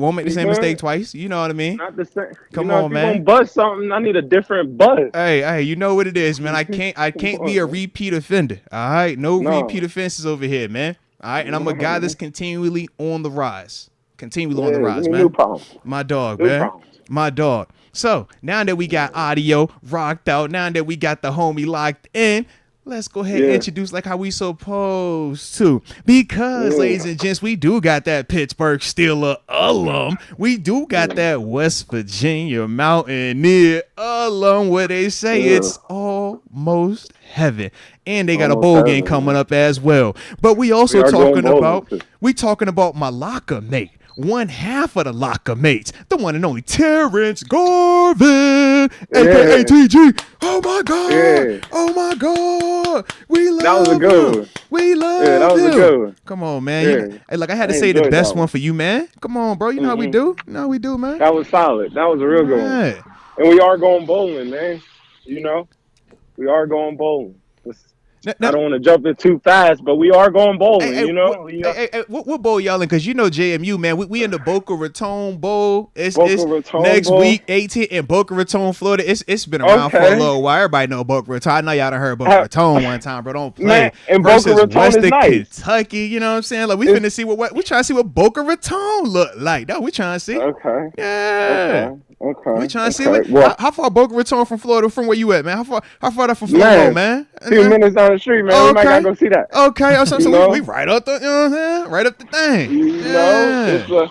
Won't make the You same good? mistake twice. You know what I mean? Not the same. Come you know, on, if man. you gonna buzz something, I need a different buzz. Hey, you know what it is, man. I can't be a on, man. repeat offender. All right, no No. repeat offenses over here, man. All right, and I'm a guy that's continually on the rise. On the Yeah, rise, give me man. new problems. My dog, New man. problems. My dog. So now that we got audio rocked out, now that we got the homie locked in, let's go ahead and Yeah. introduce like how we supposed to. Because, Yeah. ladies and gents, we do got that Pittsburgh Steelers alum. We do got that West Virginia Mountaineer alum where they say Yeah. it's almost heaven. And they got a Almost bowl game heaven, coming man. up as well. But we also We are going talking bowling, about too. my locker mate. One half of the locker mates, the one and only Terence Garvin, aka Yeah. TG. Oh my God! Yeah. Oh my God! We love That was a good him. one. We love Yeah, that was a him. good one. Come on, man. Yeah. Hey, like I had to I say the enjoyed best that one one. for you, man. Come on, bro. You know how we do. You know how we do, man. That was solid. That was a real good one. Yeah. And we are going bowling, man. You know, we are going bowling. I don't want to jump in too fast, but we are going bowling. Hey, you know, what bowl y'all in? Because you know JMU, man. We in the Boca Raton Bowl. It's Boca Raton next Bowl. week, 18 in Boca Raton, Florida. It's been around for a Okay. little while. Everybody know Boca Raton. I know y'all done heard Boca Raton one time, bro. Don't play. Man, and Versus Boca Raton is Western nice. Kentucky. You know what I'm saying? Like we finna see what we trying to see what Boca Raton look like. No, we trying to see. Okay. Yeah. Okay. We trying to see okay. what, how far Boca Raton from Florida from where you at, man? How far that from Florida, Man, man? 2 minutes down the street, man. We might gotta go see that. Okay, so You know? we right up the, you know what I'm saying? Right up the thing. You Yeah. know,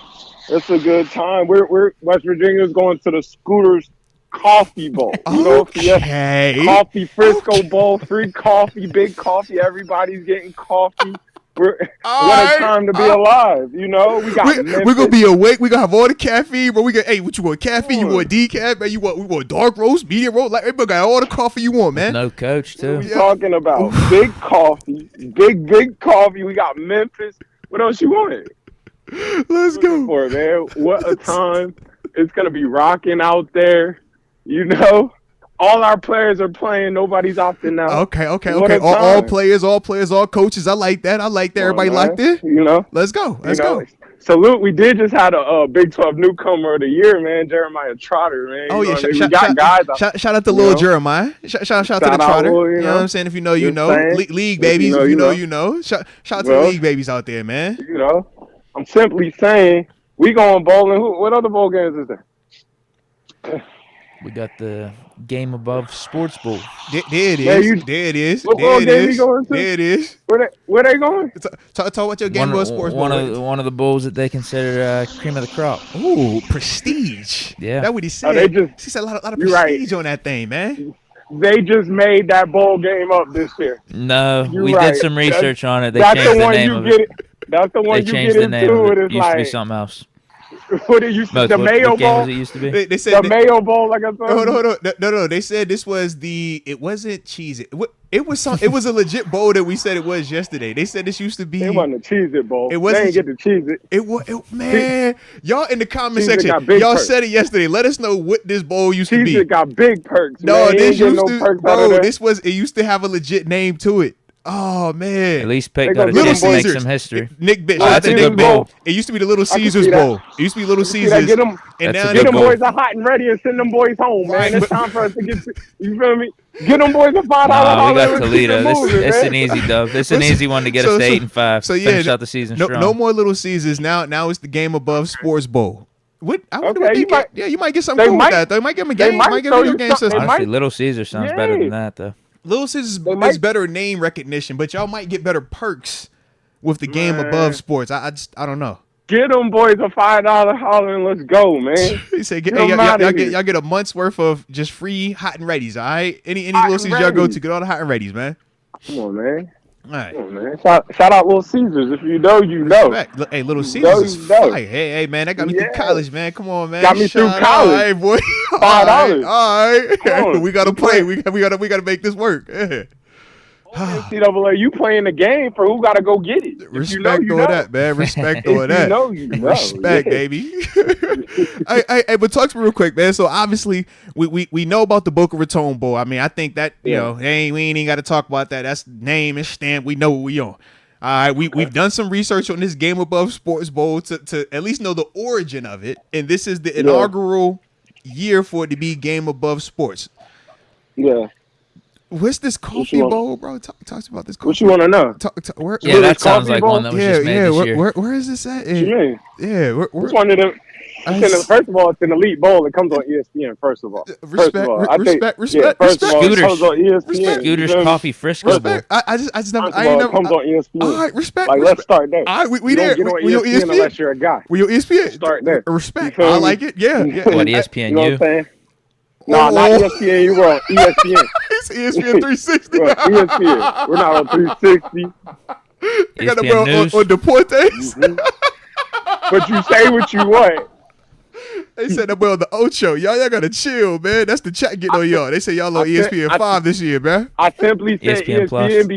it's a good time. We're West Virginia's going to the Scooters Coffee Bowl. You know, Okay. Coffee Frisco Bowl, free coffee, big coffee. Everybody's getting coffee. What right. a time to be alive, you know? We got We're gonna be awake. We gonna have all the caffeine, but we got what you want? Caffeine? You want decaf? Man, we want dark roast, medium roast. Like we got all the coffee you want, man. No coach, What too. we talking about? Big coffee, big coffee. We got Memphis. What else you want? Let's go. For it, man. What a time. It's gonna be rocking out there. You know, all our players are playing. Nobody's opting out. Okay. What a All time. players, all coaches. I like that. Everybody Come on, locked man. in. You know. Let's go. Let's You know, go. Salute. We did just had a Big 12 newcomer of the year, man. Jeremiah Trotter, man. Oh You yeah, know what I mean? We got guys. shout out to you Lil know? Jeremiah. Shout out to the Shout out, Trotter. Lil, You you know know? what I'm saying? If you know, you Just know. saying. League If babies. you know, If you you know, know. you know. Shout out to Well, the league babies out there, man. You know, I'm simply saying we going bowling. What other bowl games is there? We got the Game Above Sports Bowl. There it Yeah, is. There it is. What There bowl it game we is. going to? There it is. Where they going? Talk about your Game Boy Sports one Bowl. of the bowls that they consider cream of the crop. Ooh, prestige. Yeah. That's what he said. Oh, they just- He said a lot of You're right. prestige on that thing, man. They just made that bowl game up this year. No, You're we right. did some research on it. They That's changed the the one name you of get. it. That's the They one you changed get the name into. of It it. is Used to be like something else. what it used to Moats, the what Mayo game Bowl. was it used to be? They said The Mayo Bowl, like I said. Hold on. No. They said this was it wasn't cheesy. It was it was a legit bowl that we said it was yesterday. They said this used to be. It wasn't a Cheez-It Bowl. It wasn't- They ain't get to Cheez-It. It was man. Y'all in the comment Cheez-It section, got big y'all perks. said it yesterday. Let us know what this bowl used to be. Cheez-It got big perks. No, man. He this ain't getting used no to, perks out of bro. there. It used to have a legit name to it. Oh man. At least pick They got a gonna chance to make Caesars. some history. Nick Bitch. Oh, that's a good bowl. It used to be the Little I can Caesars see that. Bowl. It used to be Little See that? Caesars. Get them, And That's now a get good them bowl. boys are hot and ready and send them boys home, Right, man. It's but- time for us to get. You feel me? Get them boys a $5 Nah, we holiday. got Let's keep Toledo. it This moving, it's man. an easy dub. It's an easy one to get us to 8-5. So yeah, finish out the season strong. no more Little Caesars. Now it's the Game Above Sports Bowl. What? I wonder what Okay, they you get. might- Yeah, you might get something they cool might- with that. Though. You might give them a they game. might Might give throw a video you game something. system. Honestly, Little Caesar sounds better than that, though. Little Caesars They might- is better name recognition, but y'all might get better perks with the Game Man. Above Sports. I don't know. Get them boys a $5 holiday and let's go, man. He said, Get hey, them y'all outta get here. y'all get a month's worth of just free hot and readies. All right, any Hot Little and Caesars y'all go readies. to, get all the hot and readies, man. Come on, man. All right. Come on, man. Shout out Little Caesars. If you know, you know. Respect. Hey, Little You know, Caesars is you know. fire. Hey, man, that got me through Yeah. college, man. Come on, man. Got me through Shout out. college. Hey, boy. $5. All right. Come on. We gotta You play. play. We gotta make this work. Yeah. NCAA, you playing the game for who got to go get it. If you know, Respect you all know. that, man. Respect If all that. you know, you know. Respect, Yeah. baby. Hey, but talk to me real quick, man. So obviously, we know about the Boca Raton Bowl. I mean, I think that we ain't even got to talk about that. That's name and stamp. We know what we on. All right, we've done some research on this Game Above Sports Bowl to at least know the origin of it, and this is the inaugural year for it to be Game Above Sports. Yeah. What's this coffee you want? bowl, bro? Talk to me about this coffee. What you want to know? Where, Yeah, Little that sounds Coffee like Bowl? one that was just made this year. where is this at? What you mean? Yeah, where, It's one of them. First of all, it's an elite bowl. It comes on ESPN. First of all, Respect, respect. First of all, Scooters. it comes on ESPN. Respect. Scooters Coffee Frisco Bowl. respect. I just never. First I of ain't all, never. it comes on ESPN. All right, respect. Like, let's start there. All right, we You there. don't get on We on ESPN unless ESPN. you're a guy. We on ESPN. Start there. Respect. You feel I me? like it. Yeah. What, You ESPN know what I'm saying? No, not ESPN. You were on ESPN. It's ESPN 360. We're on ESPN. We're not on 360. I got ESPN the News. on Deportes. But you say what you want. They said that on the Ocho. Y'all gotta chill, man. That's the chat getting on y'all. They say y'all on ESPN 5 this year, man. I simply said ESPN ESPN,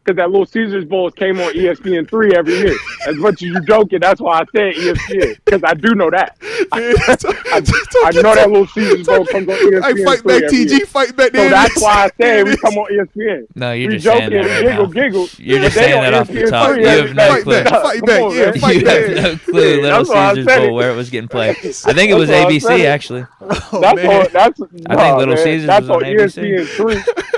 because that Little Caesars Bowls came on ESPN 3 every year. As much as you joking, that's why I said ESPN, because I do know that. I know that Little Caesars Bowl comes on ESPN Hey, fight 3 back, every TG. year. Fight back. So that's why I said we come on ESPN. No, you're We just saying joking, that right now. giggle. You're just But they saying on that off the ESPN top. 3 You every have no day. clue. Fight Come back, on, yeah, man. fight You back. have no clue. Little That's why I Caesars said Bowl, it. where it was getting played. I think it was That's why I ABC, said it. actually. That's I think Little Caesars that's was on ESPN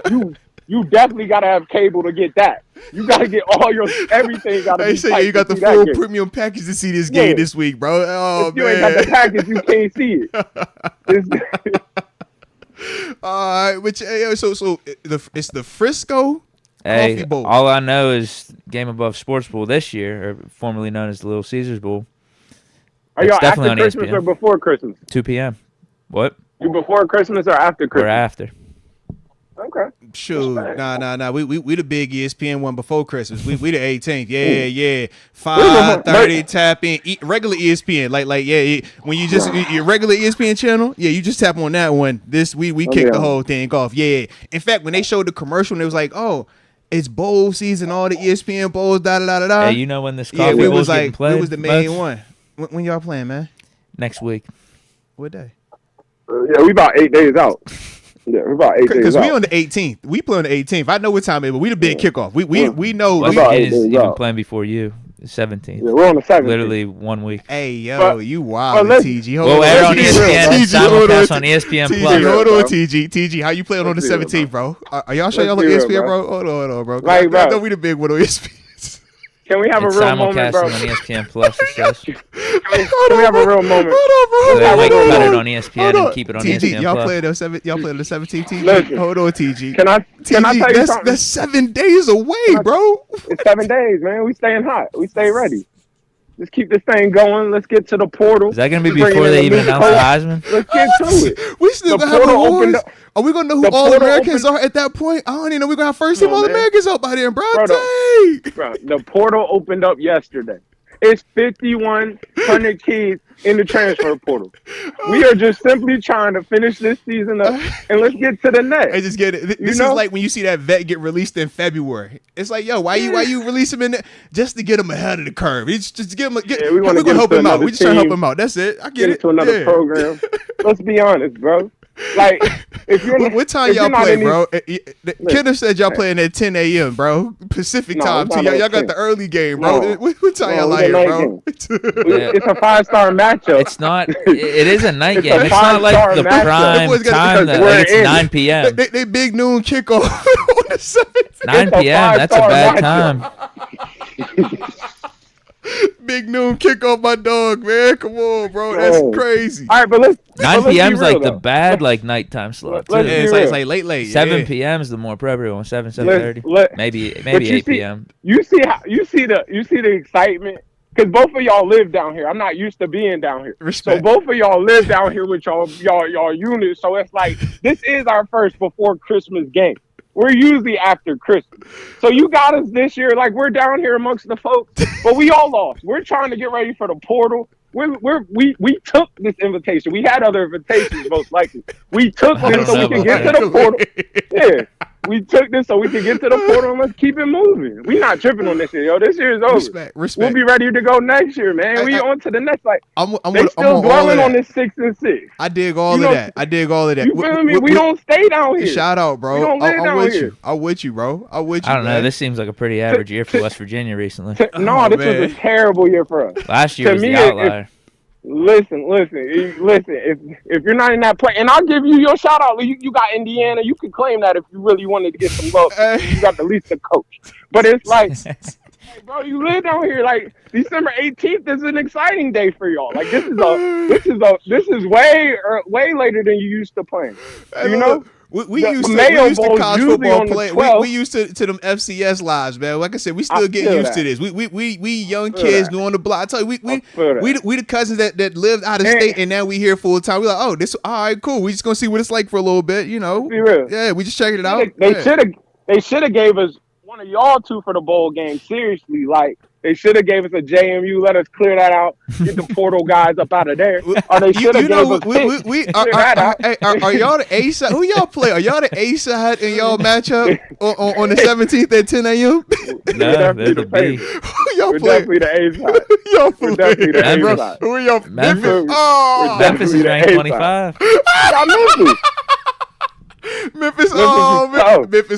3. You definitely gotta have cable to get that. You gotta get all your everything. Gotta They be say tight you got to the see that full game. premium package to see this game Yeah. this week, bro. Oh, If you ain't got the man. package, you can't see it. All right, which it's the Frisco Hey, Coffee Bowl. all I know is Game Above Sports Bowl this year, or formerly known as the Little Caesars Bowl, Are y'all It's after definitely on Christmas ESPN. or before Christmas? 2 p.m. What? You before Christmas or after Or Christmas? after? Okay. Shoot, Respect. nah. We the big ESPN one before Christmas. We the 18th. Yeah. Wait, 5:30 tap in. Regular ESPN. Like when you just your regular ESPN channel, you just tap on that one. We kicked the whole thing off. Yeah. In fact, when they showed the commercial, and it was like, oh, it's bowl season, all the ESPN bowls, da. Hey, you know when this Yeah, coffee we bowl's was getting like, played? it was the main Moats? one. When y'all playing, man? Next week. What day? Yeah, we about 8 days out. Yeah, we're about 8 days Because out. we on the 18th. We play on the 18th. I know what time it is, but we the big kickoff. We know. West about 8 Virginia is days even out. playing before you. The 17th. Yeah, we're on the 7th. Literally 1 week. Hey, yo, But- you wild, let's- TG. We'll air on let's be real, ESPN bro. and TG, hold on, simulcast on ESPN TG, Plus. hold bro. on, TG. How you playing on the Let's be real, 17th, bro? Are y'all sure Let's y'all on be real, ESPN, bro. bro? Hold on, bro. Like, I bro. know we the big one on ESPN. Can we have a It's real moment, bro? simulcasting on ESPN Plus. It says. Can we have a real moment? Hold on, They bro. might Hold cut on. it on ESPN and keep it on TG, ESPN y'all Plus. playing the 17th, TG? Listen. Hold on, TG. Can I tell you TG, something? that's 7 days away, bro. It's 7 days, man. We staying hot. We stay ready. Just keep this thing going. Let's get to the portal. Is that going to be Bring before in they the even new announce the coach. Heisman? Let's get to it. We still The gonna have portal opened awards. up. Are we gonna know who The all portal Americans opened- are at that point? I don't even know we're gonna have first team Come on, all man. Americans up by then, bro. Bro, Dang. Bro, the portal opened up yesterday. It's 5,100 kids in the transfer portal. We are just simply trying to finish this season up, and let's get to the I next. just get it. This is know? like when you see that vet get released in February. It's like, yo, why you release him in there? Just to get him ahead of the curve. It's just to get him. Yeah, we wanna we're get gonna him help to him out. another We just trying to help team. him out. That's it. I get Get it. it to another Yeah. program. Let's be honest, bro. Like, if you're what time y'all play, bro? Kenneth said y'all playing at 10 a.m., bro. Pacific time. So y'all got the early game, bro. What time y'all out here, bro? It's a 5-star matchup. It's not. It is a night game. It's not like the prime time that it's 9 p.m. They big noon kickoff on the 7th. 9 p.m. That's a bad time. Big noon kickoff, my dog, man. Come on, bro. That's crazy. All right, but let's 9 p.m. is like the bad nighttime slot. Yeah, it's like late. 7 p.m. is the more appropriate one. 7:30. Maybe 8 p.m. You see the excitement. Because both of y'all live down here. I'm not used to being down here. Respect. So both of y'all live down here with y'all units. So it's like, this is our first before Christmas game. We're usually after Christmas. So you got us this year. Like, we're down here amongst the folks, but we all lost. We're trying to get ready for the portal. We took this invitation. We had other invitations, most likely. We took this so we can get to the portal. Yeah. We took this so we can get to the portal and let's keep it moving. We not tripping on this year, yo. This year is over. Respect. We'll be ready to go next year, man. We on to the next. Like, they still dwelling on this 6-6. I dig all of that. You feel me? We don't stay down here. Shout out, bro. We don't live down here. I'm with you, bro. I'm with you. I don't know. This seems like a pretty average year for West Virginia recently. This was a terrible year for us. Last year was the outlier. Listen. If you're not in that play, and I'll give you your shout out. You got Indiana. You can claim that if you really wanted to get some love. You got the least coach. But it's like, bro, you live down here. Like, December 18th is an exciting day for y'all. Like, this is way later than you used to play. You know. We used to college football play. We used to them FCS lives, man. Like I said, we still get used to this. We young kids doing the block. I tell you, we the cousins that lived out of state, and now we here full time. We like, oh, this all right, cool. We just gonna see what it's like for a little bit, you know. Yeah, we just checking it out. They should have gave us one of y'all two for the bowl game. Seriously, like. They should have gave us a JMU. Let us clear that out. Get the portal guys up out of there. Or they should have gave us are y'all the A side? Who y'all play? Are y'all the A side in y'all matchup on the 17th at 10 a.m.? No, they're the B. Who y'all We're play? definitely the A side. Y'all We're definitely the A side. Who are y'all? Memphis. Oh, Memphis is ranked 25. Memphis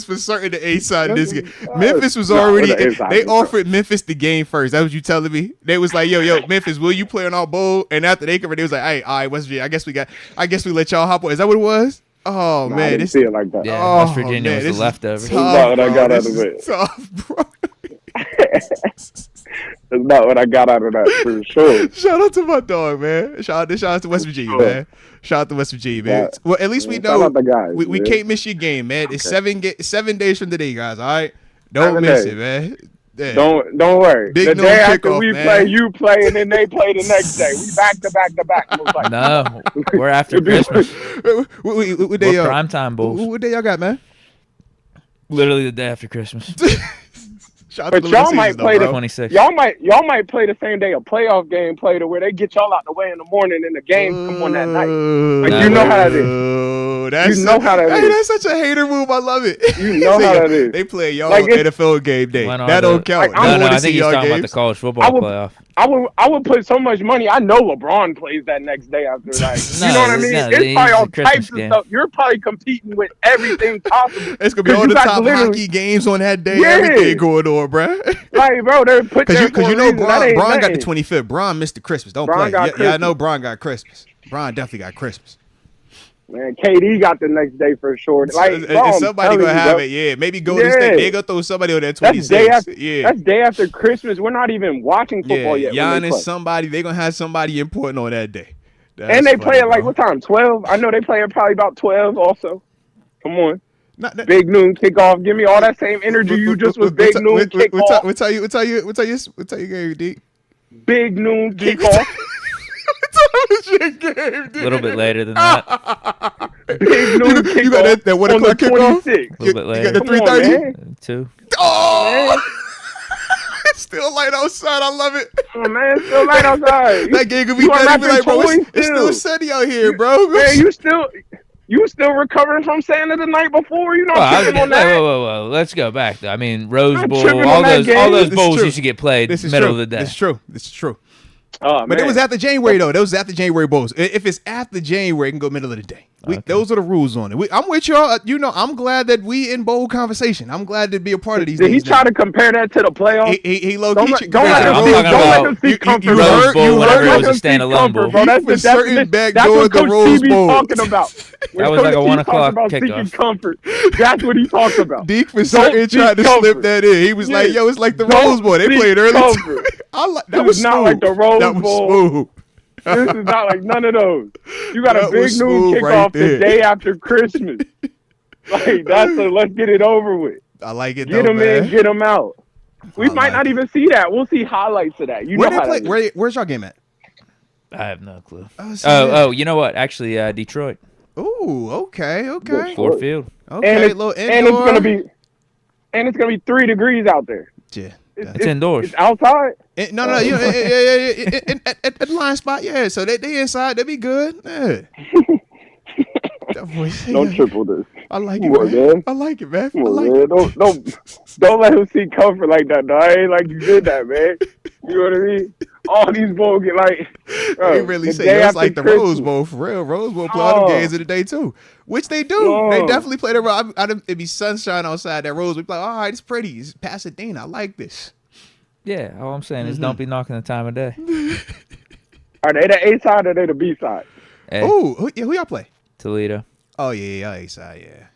for certain the A side in this game. Memphis was already they offered Memphis the game first. That was you telling me? They was like, yo, Memphis, will you play on our bowl? And after they covered, they was like, hey, all right, West Virginia, I guess we let y'all hop on. Is that what it was? Oh man, I didn't see it like that. Yeah, West Virginia was the leftover. That's not what I got out of it. Tough, bro. That's not what I got out of that for sure. Shout out to my dog, man. Shout out to West Virginia, man. Shout out to West Virginia, man. Yeah. Well, at least we Shout know out the guys, we can't miss your game, man. It's 7 days from today, guys. All right, don't miss it, man. Yeah. Don't worry. Big the day after kickoff, we man. play, you play, and then they play the next day. We back to back. Like, No, we're after Christmas. What We're day primetime bulls. What day y'all got, man? Literally the day after Christmas. Shout out But to y'all might play the 26. y'all might play the same day a playoff game play to where they get y'all out the way in the morning and the games come on that night. Like, you know how that is. That's such a hater move. I love it. You know how that is. They play y'all Like, NFL game day. That don't count. Like, I No, want I to see think he's y'all talking about games. the college football playoff. I would put so much money. I know LeBron plays that next day after. Like, No, you know what I mean? no, It's he's probably all a Christmas types of game. stuff. You're probably competing with everything possible. It's gonna be all the top hockey games on that day. Yeah. Everything going on, bruh. Like, bro, they're put there Because for you a know reason. That ain't Bron got the nothing. 25th. Bron missed the Christmas. Don't Bron play. got Yeah, I know Christmas. Bron got Christmas. Bron definitely got Christmas. Man, KD got the next day for sure. Like, bro, Is somebody gonna have it? Yeah, maybe Golden State. They gonna throw somebody on that 26. That's day after Christmas. We're not even watching football yet. Giannis, somebody. They gonna have somebody important on that day. And they play at like what time? 12. I know they play at probably about 12. Also, come on. Big noon kickoff. Give me all that same energy you just was big noon kickoff. We'll tell you game, Deke. Big noon kickoff. A little bit later than that. Big noon kickoff. You got that 1 o'clock kickoff? A little bit later. You got the 3:30? 2. Oh! It's still light outside. I love it. Oh, man, it's still light outside. That game could be better. Be like, bro, it's still sunny out here, bro. Man, you still recovering from Santa the night before? You know, tripping on that. Whoa. Let's go back, though. I mean, Rose I'm Bowl, tripping all on that those game. all those This is bowls true. used to get played This is middle true. of the day. This is true. Oh, But it was after January, though. That was after January Bowls. If it's after January, it can go middle of the day. Those are the rules on it. I'm with y'all. You know, I'm glad that we in bowl conversation. I'm glad to be a part of these. Did he try to compare that to the playoffs? He low Don't key. let him see comfort. You heard it was a standalone bowl. Bro, that's for certain that's what the Coach Rose TV's Bowl. talking about. That was like a 1 o'clock seeking kickoff. comfort. That's what he talks about. Deke for certain tried to slip that in. He was like, "Yo, it's like the Rose Bowl. They played early." That was not like the Rose That was Bowl. smooth. This is not like none of those. You got That a big was noon smooth right kickoff the day after Christmas. Like let's get it over with. I like it. Get them in, get them out. We might not even see that. We'll see highlights of that. You Where know they how play? Where's y'all game at? I have no clue. Oh, You know what? Actually, Detroit. Ooh, okay. Ford Field. Okay, little indoor. And it's gonna be 3 degrees out there. Yeah. It's indoors. It's outside. No, you know, at the line spot, yeah. So they inside, they be good. Yeah. That voice, Don't triple this. I like it, man. man. I like it, man. Come on, man. Don't let him see comfort like that. No, I ain't like you did that, man. You know what I mean? All these bowls get like. They really say it's like the Rose Bowl for real. Rose Bowl play all the games of the day too, which they do. They definitely play the. It'd be sunshine outside that Rose. We be like, all right, it's pretty. It's Pasadena. I like this. Yeah, all I'm saying is don't be knocking the time of day. Are they the A side or they the B side? Hey, Ooh, who y'all play? Toledo. Oh yeah, A side, yeah.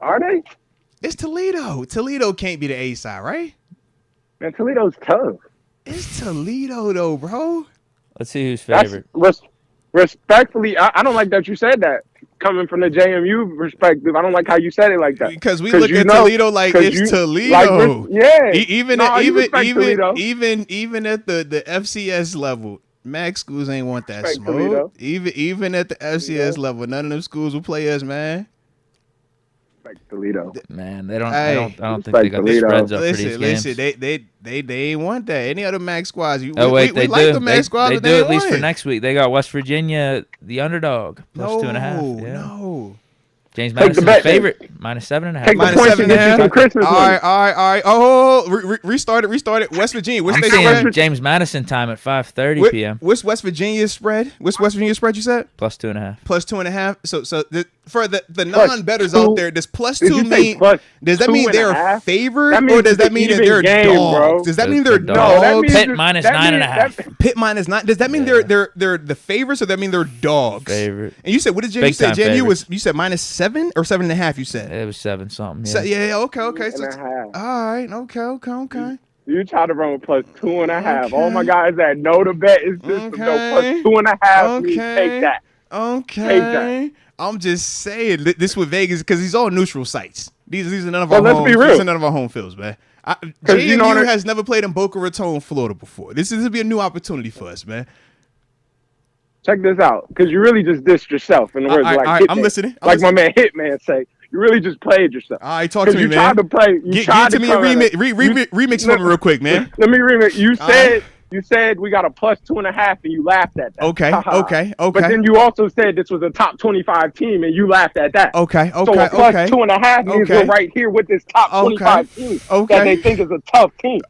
Are they? It's Toledo. Toledo can't be the A side, right? Man, Toledo's tough. It's Toledo though, bro. Let's see who's favorite. Respectfully, I don't like that you said that. Coming from the JMU perspective, I don't like how you said it like that. Because we look at Toledo like it's Toledo. Like, yeah. Even at the FCS level, MAC schools ain't want that Respect smoke. Toledo. Even at the FCS level, none of them schools will play us, man. Like Toledo. Man, they don't. Hey, I don't think they got the spreads up for these games. Listen, they ain't want that. Any other MAC squads? They like the MAC squads, they but do they at least won. for next week. They got West Virginia, the underdog, plus 2.5. Yeah. No. James Madison's favorite, minus 7.5. Take the points and get you some Christmas All right. Oh, restart it. West Virginia. I'm seeing James Madison time at 5:30 p.m. What's West Virginia's spread? What's West Virginia's spread? You said plus 2.5. Plus 2.5. So for the non-bettors out there, does plus 2 mean? Does that mean they're favored, or does that mean that they're dogs? Does that mean they're dogs? Pitt minus 9.5. Pitt minus 9. Does that mean they're the favorites, or that mean they're dogs? Favorite. And you said, what did JMU say? JMU was, you said minus 7 or 7.5. You said it was 7 something. Yeah. Okay. So, all right. Okay. You try to run with plus 2.5. All my guys that know the bet is system. Plus 2.5. Okay. Take that. Okay. Take that. I'm just saying this with Vegas because these all neutral sites. These are none of our let's home. be real. These are none of our home fields, man. JMU has never played in Boca Raton, Florida before. This will be a new opportunity for us, man. Check this out, because you really just dissed yourself. In the words like Hitman. I'm listening. My man Hitman say, you really just played yourself. All right, talk to me, man. You tried to play. Get to me a remix for me real quick, man. Let me remix. You said we got a plus 2.5, and you laughed at that. Okay. But then you also said this was a top 25 team, and you laughed at that. Okay. So a plus 2.5 means we're right here with this top 25 team that they think is a tough team.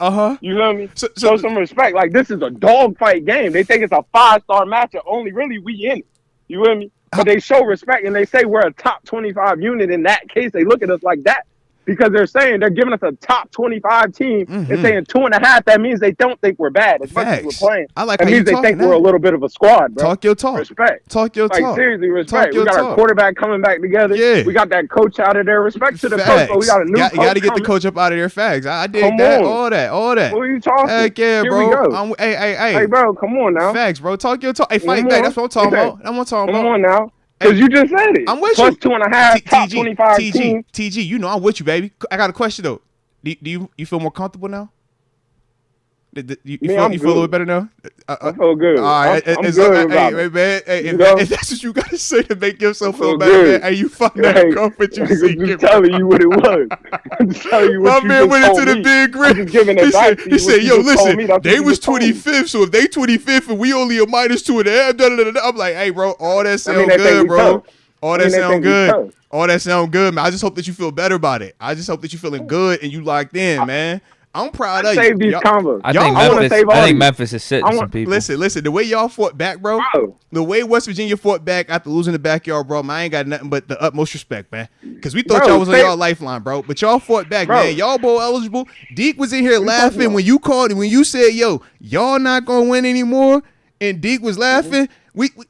You feel me? So some respect. Like, this is a dogfight game. They think it's a 5-star matchup. Only really we in it. You feel me? But they show respect, and they say we're a top 25 unit. In that case, they look at us like that. Because they're giving us a top 25 team and saying 2.5. That means they don't think we're bad as much as we're playing. I like that means they think we're a little bit of a squad, bro. Talk your talk. Respect. Talk your talk. Seriously, respect. We got our quarterback coming back together. Yeah. We got that coach out of there. Respect to the coach, but we got a new coach. You got to get the coach up out of there. Facts. I did that. All that. What are you talking? Heck yeah, Here bro. we go. Hey, bro, come on now. Facts, bro. Talk your talk. Hey, fight back. That's what I'm talking about. Come on now. Because you just said it. I'm with plus you. 2.5, top 25 team. TG, you know I'm with you, baby. I got a question, though. Do you feel more comfortable now? You feel a little bit better now? I feel good. All right. I'm good about it. Man, if that's what you got to say to make yourself feel better, man, and you find that comfort you seek. I'm just telling you what it was. I'm just telling you what my man went into the big grid. He said, yo, listen, they was 25th, so if they 25th and we only a minus 2.5, I'm like, hey, bro, all that sound good, bro. All that sound good. All that sound good, man. I just hope that you feel better about it. I just hope that you feeling good and you locked in, man. I'm proud of you. Save these combos. I wanna save all think these. Memphis is sitting some people. Listen. The way y'all fought back, bro. The way West Virginia fought back after losing the backyard, bro. Man, I ain't got nothing but the utmost respect, man. Because we thought y'all was on y'all lifeline, bro. But y'all fought back, man. Y'all bowl eligible. Deke was in here laughing when you called and when you said, "Yo, y'all not gonna win anymore," and Deke was laughing.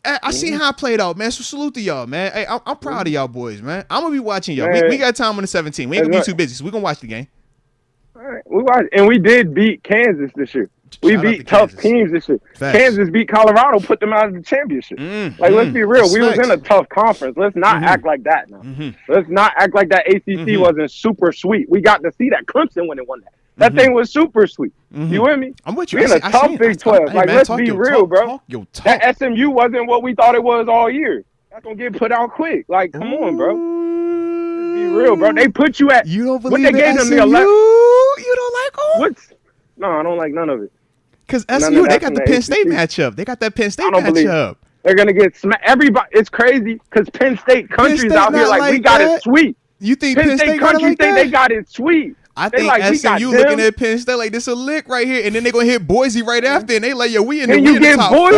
I seen how it played out, man. So salute to y'all, man. Hey, I'm proud of y'all boys, man. I'm gonna be watching y'all. We got time on the 17th. We ain't gonna be too busy, so we gonna watch the game. All right, we watched, and we did beat Kansas this year. We beat tough teams this year. Facts. Kansas beat Colorado, put them out of the championship. Let's be real. We was in a tough conference. Let's not act like that now. Let's not act like that ACC wasn't super sweet. We got to see that Clemson when it won that. That thing was super sweet. You with me? I'm with you. We in a tough Big 12. Like, let's be real, bro. That SMU wasn't what we thought it was all year. That's going to get put out quick. Like, come on, bro. Let's be real, bro. They put you at. You don't believe what they gave them SMU? the You don't like them? What's? No, I don't like none of it. Because SMU, they got the Penn State matchup. They got that Penn State matchup. They're going to get smacked. Everybody, it's crazy because Penn State country's out here like we got it sweet. You think Penn State country think they got it sweet? I think SMU looking at Penn State like this a lick right here, and then they're going to hit Boise right after, and they like, yo, we in the top four.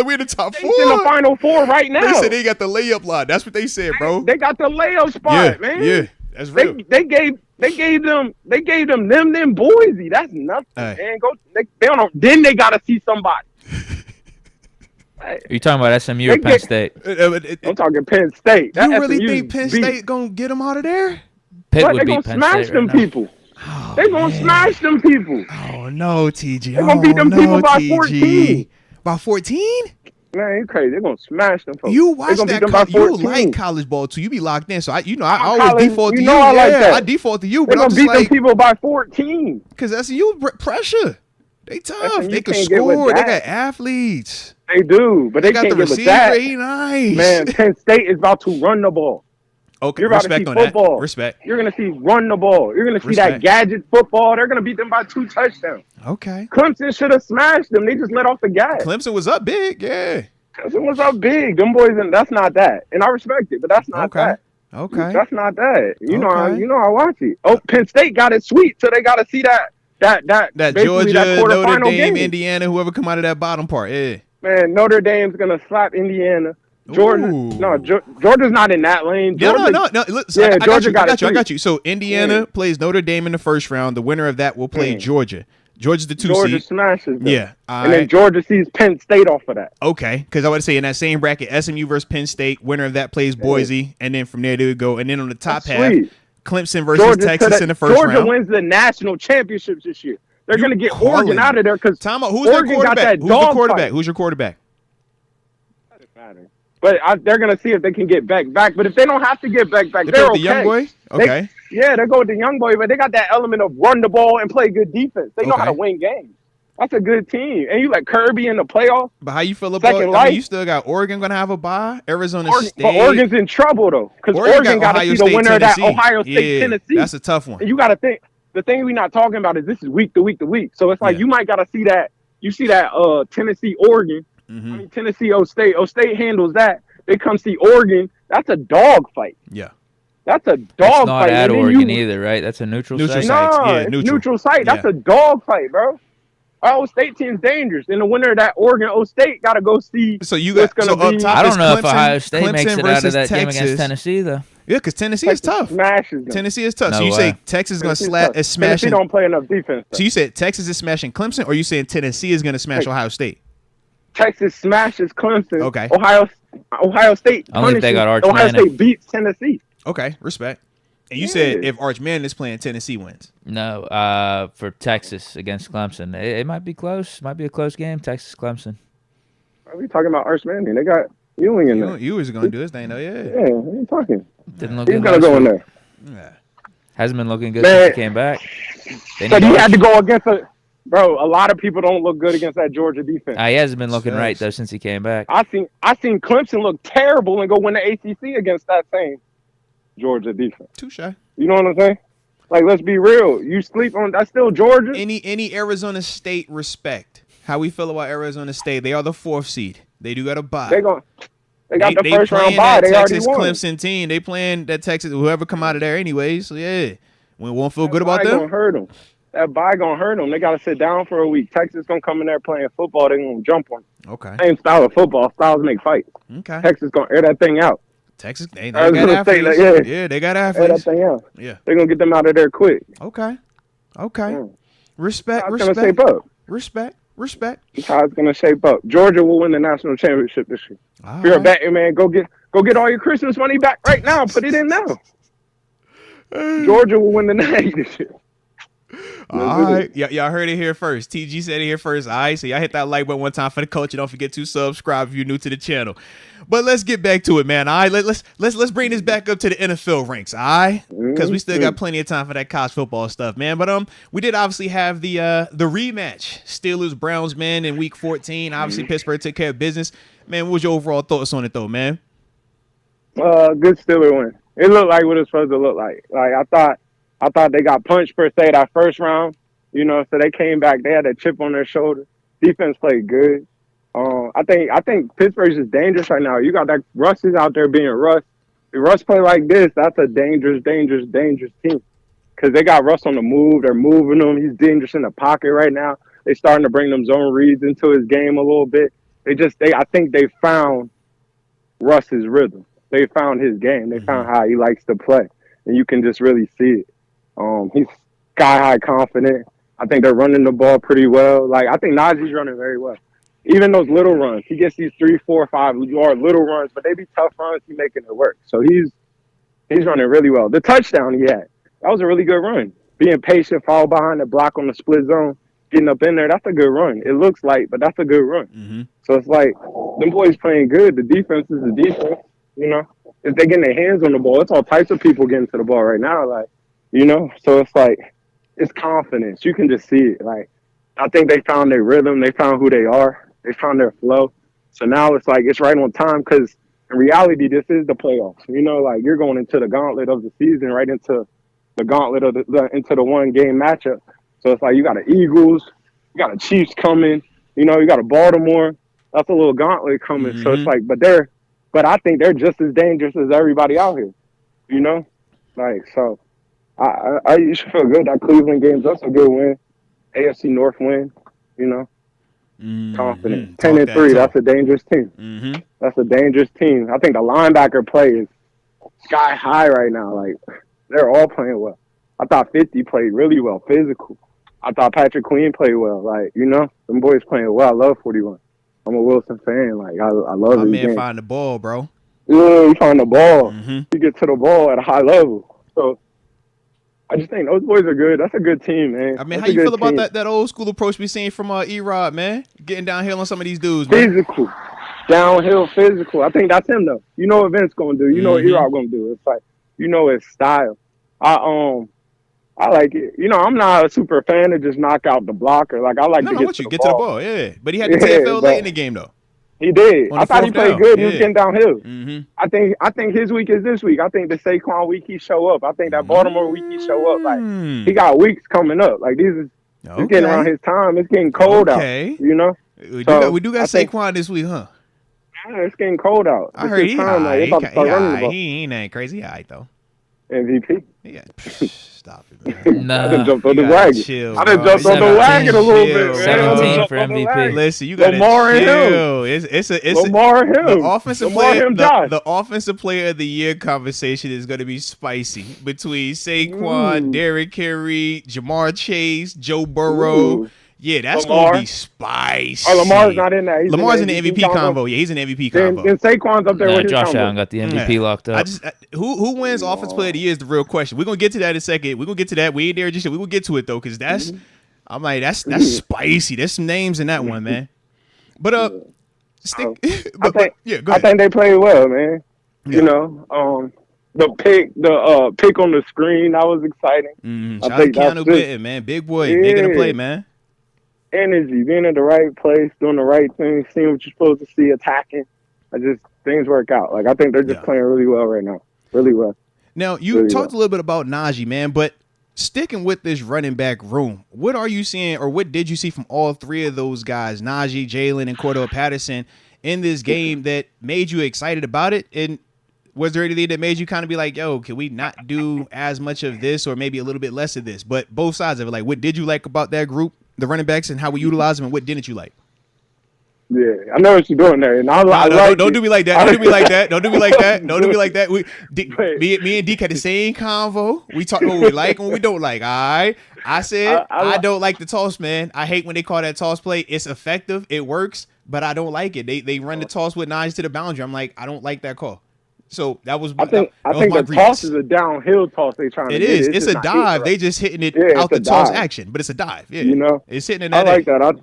We in the top four. They in the Final Four right now. They said they got the layup line. That's what they said, bro. They got the layup spot, man. Yeah, that's real. They gave them Boise. That's nothing, man. They don't. Then they got to see somebody. Are you talking about SMU or Penn State? I'm talking Penn State. You really think Penn State going to get them out of there? Pitt They're going to smash them people. They're going to smash them people. Oh, no, TG. They're going to beat them people by 14. By 14? Man, you crazy. They're going to smash them folks. You watch that. You like college ball, too. You be locked in. So, I always default to you. I like that. I default to you. They're going to beat them people by 14. Because SMU pressure. They tough. They can score. They got athletes. They do, but they got can't the get with receiver. that. He nice. Man, Penn State is about to run the ball. Okay, you're about respect to see on football. That. Respect. You're going to see run the ball. You're going to see that gadget football. They're going to beat them by 2 touchdowns. Okay. Clemson should have smashed them. They just let off the gas. Clemson was up big, yeah. Clemson was up big. Them boys, and that's not that. And I respect it, but that's not that. Okay. That's not that. You know I watch it. Oh, Penn State got it sweet, so they got to see that Georgia, that Notre Dame, game. Indiana, whoever come out of that bottom part, yeah. Man, Notre Dame's going to slap Indiana. Georgia's not in that lane. Georgia, no. Look, so yeah, I got you. So Indiana plays Notre Dame in the first round. The winner of that will play Georgia. Georgia's the 2 seed. Georgia smashes them. Yeah. And then Georgia sees Penn State off of that. Okay. Because I would say in that same bracket, SMU versus Penn State, winner of that plays Boise. And then from there they would go. And then on the top half, Clemson versus Texas in the first round. Georgia wins the national championships this year. They're going to get Oregon out of there because who's their quarterback? Who's your quarterback? Doesn't matter. But they're going to see if they can get back. But if they don't have to get back, they're okay. The young boy? Okay. They go with the young boy, but they got that element of run the ball and play good defense. They know how to win games. That's a good team. And you like Kirby in the playoffs. But how you feel about you still got Oregon going to have a bye? Arizona State. But Oregon's in trouble, though. Because Oregon got to see the winner of that Ohio State, Tennessee. That's a tough one. And you got to think. The thing we're not talking about is this is week to week to week. So it's like you might got to see that. You see that Tennessee, Oregon. I mean, Tennessee, O State. O State handles that. They come see Oregon. That's a dog fight. Yeah. That's a dog fight. It's not at Oregon either, right? That's a neutral site. Neutral site. That's a dog fight, bro. Our O State team's dangerous. And the winner of that Oregon O State got to go see what's going to be. I don't know if Ohio State makes it out of that game against Tennessee, though. Yeah, because Tennessee is tough. Tennessee is tough. No so you way. say Texas is going to smashing. Tennessee don't play enough defense. So you said Texas is smashing Clemson, or are you saying Tennessee is going to smash Ohio State? Texas smashes Clemson. Okay. Ohio State. Only if they got Arch Ohio Manning. State beats Tennessee. Okay, respect. And you said if Arch Manning is playing, Tennessee wins. No, for Texas against Clemson. It might be close. Might be a close game, Texas-Clemson. Are we talking about Arch Manning? They got Ewing in there. Ewing's going to do his thing, though, yeah. Yeah, what are you talking? Didn't look He's good. going to go in there. Yeah. Hasn't been looking good since he came back. But he had to go against a lot of people don't look good against that Georgia defense. He hasn't been looking right though since he came back. I seen Clemson look terrible and go win the ACC against that same Georgia defense. Touche. You know what I'm saying? Like, let's be real. You sleep on that's still Georgia. Any Arizona State respect? How we feel about Arizona State? They are the 4th seed. They do got a bye. They got the first round bye. They already won. Clemson team. They playing that Texas. Whoever come out of there, anyways. So yeah, we won't feel good about them. Gonna hurt them. that bye gonna hurt them. They gotta sit down for a week. Texas gonna come in there playing football. They gonna jump on them. Okay. Same style of football. Styles make fights. Okay. Texas gonna air that thing out. Texas, they I was got gonna say, athletes. like, Yeah, they got Air that athletes. thing out. Yeah. They're gonna get them out of there quick. Okay. Okay. Mm. Respect. That's gonna Respect. shape up. Respect. That's how it's gonna shape up. Georgia will win the national championship this year. All If you're a right. betting man, go get all your Christmas money back right now. Put it in now. Georgia will win the night this year. All right. Y'all heard it here first. TG said it here first. All right. So y'all hit that like button one time for the coach. And don't forget to subscribe if you're new to the channel. But let's get back to it, man. All right. Let's bring this back up to the NFL ranks. All right. Because we still got plenty of time for that college football stuff, man. But we did obviously have the rematch. Steelers Browns, man, in week 14. Obviously Pittsburgh took care of business. Man, what was your overall thoughts on it though, man? Good Steeler win. It looked like what it was supposed to look like. Like I thought they got punched per se that first round, so they came back. They had a chip on their shoulder. Defense played good. I think Pittsburgh's just dangerous right now. You got that Russ is out there being Russ. If Russ play like this, that's a dangerous team. Because they got Russ on the move. They're moving him. He's dangerous in the pocket right now. They're starting to bring them zone reads into his game a little bit. I think they found Russ's rhythm. They found his game. They found how he likes to play. And you can just really see it. He's sky-high confident. I think they're running the ball pretty well. Like, I think Najee's running very well. Even those little runs. He gets these 3, 4, 5-yard little runs, but they be tough runs. He's making it work. So he's running really well. The touchdown he had, that was a really good run. Being patient, follow behind the block on the split zone, getting up in there, that's a good run. It looks light, but that's a good run. Mm-hmm. So it's like, them boys playing good. The defense is the defense, If they getting their hands on the ball, it's all types of people getting to the ball right now, like, So it's like, it's confidence. You can just see it. Like, I think they found their rhythm. They found who they are. They found their flow. So now it's like, it's right on time because in reality, this is the playoffs. Like you're going into the gauntlet of the season, right into the gauntlet of into the one game matchup. So it's like, you got the Eagles, you got the Chiefs coming, you got a Baltimore. That's a little gauntlet coming. Mm-hmm. So it's like, but I think they're just as dangerous as everybody out here, Like, so you should feel good. That Cleveland game's also a good win. AFC North win, confident. 10-3, that's a dangerous team. Mm-hmm. That's a dangerous team. I think the linebacker play is sky high right now. Like, they're all playing well. I thought 50 played really well, physical. I thought Patrick Queen played well. Like, them boys playing well. I love 41. I'm a Wilson fan. Like, I love My his man game. find the ball, bro. Yeah, he find the ball. Mm-hmm. He get to the ball at a high level. So, I just think those boys are good. That's a good team, man. I mean, That's how a you good feel about team. that old school approach we seen from E-Rod, man? Getting downhill on some of these dudes, man. Physical. Downhill physical. I think that's him, though. You know what Vince going to do. You know what E-Rod going to do. It's like, his style. I like it. I'm not a super fan of just knock out the blocker. Like, I like to get to the ball. Yeah. But he had the TFL late in the game, though. He did. I thought he played good. He was getting downhill. Mm-hmm. I think his week is this week. I think the Saquon week he show up. I think that Baltimore week he show up. Like, he got weeks coming up. Like, it's getting around his time. It's getting cold out. We do got Saquon this week, huh? Yeah, it's getting cold out. I heard he he ain't crazy high though. MVP. Yeah, stop it, man. Nah. I done jumped on the wagon. Chill, I done bro. jumped on the wagon a little bit, man. 17 for MVP. Listen, you gotta Lamar and chill. It's Lamar and him. the offensive Lamar player. him, Josh. The offensive player of the year conversation is gonna be spicy between Saquon, Derrick Henry, Jamar Chase, Joe Burrow. Ooh. Yeah, that's Lamar. gonna be spicy. Oh, Lamar's not in that. Lamar's in the MVP combo. Yeah, he's in the MVP combo. Then Saquon's up there with his Josh combo. Allen got the MVP locked up. Who wins Offensive Player of the Year is the real question. We're gonna get to that in a second. We're gonna get to that. We ain't there just yet. We're gonna get to it though, because I'm like, that's spicy. There's some names in that one, man. But go ahead. I think they played well, man. Yeah. The pick on the screen, that was exciting. Shout out to Keanu Britton, man. Big boy, making a play, man. Energy, being in the right place, doing the right thing, seeing what you're supposed to see, attacking. Things work out. Like, I think they're just playing really well right now. Really well. Now, you talked a little bit about Najee, man, but sticking with this running back room, what are you seeing or what did you see from all three of those guys, Najee, Jalen, and Cordell Patterson, in this game that made you excited about it? And was there anything that made you kind of be like, yo, can we not do as much of this or maybe a little bit less of this? But both sides of it, like, what did you like about that group, the running backs, and how we utilize them, and what didn't you like? Yeah, I know what you're doing there, and don't do me like that. Don't do me like that. Don't do me like that. Don't do me like that. Me and Deke had the same convo. We talked about what we like and what we don't like. All right. I said I don't like the toss, man. I hate when they call that toss play. It's effective. It works, but I don't like it. They run the toss with nines to the boundary. I'm like, I don't like that call. So that was. I think the toss is a downhill toss. They trying to. It is. It's a dive. They just hitting it out the toss action, but it's a dive. Yeah. You know, it's hitting in that. I like that.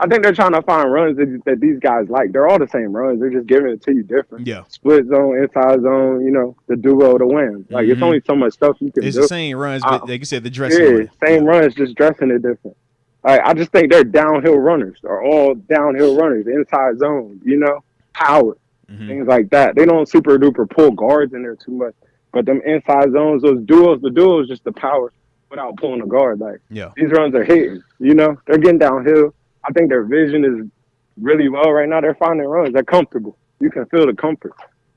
I think they're trying to find runs that these guys like. They're all the same runs. They're just giving it to you different. Yeah. Split zone, inside zone, you know, the duo, the win. Like, it's only so much stuff you can do. It's the same runs, but like you said, the dressing. Yeah, same runs, just dressing it different. I just think they're downhill runners. They're all downhill runners, inside zone, you know, power, things like that. They don't super duper pull guards in there too much. But them inside zones, the duos, just the power without pulling a guard. Like, these runs are hitting, you know, they're getting downhill. I think their vision is really well right now. They're finding runs. They're comfortable. You can feel the comfort.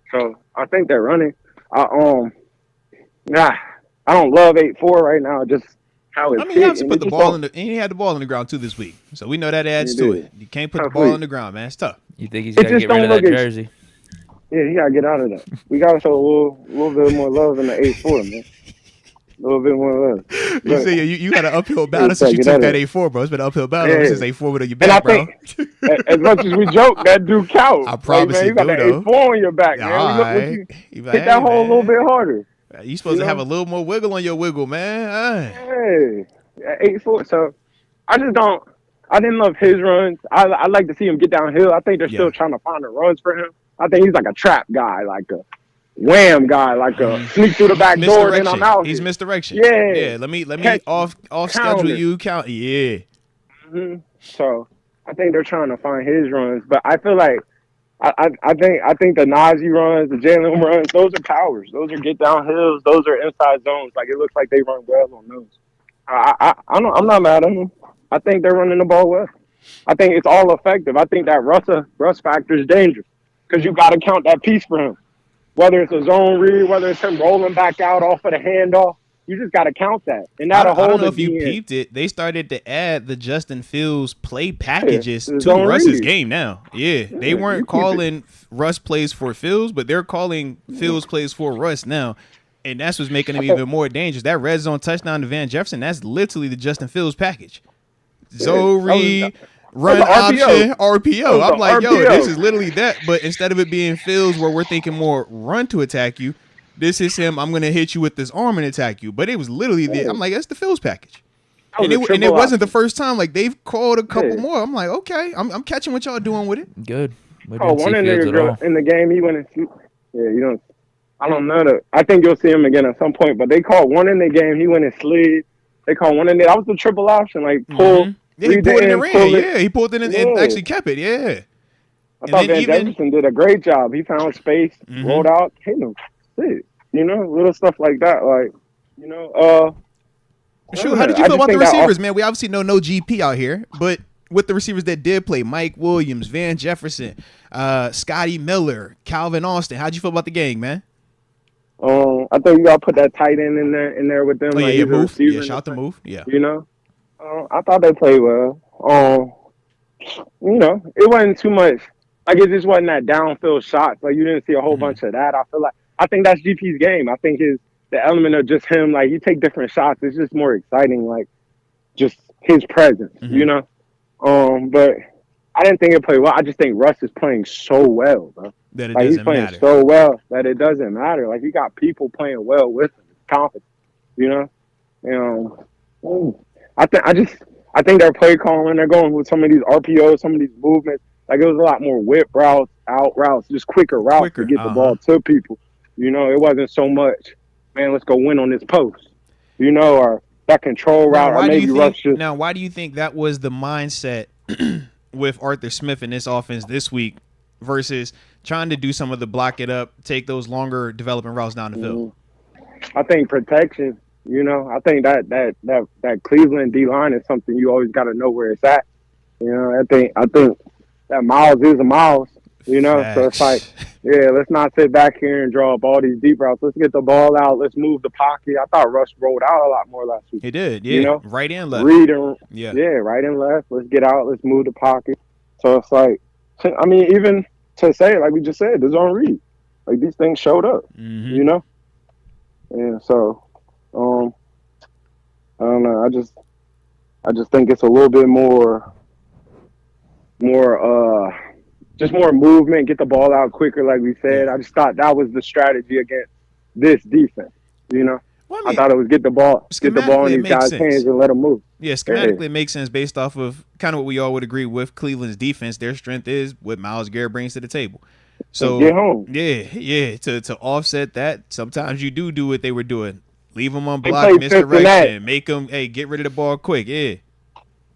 So I think they're running. I don't love 8-4 right now. Just how it's. I mean, you have to put the ball in the. And he had the ball on the ground too this week, so we know that adds to it. You can't put the ball on the ground, man. It's tough. You think he's got to get rid of that jersey? Yeah, he got to get out of that. We got to show a little bit more love in the 8-4, man. A little bit more love. You say you got an uphill battle since you took that 8-4 bro. It's been an uphill battle since 8-4 with your back, bro. As much as we joke, that do count. I promise you got that 8-4 on your back, man. You hit that hole a little bit harder. You supposed to have a little more wiggle on your wiggle, man. Hey, 8-4. So I just don't. I didn't love his runs. I like to see him get downhill. I think they're still trying to find the runs for him. I think he's like a trap guy, like a wham guy, like a sneak through the back door, then I'm out. He's misdirection. Yeah. Let me off schedule you count. Yeah. So I think they're trying to find his runs, but I feel like I think the Najee runs, the Jalen runs, those are powers. Those are get down hills. Those are inside zones. Like, it looks like they run well on those. I'm not mad at them. I think they're running the ball well. I think it's all effective. I think that Russ factor is dangerous because you got to count that piece for him. Whether it's a zone read, whether it's him rolling back out off of the handoff, you just got to count that. And I don't know if you peeped it. They started to add the Justin Fields play packages to Russ's game now. Yeah, they weren't calling Russ plays for Fields, but they're calling Fields plays for Russ now. And that's what's making him even more dangerous. That red zone touchdown to Van Jefferson, that's literally the Justin Fields package. Zone read, run option, RPO. I'm like, yo, this is literally that. But instead of it being Fields where we're thinking more run to attack you, this is him. I'm going to hit you with this arm and attack you. But it was literally I'm like, that's the Fields package. And it wasn't the first time. Like, they've called a couple more. I'm like, okay, I'm catching what y'all doing with it. Good. One in the game, he went and I don't know. I think you'll see him again at some point. But they called one in the game. He went and slid. They called one in there. That was the triple option. Like, pull. Yeah, he pulled it in the ring. Yeah, he pulled it in and actually kept it. Yeah. I thought Van Jefferson did a great job. He found space, rolled out, hit him. Little stuff like that. Like, Sure. How did you feel about the receivers, man? We obviously know no GP out here, but with the receivers that did play, Mike Williams, Van Jefferson, Scotty Miller, Calvin Austin, how'd you feel about the gang, man? I think you got to put that tight end in there with them. Oh, yeah, move. Yeah, shout out the move. Yeah. I thought they played well. It wasn't too much. Like, it just wasn't that downfield shots. Like, you didn't see a whole bunch of that. I think that's GP's game. I think the element of just him, like, you take different shots. It's just more exciting, like, just his presence, But I didn't think it played well. I just think Russ is playing so well, bro. That it doesn't matter. He's playing so well that it doesn't matter. Like, you got people playing well with him. Confident, I think they're play calling. They're going with some of these RPOs, some of these movements. Like, it was a lot more whip routes, out routes, just quicker routes to get the ball to people. It wasn't so much, man, let's go win on this post. Or that control route. Now, why do you think that was the mindset with Arthur Smith in this offense this week versus trying to do some of the block it up, take those longer development routes down the field? I think protection. I think that Cleveland D line is something you always got to know where it's at. I think that Miles is a Miles. You know, so it's like, yeah, let's not sit back here and draw up all these deep routes. Let's get the ball out. Let's move the pocket. I thought Russ rolled out a lot more last week. He did, yeah. You know, right and left. Read and yeah, right and left. Let's get out. Let's move the pocket. So it's like, I mean, even to say it, like we just said, there's on read. Like these things showed up. You know, and so I don't know. I just think it's a little bit more. Just more movement, get the ball out quicker, like we said. I just thought that was the strategy against this defense. You know, well, I thought it was get the ball in these guys' hands and let them move. Yeah, schematically it makes sense based off of kind of what we all would agree with Cleveland's defense. Their strength is what Myles Garrett brings to the table. So get home. Yeah. To offset that, sometimes you do what they were doing. Leave them on block, misdirection, make them get rid of the ball quick. Yeah.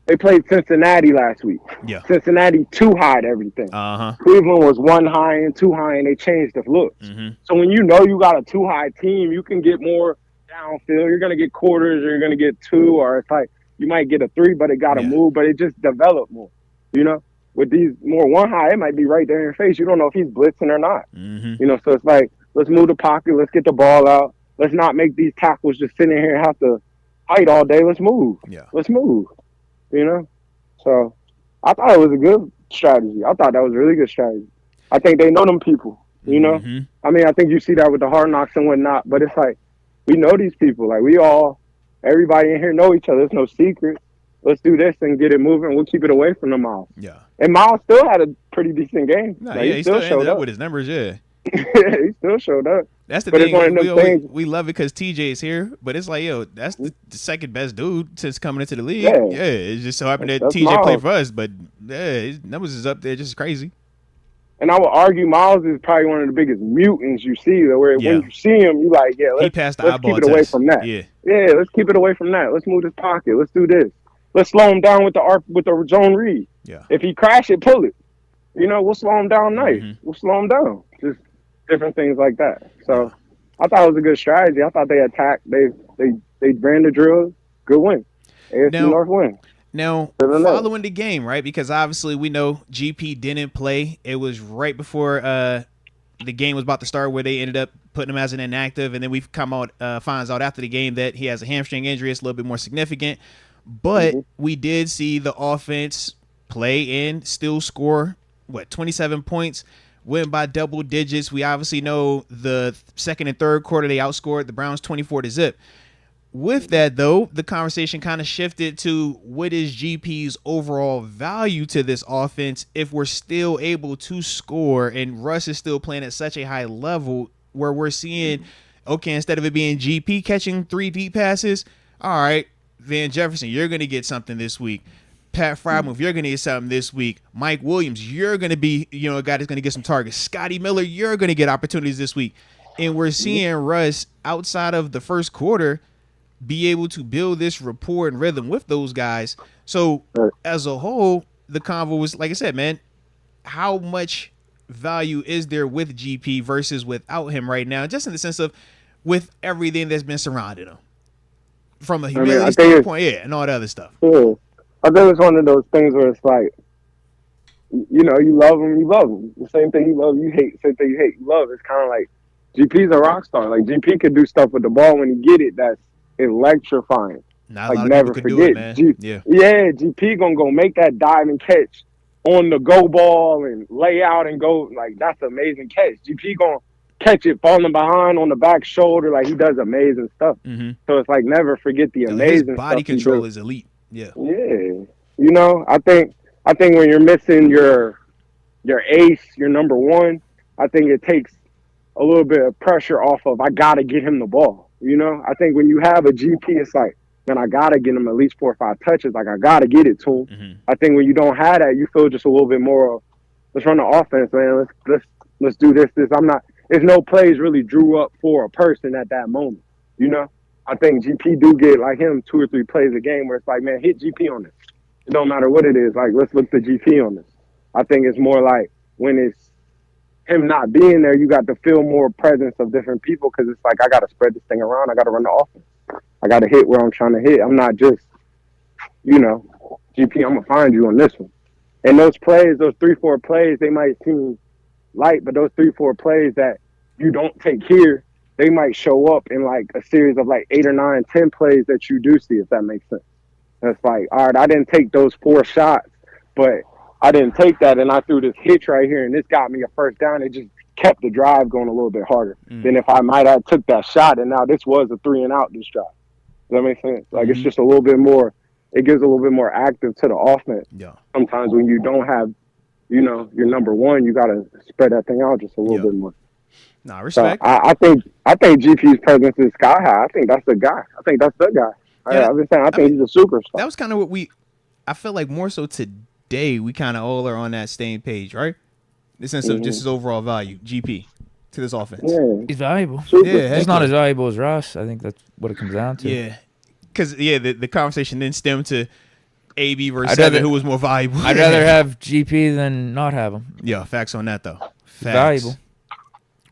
They played Cincinnati last week. Yeah. Cincinnati 2-high everything. Cleveland was 1-high and 2-high, and they changed the looks. So when you know you got a 2-high team, you can get more downfield. You're going to get quarters, or you're going to get 2, or it's like you might get a 3, but it got to move, but it just developed more. You know, with these more 1-high, it might be right there in your face. You don't know if he's blitzing or not. You know, so it's like, let's move the pocket. Let's get the ball out. Let's not make these tackles just sitting here and have to fight all day. Let's move. Let's move. You know, so I thought it was a good strategy. I thought that was a really good strategy. I think they know them people, you know. I mean, I think you see that with the Hard Knocks and whatnot, but it's like we know these people. Like everybody in here know each other. There's no secret. Let's do this and get it moving. We'll keep it away from the Myles. Yeah. And Myles still had a pretty decent game. He still showed up with his numbers. Yeah. He still showed up. That's the thing. We love it because TJ is here, but it's like, yo, that's the second best dude since coming into the league. Yeah, it's just so happened that TJ played for us, but his numbers is up there just crazy. And I would argue Myles is probably one of the biggest mutants you see. Where when you see him, you like, let's keep it away from that. Yeah, let's keep it away from that. Let's move this pocket. Let's do this. Let's slow him down with the zone read. Yeah. If he crash it, pull it. You know, we'll slow him down nice. We'll slow him down. Just different things like that. So I thought it was a good strategy. I thought they attacked. They ran the drills. Good win. AFC North win. Now, following the game, right? Because obviously we know GP didn't play. It was right before the game was about to start where they ended up putting him as an inactive. And then we've come out, finds out after the game that he has a hamstring injury. It's a little bit more significant. But we did see the offense play and still score, 27 points. Went by double digits. We obviously know the second and third quarter they outscored the Browns 24-0. With that, though, the conversation kind of shifted to what is GP's overall value to this offense if we're still able to score and Russ is still playing at such a high level where we're seeing, okay, instead of it being GP catching 3 deep passes, all right, Van Jefferson, you're going to get something this week. Pat Freiermuth, you're going to get something this week. Mike Williams, you're going to be, a guy that's going to get some targets. Scotty Miller, you're going to get opportunities this week. And we're seeing Russ, outside of the first quarter, be able to build this rapport and rhythm with those guys. So, as a whole, the convo was, like I said, man, how much value is there with GP versus without him right now? Just in the sense of with everything that's been surrounding him. From a humility standpoint, and all the other stuff. Yeah. I think it's one of those things where it's like, you love him, you love him. The same thing you love, you hate. Same thing you hate, you love. It's kind of like GP's a rock star. Like GP could do stuff with the ball when he get it that's electrifying. Not like never forget. GP gonna go make that dive and catch on the go ball and lay out and go. Like that's an amazing catch. GP gonna catch it falling behind on the back shoulder. Like he does amazing stuff. So it's like never forget the amazing his body stuff control is elite. Yeah. I think when you're missing your ace, your number one, I think it takes a little bit of pressure off of I gotta get him the ball. I think when you have a GP, it's like, man, I gotta get him at least 4 or 5 touches. Like I gotta get it to him. I think when you don't have that, you feel just a little bit more of, let's run the offense, man. Let's do this. There's no plays really drew up for a person at that moment. I think GP do get like him 2 or 3 plays a game where it's like, man, hit GP on this. It don't matter what it is. Like, let's look to GP on this. I think it's more like when it's him not being there, you got to feel more presence of different people because it's like, I got to spread this thing around. I got to run the offense. I got to hit where I'm trying to hit. I'm not just, GP, I'm going to find you on this one. And those plays, those 3-4 plays, they might seem light, but those 3-4 plays that you don't take here, they might show up in like a series of like 8 or 9, 10 plays that you do see, if that makes sense. That's like, all right, I didn't take those 4 shots, but I didn't take that, and I threw this hitch right here, and this got me a first down. It just kept the drive going a little bit harder than if I might have took that shot, and now this was a 3-and-out this drive. Does that make sense? Like, it's just a little bit more, it gives a little bit more active to the offense. Yeah. Sometimes when you don't have, you know, your number one, you got to spread that thing out just a little bit more. Nah, respect. So I think GP's presence is sky high. I think that's the guy. I think that's the guy. I've been saying I think he's a superstar. That was kind of what I feel like more so today we kind of all are on that same page, right? In the sense of just his overall value, GP, to this offense. Yeah. He's valuable. Yeah, He's not as valuable as Russ. I think that's what it comes down to. Yeah. Because, the conversation then stemmed to AB versus Seven, who was more valuable. I'd rather have GP than not have him. Yeah, facts on that, though. Facts. Valuable.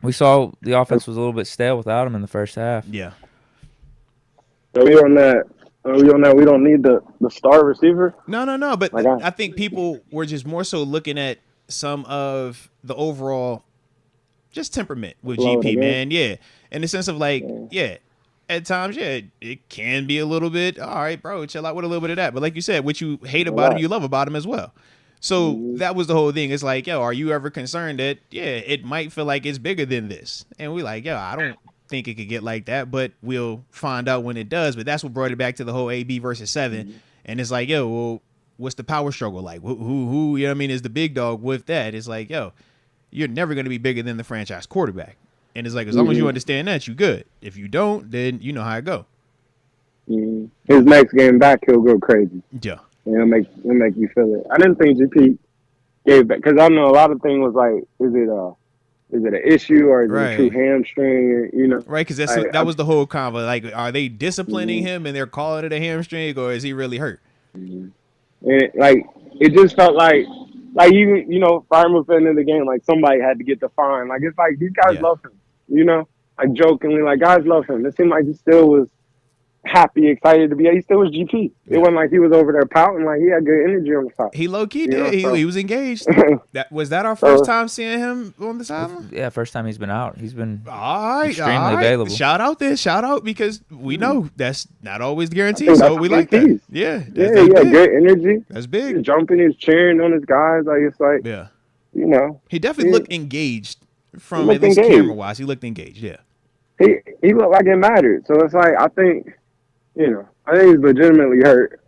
We saw the offense was a little bit stale without him in the first half. Yeah. Are we on that? We don't need the star receiver? No. But I think people were just more so looking at some of the overall just temperament with GP, man. Yeah. In the sense of like, at times, it can be a little bit, all right, bro, chill out with a little bit of that. But like you said, what you hate about him, you love about him as well. So that was the whole thing. It's like, are you ever concerned that, it might feel like it's bigger than this? And we like, I don't think it could get like that, but we'll find out when it does. But that's what brought it back to the whole AB versus 7. And it's like, well, what's the power struggle like? Who, you know what I mean, is the big dog with that? It's like, you're never going to be bigger than the franchise quarterback. And it's like, as long as you understand that, you good. If you don't, then you know how it go. His next game back, he'll go crazy. Yeah. It'll make you feel it. I didn't think GP gave back, because I know a lot of things was like, is it an issue or is it a true hamstring? You know, right? Because that was the whole convo. Like, are they disciplining him and they're calling it a hamstring, or is he really hurt? And it just felt like you know, Fireman in the game, like somebody had to get the fine. Like, it's like these guys love him. You know, like jokingly, like guys love him. It seemed like he still was happy, excited to be. He still was GP. It wasn't like he was over there pouting. Like, he had good energy on the side. He low key did. He was engaged. Was that our first time seeing him on the sideline? Yeah, first time he's been out. He's been extremely available. Shout out because we know that's not always guaranteed. So we like that. Yeah, good energy. That's big. He's jumping, he's cheering on his guys. Like, it's like, you know, he definitely looked engaged from at least camera wise. He looked engaged. Yeah, he looked like it mattered. So it's like, I think. You know, I think he's legitimately hurt.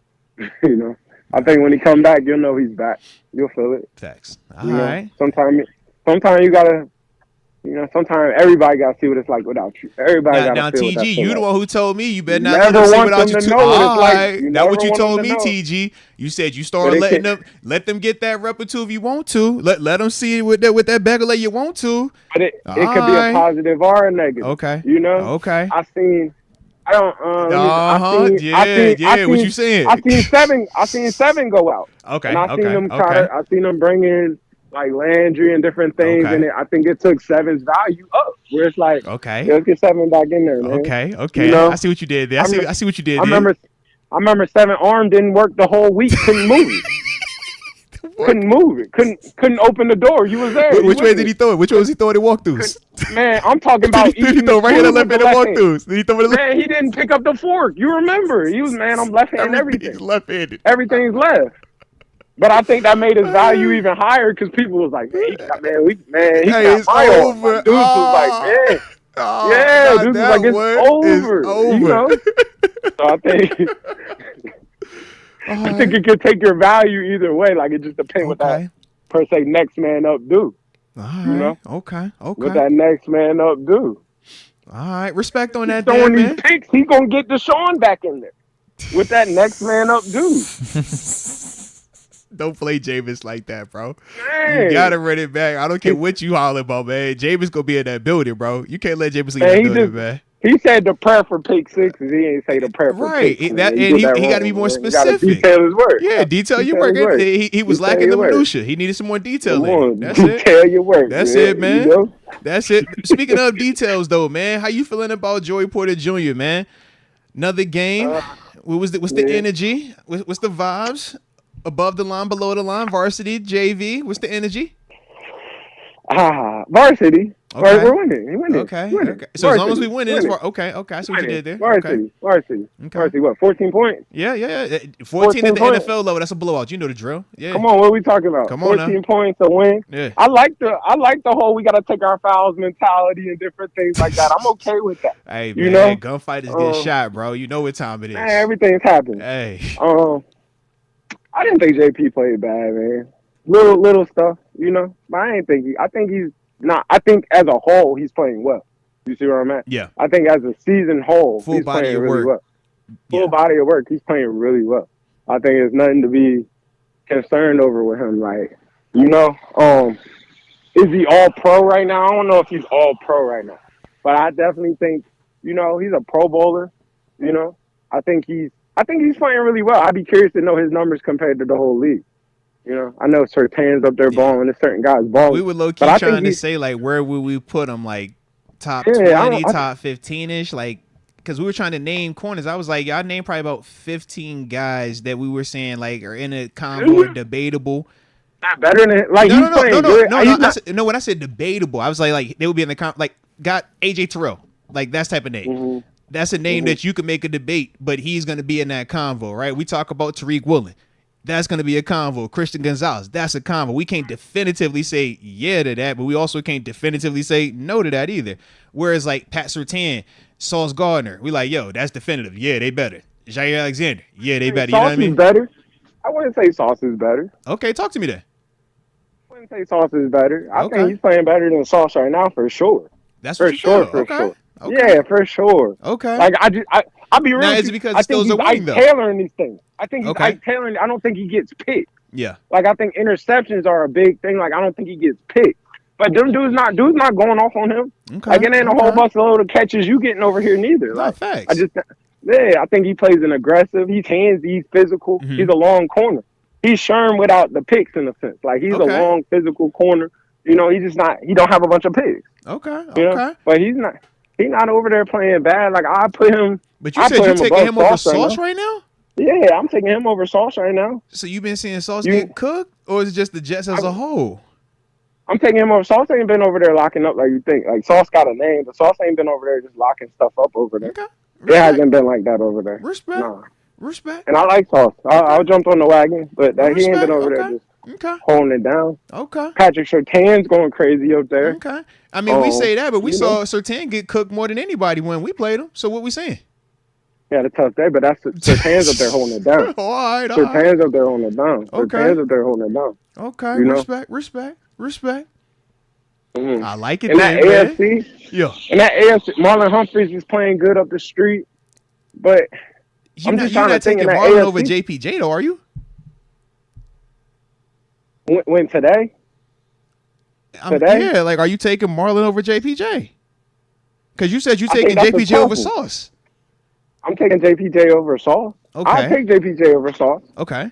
You know, I think when he come back, you'll know he's back. You'll feel it. Facts. All right. Sometimes you gotta, you know, sometimes everybody gotta see what it's like without you. Everybody gotta now, feel TG, what you the one who told me you better not let them see want without them you to too. know what it's like. You That's what you never told want me, them to know. TG. You said you start let them get that rep or two if you want to. Let them see with that bagel like you want to. But it could be a positive or a negative. Okay. You know. Okay. I seen. I don't. What you saying? I seen seven go out. Okay. And I seen them I seen them bring in like Landry and different things, and I think it took Seven's value up. Where it's like, let's get Seven back in there, man. Okay. You know? I see what you did there. I see what you did. I remember Seven arm didn't work the whole week. Couldn't move it. Couldn't move it. Couldn't open the door. You was there. Which way did he throw it? Which way was he throwing the walkthroughs? Man, I'm talking about. Did he throw right hand or left hand walkthroughs? Did he throw it? Man, he didn't pick up the fork. You remember? He was, man, I'm left-handed. Everything. Left-handed. Everything's left. But I think that made his value even higher because people was like, man, he got my over. Dudes was like, man. Dudes was like, it's over. You know? So I think it could take your value either way. Like, it just depends what that, per se, next man up do. Right. You know? Okay. What that next man up do. All right. Respect on that, man. These picks, he's going to get Deshaun back in there. What that next man up do. Don't play Jameis like that, bro. Man. You got to run it back. I don't care what you holler about, man. Jameis going to be in that building, bro. You can't let Jameis leave that building, man. He said the prayer for pick sixes. He ain't say the prayer for pick sixes. Right. He got to be more specific. He got to detail his work. Yeah, detail your work. He was lacking the minutia. He needed some more detail in. That's it. Detail your work. That's it, man. You know? That's it. Speaking of details, though, man, how you feeling about Joey Porter Jr., man? Another game. What's the energy? What's the vibes? Above the line, below the line, varsity, JV. What's the energy? Varsity. Okay. We're winning. We're winning. Okay. Winning. Okay. So as long as we Varsity. win, it's Winning. okay. Okay. I see what you did there. Varsity. Varsity. Okay. Varsity. What? 14 points? Yeah. 14 14 at the points. NFL level. That's a blowout. You know the drill. Yeah. Come on, what are we talking about? Come on 14 now. points to win. Yeah. I like the whole we gotta take our fouls mentality and different things like that. I'm okay with that. Hey, you man, know? gunfighters get shot, bro. You know what time it is. Man, everything's happening. Hey. I didn't think JP played bad, man. Little stuff, you know. But I think he's not. I think as a whole he's playing well. You see where I'm at? Yeah. I think as a season whole, Full he's body playing of really work. well. Full body of work. He's playing really well. I think there's nothing to be concerned over with him. Like, you know, is he all pro right now? I don't know if he's all pro right now, but I definitely think, you know, he's a pro bowler. You know, I think he's playing really well. I'd be curious to know his numbers compared to the whole league. You know, I know Surtain's up there balling, and certain guys balling. We were low key trying to say, like, where would we put him? Like, top 20, top 15-ish? Like, because we were trying to name corners. I was like, y'all named probably about 15 guys that we were saying, like, are in a combo or debatable. Not better than, like, no. When I said debatable, I was like they would be in the like, got AJ Terrell. Like, that's type of name. Mm-hmm. That's a name that you could make a debate, but he's going to be in that convo, right? We talk about Tariq Woolen. That's going to be a convo. Christian Gonzalez, that's a convo. We can't definitively say yeah to that, but we also can't definitively say no to that either. Whereas, like, Pat Surtain, Sauce Gardner, we like, yo, that's definitive. Yeah, they better. Jair Alexander, yeah, they better. You know what I mean? Better. I wouldn't say Sauce is better. Okay, talk to me then. I wouldn't say Sauce is better. I think he's playing better than Sauce right now for sure. That's for sure. For sure. Okay. Yeah, for sure. Okay. Like, I'll be real. Now, is it because I think he's Ike tailoring these things. I think he's Ike tailoring. I don't think he gets picked. Yeah. Like, I think interceptions are a big thing. Like, I don't think he gets picked. But them dudes not going off on him. Okay. Like, it ain't a whole bunch of catches you getting over here neither. No, like, facts. I think he plays an aggressive. He's handsy. He's physical. Mm-hmm. He's a long corner. He's Sherm without the picks in a sense. Like, he's a long physical corner. You know, he don't have a bunch of picks. Okay. You know? But he's not over there playing bad. Like, I put him. But you said you're taking him over Sauce right now? Yeah, I'm taking him over Sauce right now. So you've been seeing Sauce get cooked, or is it just the Jets as a whole? I'm taking him over. Sauce ain't been over there locking up like you think. Like, Sauce got a name, but Sauce ain't been over there just locking stuff up over there. Okay. It hasn't been like that over there. Respect. Nah. Respect. And I like Sauce. I jumped on the wagon, but he ain't been over there just holding it down. Okay. Patrick Surtain's going crazy up there. Okay. I mean, we say that, but we saw Surtain get cooked more than anybody when we played him. So what we saying? Yeah, a tough day, but that's Surtain's up there holding it down. All right. Surtain's up there holding it down. Okay. Surtain's up there holding it down. Okay. You know? Respect. Mm-hmm. I like it. In that AFC, yeah. In that AFC, Marlon Humphreys is playing good up the street, but you're not taking Marlon over JPJ, though, are you? When today? Yeah, like, are you taking Marlon over JPJ? Because you said you're taking JPJ over Sauce. I'm taking JPJ over Sauce. Okay. I'll take JPJ over Sauce. Okay.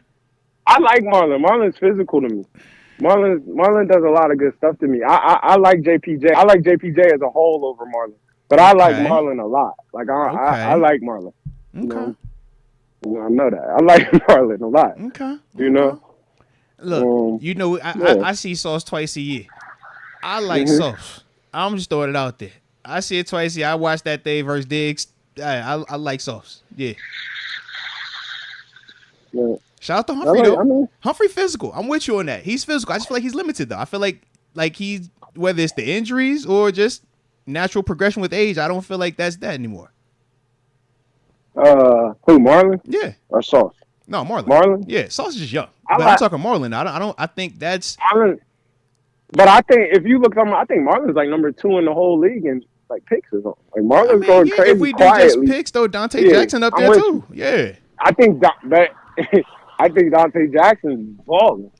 I like Marlon. Marlon's physical to me. Marlon does a lot of good stuff to me. I like JPJ. I like JPJ as a whole over Marlon. But I like Marlon a lot. Like, I like Marlon. Okay. I know that. I like Marlon a lot. Okay. You know? Look, you know, I see Sauce twice a year. I like Sauce. I'm just throwing it out there. I see it twice a year. I watched that day versus Diggs. I like Sauce. Yeah. Shout out to Humphrey, though. Humphrey physical. I'm with you on that. He's physical. I just feel like he's limited, though. I feel like he's, whether it's the injuries or just natural progression with age, I don't feel like that's that anymore. Who, Marlon? Yeah. Or Sauce? No, Marlon. Marlon? Yeah, Sauce is just young. But I'm talking Marlon. I think that's Marlon. But I think if you look, I think Marlon's like number 2 in the whole league and like picks or something. Like, Marlon's going crazy. If we do quietly. just picks, though, Dante Jackson up there too. Yeah. I think Dante Jackson's balling.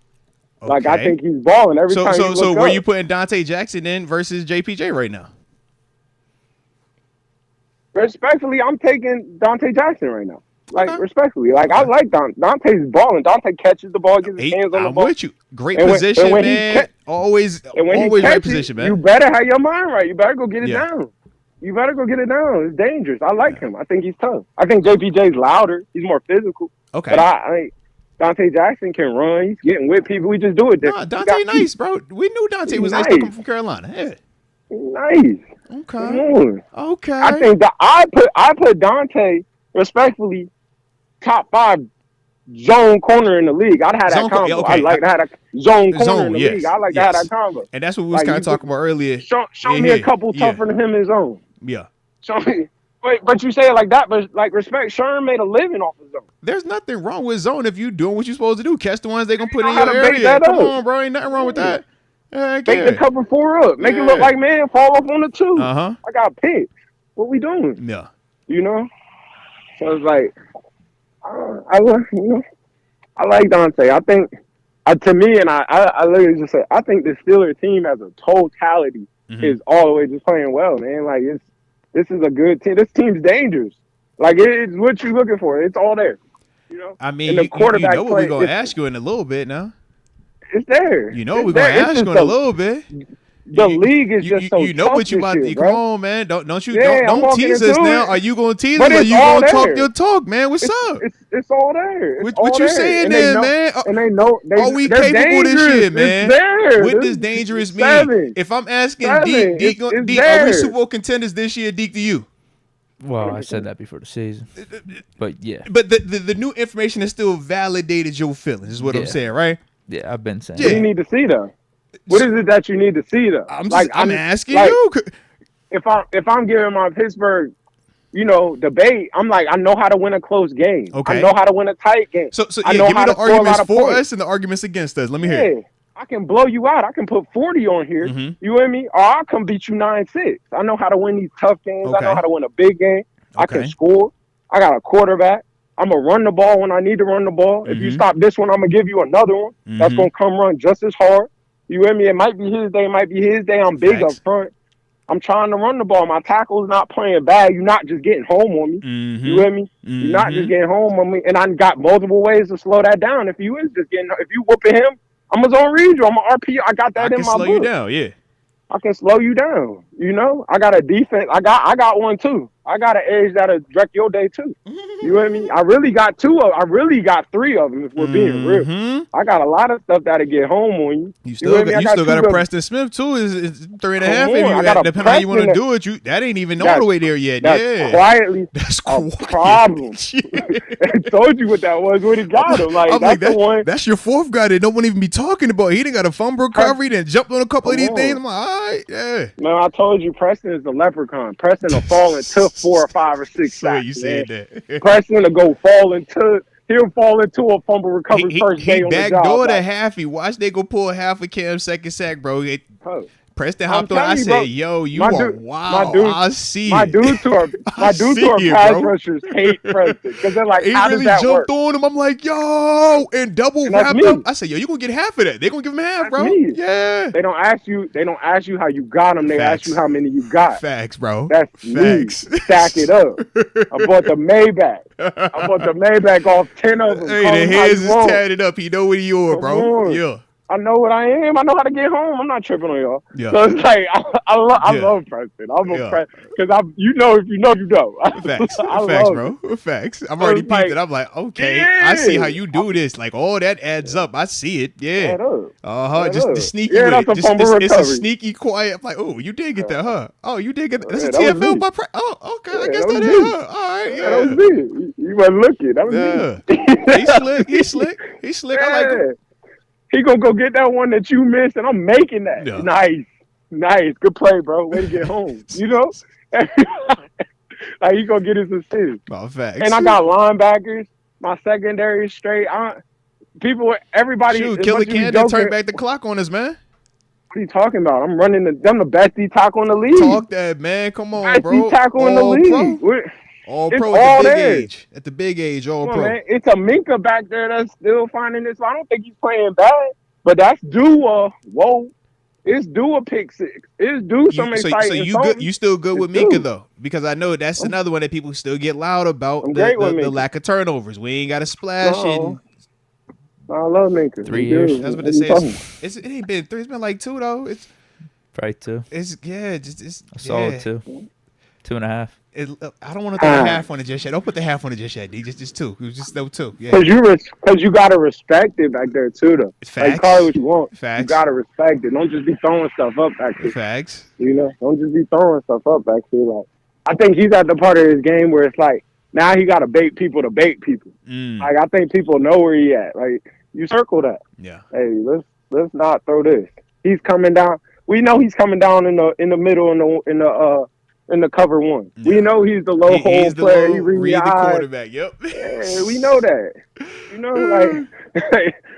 Okay. Like, I think he's balling every time. So where you putting Dante Jackson in versus JPJ right now? Respectfully, I'm taking Dante Jackson right now. Like, respectfully. Like, I like Dante's balling. Dante catches the ball, gets his hands on the ball. I'm with you. Great position, man. Always right position, man. You better have your mind right. You better go get it down. You better go get it down. It's dangerous. I like him. I think he's tough. I think JPJ's louder. He's more physical. Okay. But Dante Jackson can run. He's getting with people. We just do it Nah, different. Dante nice, bro. We knew Dante was nice. Nice. Coming from Carolina. Yeah. Nice. Okay. Come on. Okay. I think that I put Dante respectfully top 5 zone corner in the league. I'd have that combo. Okay. I like to have a zone corner in the league. I like to have that combo. And that's what we was kind of talking about earlier. Show me a couple tougher than him in zone. Yeah. Show me. But you say it like that, but like respect, Sherm made a living off of zone. There's nothing wrong with zone if you doing what you're supposed to do. Catch the ones they gonna put in how your to bait area. that Come up. on, bro. Ain't nothing wrong with that. Make the cover 4 up. Make it look like man fall off on the 2. Uh-huh. I got picked. What we doing? Yeah. You know. So it's like, I like Dante. I think, to me, and I literally just say, I think the Steelers team as a totality is all the way just playing well, man. Like this is a good team. This team's dangerous. Like it's what you're looking for. It's all there. You know. I mean, and the quarterback you know what we're gonna ask you in a little bit now. It's there. You know we're gonna ask you in a little bit. The league is just so you know what you about to bro. come on, man. Don't don't walking tease us into now. it. Are you gonna tease But us or it's you all gonna talk there. your talk, man? What's up? It's all there. What you saying there, man? And they know Are we they're capable this dangerous. year, man? It's there. What does dangerous mean? 7. If I'm asking 7. Deke, It's are we there. Super Bowl contenders this year, Deke, to you? Well, I said that before the season, but yeah. But the new information has still validated your feelings, is what I'm saying, right? Yeah, I've been saying. What do you need to see though? What is it that you need to see though? I'm asking like, you. If I'm giving my Pittsburgh, debate, I'm like, I know how to win a close game. Okay. I know how to win a tight game. So I know give me how the to score a lot arguments of for points. us and the arguments against us. Let me hear it. I can blow you out. I can put 40 on here. You with me? Or I'll come beat you 9-6. I know how to win these tough games. I know how to win a big game. I can score. I got a quarterback. I'm going to run the ball when I need to run the ball. If you stop this one, I'm going to give you another one. That's going to come run just as hard. You with me? It might be his day. It might be his day. I'm big up front. I'm trying to run the ball. My tackle's not playing bad. You're not just getting home on me. You with me? You're not just getting home on me. And I got multiple ways to slow that down. If you whooping him, I'm a zone read you. I'm an RP. I got that in my book. I can slow you down, yeah. I can slow you down. I got a defense. I got one too. I got an edge that'll wreck your day too. You know what I mean? I really got 3 of them if we're being real. I got a lot of stuff that'll get home on you. You still got a Preston Smith too. Is 3.5. Depending on how you want to do it, that ain't even all the way there yet. That's quietly that's a problem. I told you what that was when he got him. Like that's the one. That's your 4th guy that no one even be talking about. He done got a fumble recovery, then jumped on a couple of these things. I'm like, all right, yeah. Man, I told you Preston is the leprechaun. Preston will fall into 4 or 5 or 6 sacks. You said that. Preston will go he'll fall into a fumble recovery first day on the job. He backdoored a half. He watched they go pull half a Cam second sack, bro. Preston hopped on. I said, "Yo, you are wild." I see my dudes who are pass rushers hate Preston because they're like, "How does that work?" He really jumped on him. I'm like, "Yo," and double wrapped up. I said, "Yo, you gonna get half of that? They gonna give him half, bro." Yeah. They don't ask you how you got them. They ask you how many you got. Facts, bro. That's facts. Me. Stack it up. I bought the Maybach off 10 of them. Hey, the heads is tatted up. He know what he on, bro. Yeah. I know what I am. I know how to get home. I'm not tripping on y'all. Yeah. So it's like I love Preston. I'm a Preston because if you know, you know. Facts, bro. Facts. I'm already peeped it. I'm like, okay, I see how you do this. Like all that adds up. I see it. Yeah. Just the sneaky. Yeah, that's a fumble recovery. It's a sneaky quiet. I'm like, oh, you did get that, huh? Oh, you did get that. That's a TFL by. Okay. I guess that is. Huh? All right. Yeah. That was me. You weren't looking. That was me. He's slick. I like him. He gonna go get that one that you missed, and I'm making that. Yeah. Nice, good play, bro. Way to get home. Like he gonna get his assist. Oh, facts. And I got linebackers. My secondary is straight. Everybody. Shoot, Killer Cannon turn back the clock on us, man. What are you talking about? I'm the best D tackle in the league. Talk that, man. Come on, best bro. D tackle in the league. All pro at the big age. At the big age, all pro. Man. It's a Minka back there that's still finding this. I don't think he's playing bad, but that's due it's due a pick 6. It's due some exciting. So you still good with Minka though? Because I know that's another one that people still get loud about the lack of turnovers. We ain't got a splash in. I love Minka. 3 years. That's what they say. It ain't been 3. It's been like 2 though. It's probably 2. It's a solid 2. 2.5. I don't want to throw the half on it just yet. Don't put the half on it just yet, D. Just 2. It was just no 2. Yeah. Because you gotta respect it back there too, though. Facts. Like, call it what you want. Facts. You gotta respect it. Don't just be throwing stuff up back there. Facts. You know, don't just be throwing stuff up back there. Like, I think he's at the part of his game where it's like now he gotta bait people to bait people. Like, I think people know where he at. Like, you circle that. Yeah. Hey, let's not throw this. He's coming down. We know he's coming down in the middle in the cover one. Yeah. We know he's the low hole player. He read the quarterback. Yep. Yeah, we know that. You know,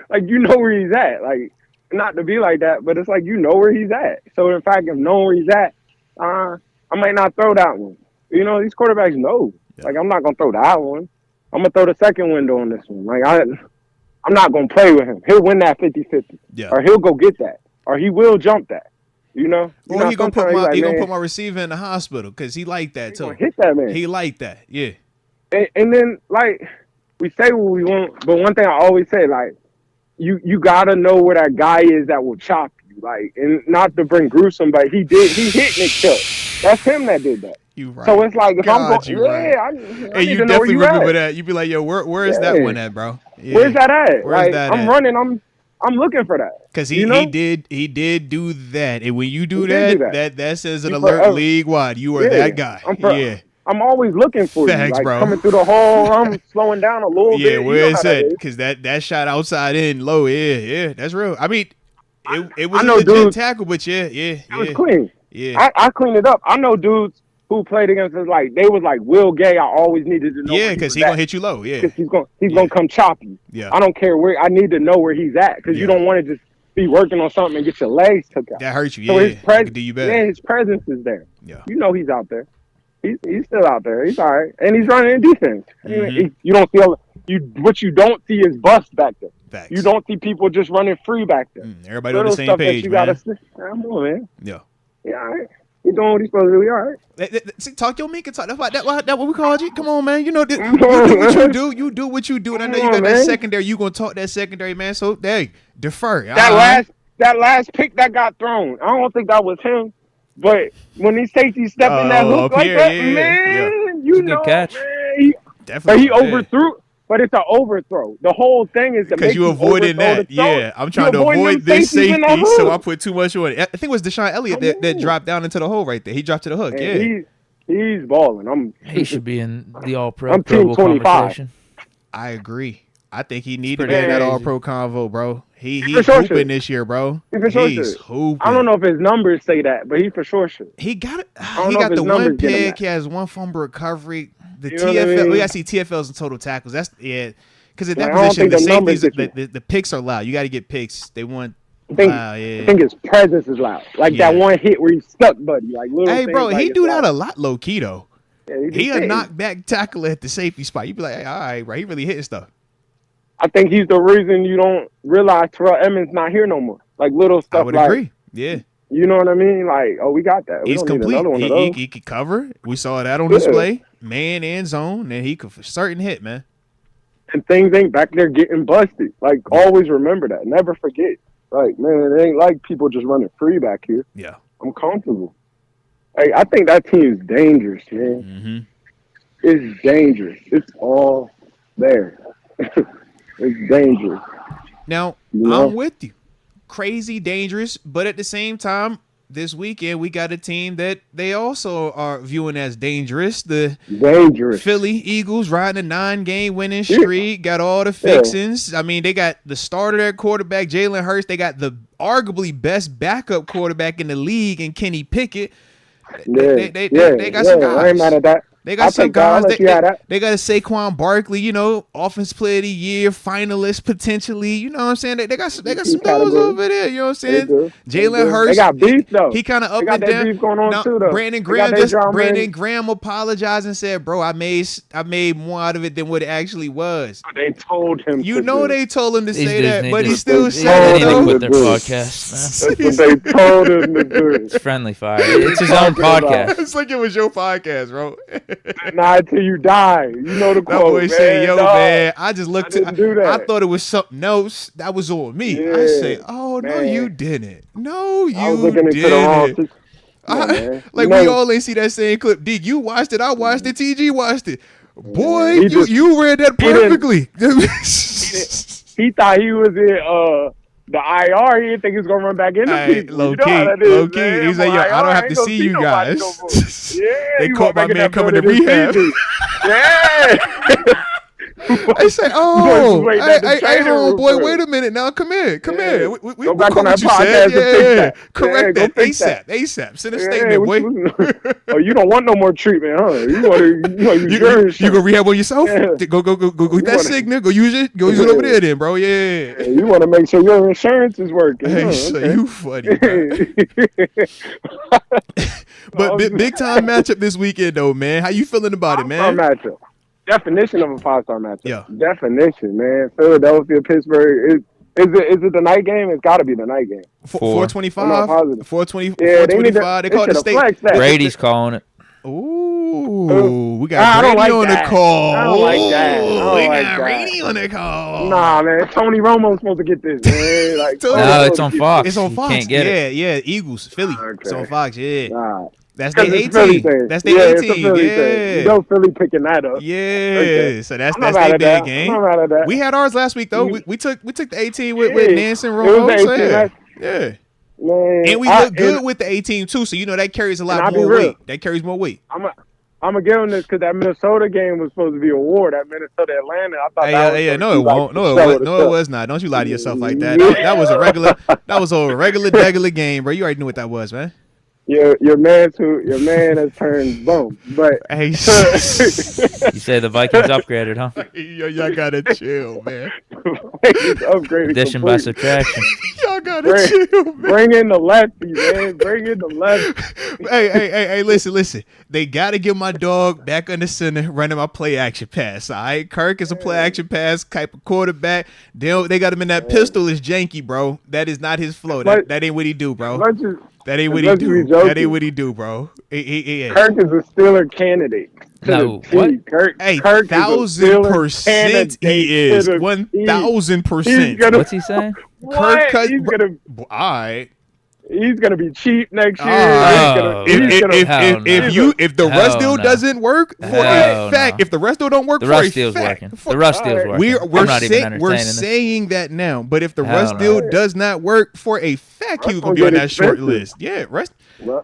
like you know where he's at. Like, not to be like that, but it's like you know where he's at. So in fact, if knowing where he's at, I might not throw that one. You know, these quarterbacks know. Yeah. Like, I'm not gonna throw that one. I'm gonna throw the second window on this one. Like, I'm not gonna play with him. He'll win that 50-50. Yeah. Or he'll go get that. Or he will jump that. You know? Or he gonna put my receiver in the hospital because he like that too. Hit that man. He like that, yeah. And then, like, we say what we want, but one thing I always say, like, you gotta know where that guy is that will chop you. Like, and not to bring gruesome, but he hit Nick Chubb. That's him that did that. You right. So it's like if I'm going, right. I need to know where you remember that. You be like, yo, where is that one at, bro? Yeah. Where's that at? Where's like, that I'm at? running. I'm looking for that because he did do that, and when you do that says an alert league wide. You are that guy. I'm always looking for you, like, bro. Coming through the hole. I'm slowing down a little bit. Yeah, where is that? Because that shot outside in low. Yeah, that's real. I mean, it was a legit tackle, but it was clean. Yeah, I cleaned it up. I know dudes who played against us, like, they was like, Will Gay, I always needed to know. Yeah, because he's going to hit you low. Yeah. Because he's gonna come chop you. Yeah. I don't care where. I need to know where he's at because you don't want to just be working on something and get your legs took out. That hurts you. So yeah. His presence is there. Yeah. You know he's out there. He's still out there. He's all right. And he's running in defense. Mm-hmm. You don't see what you don't see is bust back there. Facts. You don't see people just running free back there. Everybody on the same page, man. Come on, man. Yeah. Yeah, all right. You're doing what you're supposed to do. All right. See, talk your meek and talk. That's what we called you. Come on, man. You know, you do what you do. You do what you do. And I know you got that secondary. You gonna talk that secondary, man. So, hey, defer. That last pick that got thrown, I don't think that was him. But when these safeties step in that hook like that, man, you know, catch. Man, definitely. He overthrew. But it's an overthrow. The whole thing is because you avoided that. Yeah, I'm trying to avoid this safety, so I put too much on it. I think it was Deshaun Elliott that dropped down into the hole right there. He dropped to the hook. And he's balling. He should be in the All-Pro. I'm Team 25. I agree. I think he needed to be in that All-Pro convo, bro. He's hooping this year, bro. He's hooping. I don't know if his numbers say that, but he for sure should. He got it. He got the one pick. He has one fumble recovery. The TFL, we got to see TFLs and total tackles. That's because at that position, the safeties, the picks are loud. You got to get picks. They want. I think his presence is loud. Like that one hit where he stuck, buddy. Like little. Hey, bro, like he do that a lot, low key though. Yeah, he a knockback tackler at the safety spot. You be like, hey, all right, bro, he really hitting stuff. I think he's the reason you don't realize Terrell Edmonds not here no more. Like little stuff. I would agree. Yeah. You know what I mean? Like, we got that. He's complete. He could cover. We saw that on display, man and zone, and he could for certain hit, man. And things ain't back there getting busted. Like, always remember that. Never forget. Like, man, it ain't like people just running free back here. Yeah. I'm comfortable. Hey, I think that team is dangerous, man. Mm-hmm. It's dangerous. It's all there. It's dangerous. Now, I'm with you. Crazy dangerous, but at the same time, this weekend we got a team that they also are viewing as dangerous. The Philly Eagles riding a 9-game winning streak, got all the fixings. I mean, they got the starter at quarterback, Jalen Hurts. They got the arguably best backup quarterback in the league in Kenny Pickett. They got some guys. I ain't mad at that. They got some guys. They got a Saquon Barkley, you know, Offensive Player of the Year finalist potentially. You know what I'm saying? They got some dudes over there. You know what I'm saying? Jalen Hurts. They got beef though. He kind of up and down. Beef going on too, though. Brandon Graham apologized and said, "Bro, I made more out of it than what it actually was." They told him. You know they told him to say that, but he still said it. With their podcast. That's what they told him to do. It's friendly fire. It's his own podcast. It's like it was your podcast, bro. Not until you die. You know the quote, boy say, yo, man, I just looked I thought it was something else that was on me. Yeah, I say, oh, man. No, you didn't. No, you I was looking didn't. Into the wrong man. Like, we all ain't see that same clip. Deke, you watched it. I watched it. TG watched it. Boy, you read that perfectly. He thought he was in the IR. He didn't think he was gonna run back into people. Low You know how that low is, key. man. He's like, yo, I don't have to see you guys. They caught my man coming to rehab. Yeah. I say, oh, hey, homeboy, wait a minute now. Come here. We go back on that what you podcast. said. Correct that ASAP. Send a statement, boy. Oh, you don't want no more treatment, huh? You want to use you go rehab on yourself? Yeah. Go get that signal. Go use it. Go use it over there, then, bro. Yeah. You want to make sure your insurance is working. Hey, so you funny, bro. But big time matchup this weekend, though, man. How you feeling about it, man? Matchup. Definition of a 5-star matchup. Yeah. Definition, man. Philadelphia, Pittsburgh. Is it the night game? It's got to be the night game. 425. 420. Yeah, 425. They call it the state. Brady's calling it. Ooh, we got Brady on the call. I don't like that. We got Brady on the call. Nah, man. Tony Romo's supposed to get this, man. Like, no, it's on Fox. It's on Fox. You can't get it. Yeah. Eagles, Philly. Okay. It's on Fox. Yeah. Nah. That's the 18. That's the 18. Yeah. You know Philly picking that up. Yeah. Okay. So that's their big game. I'm not mad at that. We had ours last week though. We took the 18 with Nance and Romo. Yeah. Man, and we look good with the 18 too, so you know that carries a lot more weight. That carries more weight. I'm gonna give them this because that Minnesota game was supposed to be a war. That Minnesota Atlanta, I thought. No, it won't. No, it was not. Don't you lie to yourself like that. That was a regular. That was a regular game, bro. You already knew what that was, man. Your man has turned boom. But hey, you say the Vikings upgraded, huh? Y'all gotta chill, man. Upgraded. Addition by subtraction. Y'all gotta chill, man. Bring in the lefty, man. Bring in the lefty. Hey, listen. They gotta get my dog back under center, running my play action pass. All right, Kirk is a play action pass type of quarterback. They got him in that pistol is janky, bro. That is not his flow. That ain't what he do, bro. That ain't what he do. That ain't what he do, bro. Kirk is a Steeler candidate. No, what? Kirk 1,000% he is. 1,000%. What's he saying? Kirk, all right. He's gonna be cheap next year. If the Russ deal doesn't work, for a fact, if the Russ deal don't work, the Russ deal's working. The Russ deal's working. We're saying that now, but if the Russ deal does not work, for a fact, he will be on that short list. Yeah, Russ number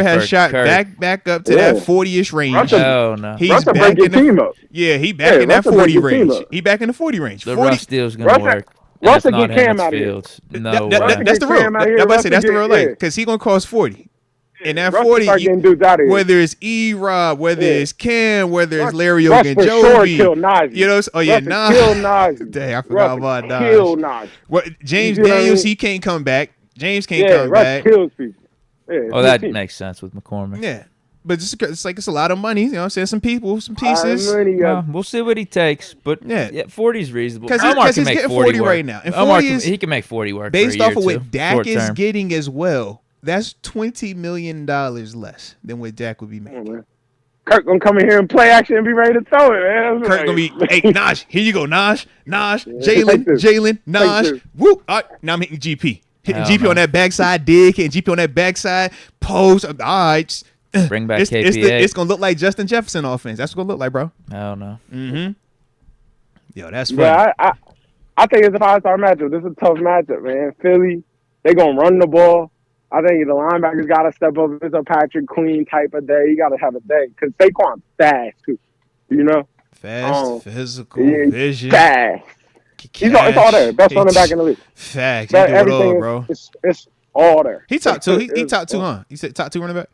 has shot back up to that 40-ish range. Oh no, he's back in the team up. Yeah, he back in that 40 range. He back in the 40 range. The Russ deal's gonna work. Russ will get Cam out of here. No, that's the real. That's the real life because he gonna cost 40. And that 40, whether it's E-Rob, whether it's Cam, whether it's Larry Ogunjobi, you know, Nas. Dang, I forgot about Nas. James Daniels, he can't come back. James can't come back. Kills people. Oh, that makes sense with McCormick. Yeah. But it's like it's a lot of money, you know what I'm saying? Some people, some pieces. We'll see what he takes, but 40 is reasonable. Because he's getting 40 right now. And 40 he can make 40 work based off of what Dak is getting as well. That's $20 million less than what Dak would be making. Kirk gonna come in here and play action and be ready to throw it, man. Kirk gonna be, hey, Naj, here you go, Naj, Jalen, Naj, whoop. Now I'm hitting GP. Hitting GP on that backside dig, hitting GP on that backside post. All right. Bring back KPA. It's going to look like Justin Jefferson offense. That's what it's going to look like, bro. I don't know. Mm-hmm. Yo, that's funny. Yeah, I think it's a 5-star matchup. This is a tough matchup, man. Philly, they're going to run the ball. I think the linebackers got to step up. It's a Patrick Queen type of day. You got to have a day. Because Saquon's fast, too. You know? Fast, physical, vision. Fast. It's all there. Best running back in the league. Facts. He do it all, bro. It's all there. He top two. He top two, huh? You said top 2 running back?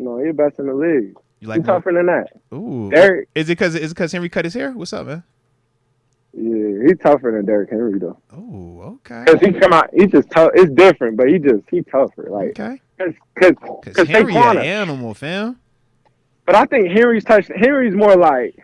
No, he's best in the league. You like he's tougher than that. Ooh. Derrick, is it because Henry cut his hair? What's up, man? Yeah, he's tougher than Derrick Henry though. Oh, okay. Because he come out, he's just tough. It's different, but he tougher. Like okay. Because Henry an animal, fam. But I think Henry's more like.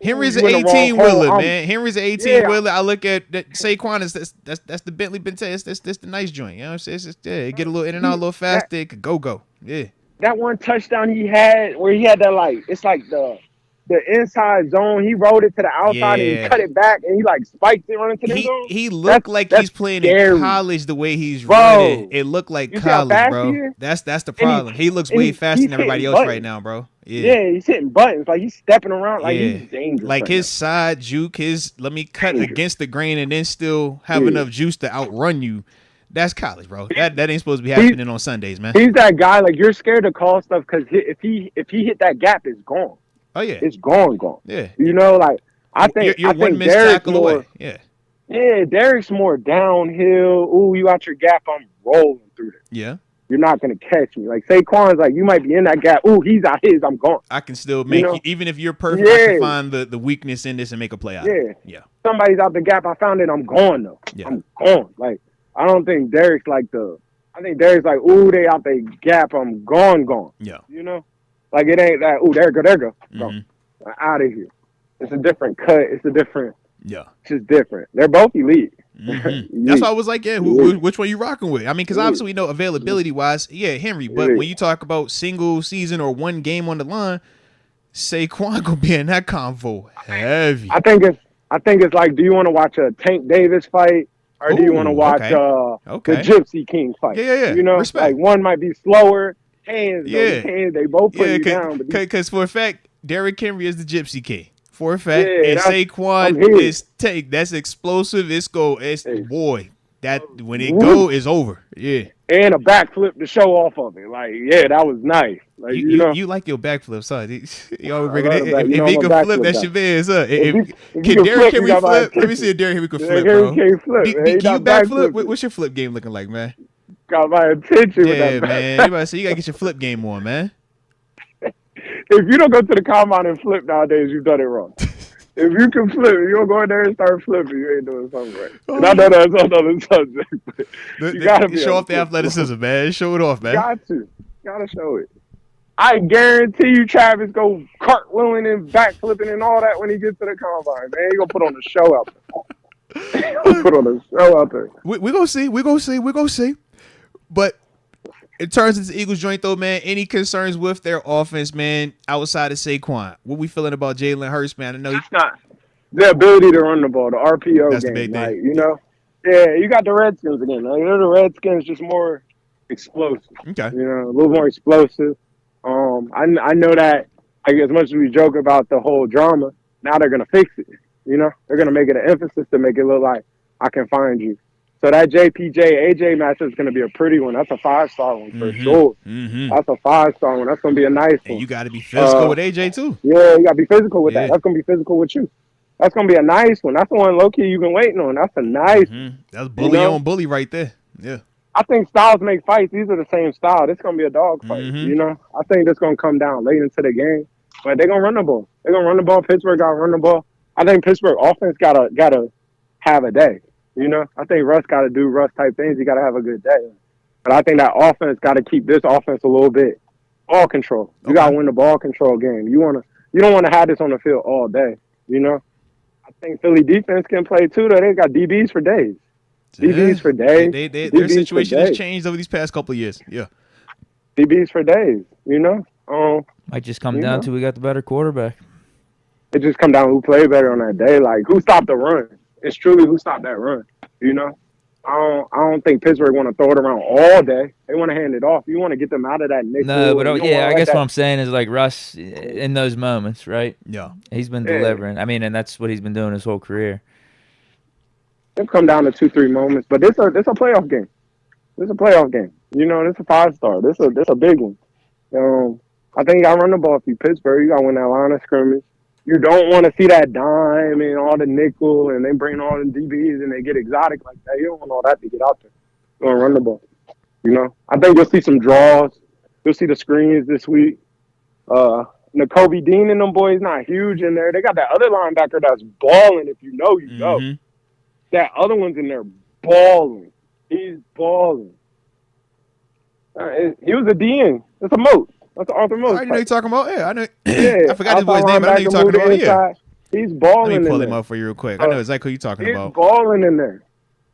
Henry's an 18-wheeler, man. Henry's an 18-wheeler. I look at Saquon as that's the Bentley Bentley. That's the nice joint. You know what I'm saying? It's just, get a little in and out a little faster. It could go. Yeah. That one touchdown he had where he had that it's like the the inside zone. He rolled it to the outside and he cut it back and he like spiked it running to the zone. He looked like he's playing scary. in college the way he's running. It looked like college, bro. That's the problem. He looks way faster than everybody else right now, bro. Yeah, he's hitting buttons. Like, he's stepping around. Like, he's dangerous. Like, his side juke, let me cut against the grain and then still have enough juice to outrun you. That's college, bro. That ain't supposed to be happening on Sundays, man. He's that guy, like, you're scared to call stuff because if he hit that gap, it's gone. Oh, yeah. It's gone. Yeah. You know, like, I think you're one missed tackle away. Yeah. Yeah, Derek's more downhill. Ooh, you out your gap, I'm rolling through it. Yeah. You're not going to catch me. Like, Saquon's like, you might be in that gap. Ooh, he's out his. I'm gone. I can still make you, even if you're perfect, I can find the weakness in this and make a play out of it. Yeah. Somebody's out the gap. I found it. I'm gone, though. Yeah. I'm gone. Like, I don't think Derek's like I think Derek's like, ooh, they out the gap. I'm gone. Yeah. You know? Like, it ain't that, ooh, there go. Go. Out of here. It's a different cut. It's a different. Yeah. It's just different. They're both elite. Mm-hmm. That's why I was like, which one you rocking with? I mean, because obviously we know availability-wise, Henry. But when you talk about single season or one game on the line, Saquon gonna be in that convo heavy. I think it's like, do you want to watch a Tank Davis fight or do you want to watch the Gypsy King fight? Yeah. You know, respect. Like one might be slower. Hands, they both put you down. Because for a fact, Derrick Henry is the Gypsy King. For a fact, and Saquon is that's explosive. It's boy. That when it go, it's over. Yeah. And a backflip to show off of it. Like, that was nice. Like, you know, you like your backflips, huh? If he can flip, that's your man's, huh? Can Derrick Henry flip? Let me see if Derrick Henry can flip, bro. Can you backflip? What's your flip game looking like, man? Got my attention with that. Man. Everybody say you gotta get your flip game on, man. If you don't go to the combine and flip nowadays, you've done it wrong. If you can flip, you don't go in there and start flipping, you ain't doing something right. And I know that's another subject, but you gotta be show off the athleticism, man. Show it off, man. Gotta show it. I guarantee you, Travis go cartwheeling and backflipping and all that when he gets to the combine, man. He gonna put on a show out there. We gonna see. But in terms of the Eagles joint, though, man, any concerns with their offense, man, outside of Saquon? What we feeling about Jalen Hurts, man? I know it's not the ability to run the ball, the RPO that's game. The big thing. Like, you know, you got the Redskins again. Like, the Redskins just more explosive. Okay. You know, a little more explosive. I know that, like, as much as we joke about the whole drama, now they're gonna fix it. You know, they're gonna make it an emphasis to make it look like I can find you. So that JPJ-AJ matchup is going to be a pretty one. That's a 5-star one for sure. Mm-hmm. That's a 5-star one. That's going to be a nice one. And you got to be physical with AJ too. Yeah, you got to be physical with that. That's going to be physical with you. That's going to be a nice one. That's the one low-key you've been waiting on. That's a nice one. That's bully on bully right there. Yeah. I think styles make fights. These are the same style. This is going to be a dog fight. You know, I think this going to come down late into the game. But they're going to run the ball. They're going to run the ball. Pittsburgh got to run the ball. I think Pittsburgh offense got to have a day. You know, I think Russ got to do Russ-type things. He got to have a good day. But I think that offense got to keep this offense a little bit ball control. You got to win the ball control game. You don't want to have this on the field all day, you know? I think Philly defense can play too, though. They got DBs for days. DBs for days. Their situation has changed over these past couple of years. Yeah. DBs for days, you know? Might just come down to we got the better quarterback. It just come down to who played better on that day. Like, who stopped the run? It's truly who stopped that run, you know? I don't think Pittsburgh want to throw it around all day. They want to hand it off. You want to get them out of that nickel. No, but I guess what I'm saying is like Russ in those moments, right? Yeah. He's been delivering. I mean, and that's what he's been doing his whole career. It'll come down to 2-3 moments, but this a playoff game. This a playoff game. You know, this a 5-star. This a big one. I think you got to run the ball if you Pittsburgh. You got to win that line of scrimmage. You don't want to see that dime and all the nickel and they bring all the DBs and they get exotic like that. You don't want all that to get out there. You want to run the ball. You know, I think you'll see some draws. You'll see the screens this week. Nakobe Dean and them boys not huge in there. They got that other linebacker that's balling. If you know, you know. That other one's in there balling. He's balling. He was a DN. It's a Moats. That's Arthur Moats. I know you're talking about. Yeah, I know. Yeah, I forgot his boy's name. I know you're talking about. Yeah. He's balling in there. Let me pull him up for you real quick. I know exactly who you're talking about. He's balling in there.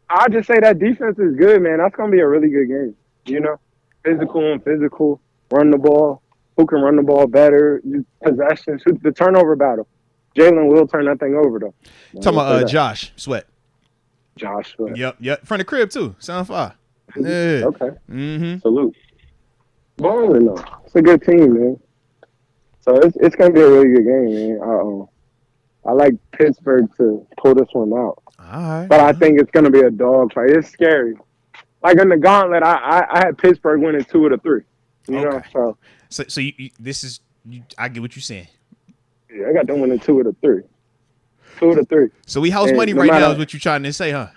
I just say that defense is good, man. That's going to be a really good game. You know? Physical, run the ball. who can run the ball better, possessions, the turnover battle. Jalen will turn that thing over, though. Talking about Josh Sweat. Josh Sweat. Yep. From the crib, too. Sound fire. Yeah. Okay. Mm-hmm. Salute. Balling, though. It's a good team, man. So it's going to be a really good game, man. I like Pittsburgh to pull this one out. All right. But I think it's going to be a dog fight. It's scary. Like in the gauntlet, I had Pittsburgh winning 2 of the 3. You know, so you this is I get what you're saying. Yeah, I got them winning 2 of the 3. 2 of the 3. So we house money right now is what you're trying to say, huh?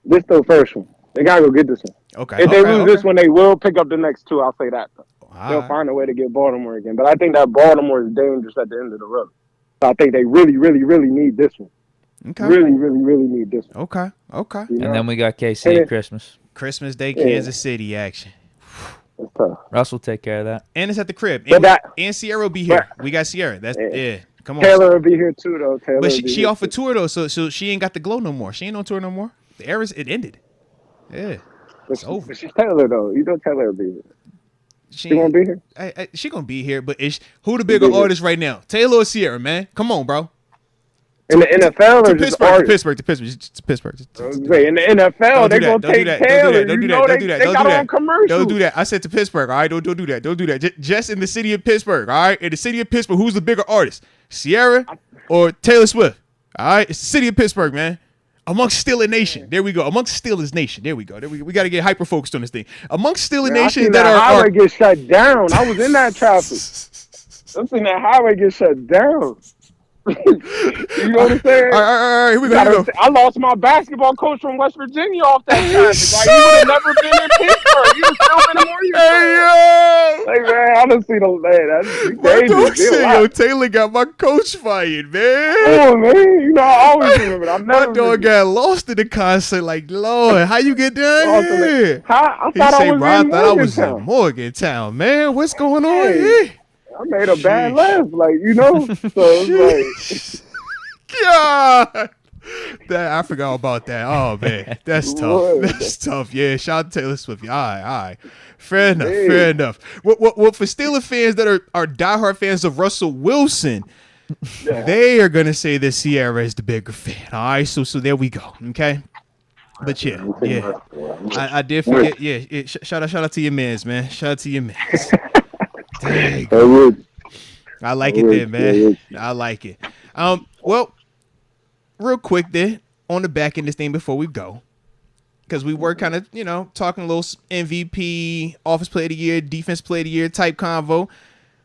This the first one. They gotta go get this one. Okay. If they lose this one, they will pick up the next 2. I'll say that. They'll right. find a way to get Baltimore again. But I think that Baltimore is dangerous at the end of the road. So I think they really, really, really need this one. Okay. Really, really, really need this one. Okay. You know? And then we got KC at Christmas. Christmas Day, Kansas City action. That's tough. Russ will take care of that. And it's at the crib. But And Sierra will be here. We got Sierra. That's Come on. Taylor will be here too, though. Taylor But she off a tour though, so she ain't got the glow no more. She ain't on tour no more. The era it ended. Yeah. It's over. But she's Taylor though. You know Taylor will be here. She won't be here? She gonna be here, but who the bigger artist right now? Taylor or Sierra, man? Come on, bro. In the NFL or just Pittsburgh. In the NFL, they gonna take Taylor. Don't do that. They got on commercials. Don't do that. I said to Pittsburgh. All right, don't do that. Don't do that. Just in the city of Pittsburgh. All right, in the city of Pittsburgh, who's the bigger artist, Sierra or Taylor Swift? All right, it's the city of Pittsburgh, man. Amongst Steelers Nation. There we go. Amongst Steelers Nation. There we go. We got to get hyper focused on this thing. Amongst Steelers Nation that highway get shut down. I was in that traffic. I've seen that highway get shut down. You know what I'm saying? All right, here we go. I lost my basketball coach from West Virginia off that traffic. Like, he would have never been in Pittsburgh. He would still been in Morgantown. Hey, man, I done seen that's dangerous. Taylor got my coach fired, man. Oh, man. You know, I always remember that. My dog got lost in the concert. Like, Lord, how you get down here? I thought I was in Morgantown, man. What's going on here? I made a bad laugh, like, you know. So it's like, God, I forgot about that. Oh man, that's tough. That's tough. Yeah, shout out to Taylor Swift. All right. Fair enough. Well, for Steelers fans that are diehard fans of Russell Wilson, they are gonna say that Sierra is the bigger fan. All right, so there we go. Okay. But yeah. I did forget. Yeah. Shout out to your mans, man. Shout out to your mans. I like it there, man. I like it. Well, real quick there on the back end of this thing before we go, because we were kind of, talking a little MVP, Offensive Player of the Year, Defense Player of the Year type convo.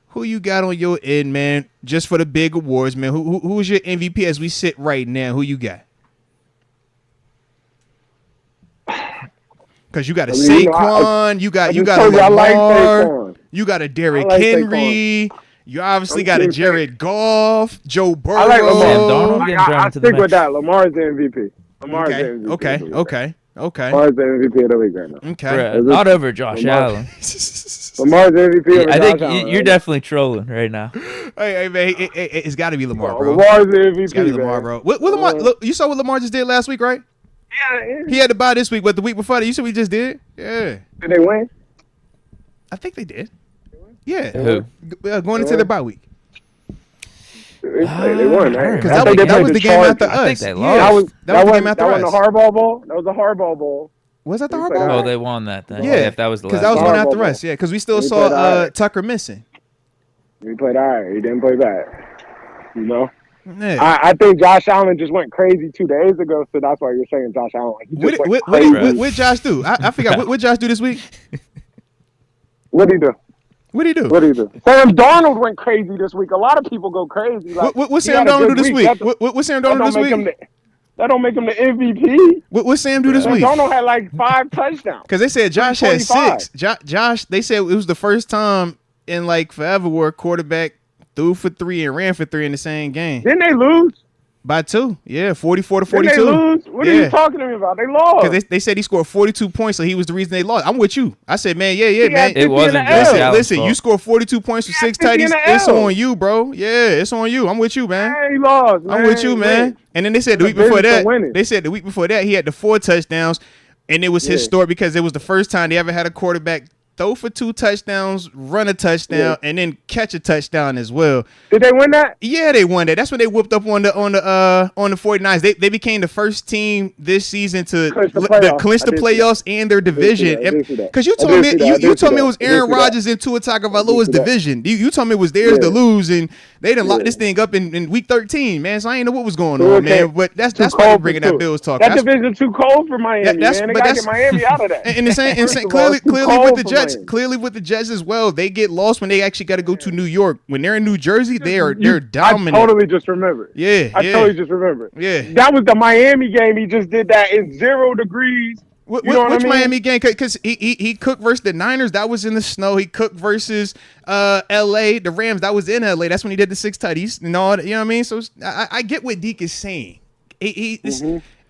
Who you got on your end, man? Just for the big awards, man. Who is your MVP as we sit right now? Who you got? Because you got a Saquon, you got a Lamar, you got a Derrick Henry, you obviously got a Jared Goff, Joe Burrow. I like Lamar. I stick with that. Lamar's the MVP. Lamar's the MVP. Okay. Lamar's the MVP of the league right now. Okay. Not over Josh Allen. Lamar's the MVP over I think Josh Allen. You're definitely trolling right now. Hey, man, it's got to be Lamar, bro. Lamar's the MVP, it's got to be Lamar, bro. What Lamar? Look, you saw what Lamar just did last week, right? Yeah. He had to buy this week, but the week before that, you said we just did? Yeah. Did they win? I think they did. Yeah. Who? Going into their bye week. They won, right? Because that was the game after us. I think they lost. That was the game after us. That was the hardball ball? That was the hardball ball. Was that the hardball ball? Oh, they won that thing. Yeah. If that was the last because that was one after ball. us. Yeah, because we still saw Tucker missing. He played all right. He didn't play bad. You know? Yeah. I think Josh Allen just went crazy 2 days ago, so that's why you're saying Josh Allen. What Josh do? I forgot. What Josh do this week? What'd he do? Sam Darnold went crazy this week. A lot of people go crazy. Like, what Sam Darnold do this week? What Sam Darnold do this week? That don't make him the MVP. What Sam do this week? Darnold had like 5 touchdowns. Because they said Josh had 6. Josh, they said it was the first time in like forever where a quarterback threw for 3 and ran for 3 in the same game. Didn't they lose? By 2. Yeah, 44 to 42. Didn't they lose? What are you talking to me about? They lost. Because they said he scored 42 points, so he was the reason they lost. I'm with you. I said, man, man. It wasn't Listen, you scored 42 points for 6 tighties. It's on you, bro. Yeah, it's on you. I'm with you, man. He lost, man. I'm with you, man. And then they said the week before that, he had the 4 touchdowns, and it was historic because it was the first time they ever had a quarterback throw for 2 touchdowns, run a touchdown, and then catch a touchdown as well. Did they win that? Yeah, they won that. That's when they whooped up on the 49ers. They became the first team this season to clinch the playoffs and their division. Because you told me it was Aaron Rodgers and Tua Tagovailoa's division. You told me it was theirs to lose, and they didn't lock this thing up in week 13, man. So I ain't know what was going on, man. But that's why they're bringing that Bills talk. That division too cold for Miami, man. They gotta get Miami out of that. And the same clearly with the Jets. Clearly with the Jets as well, they get lost when they actually got to go to New York. When they're in New Jersey, they're dominant. I totally just remembered. I totally just remembered. Yeah, that was the Miami game. He just did that in 0 degrees. Which Miami game? Because he cooked versus the Niners. That was in the snow. He cooked versus L.A. The Rams. That was in L.A. That's when he did the 6 tutties and all. You know what I mean? So I get what Deke is saying.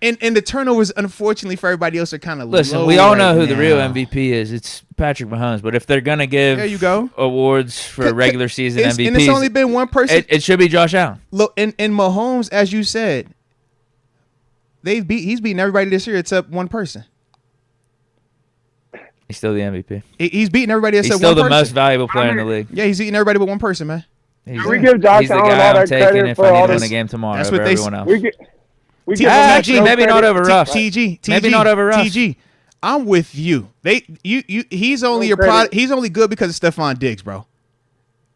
And the turnovers, unfortunately, for everybody else are kind of low. Listen, we all know who the real MVP is. It's Patrick Mahomes. But if they're going to give awards for regular season MVPs, and it's only been one person. It should be Josh Allen. Look, and Mahomes, as you said, he's beaten everybody this year except one person. He's still the MVP. He's beating everybody except one person. He's still the most valuable player in the league. Yeah, he's beating everybody but one person, man. We give Josh Allen all that credit for all this. He's the guy I'm taking if I need to win a game tomorrow. That's what everyone else. TG, maybe not over Russ. Maybe not over Russ. TG, I'm with you. He's only he's only good because of Stephon Diggs, bro.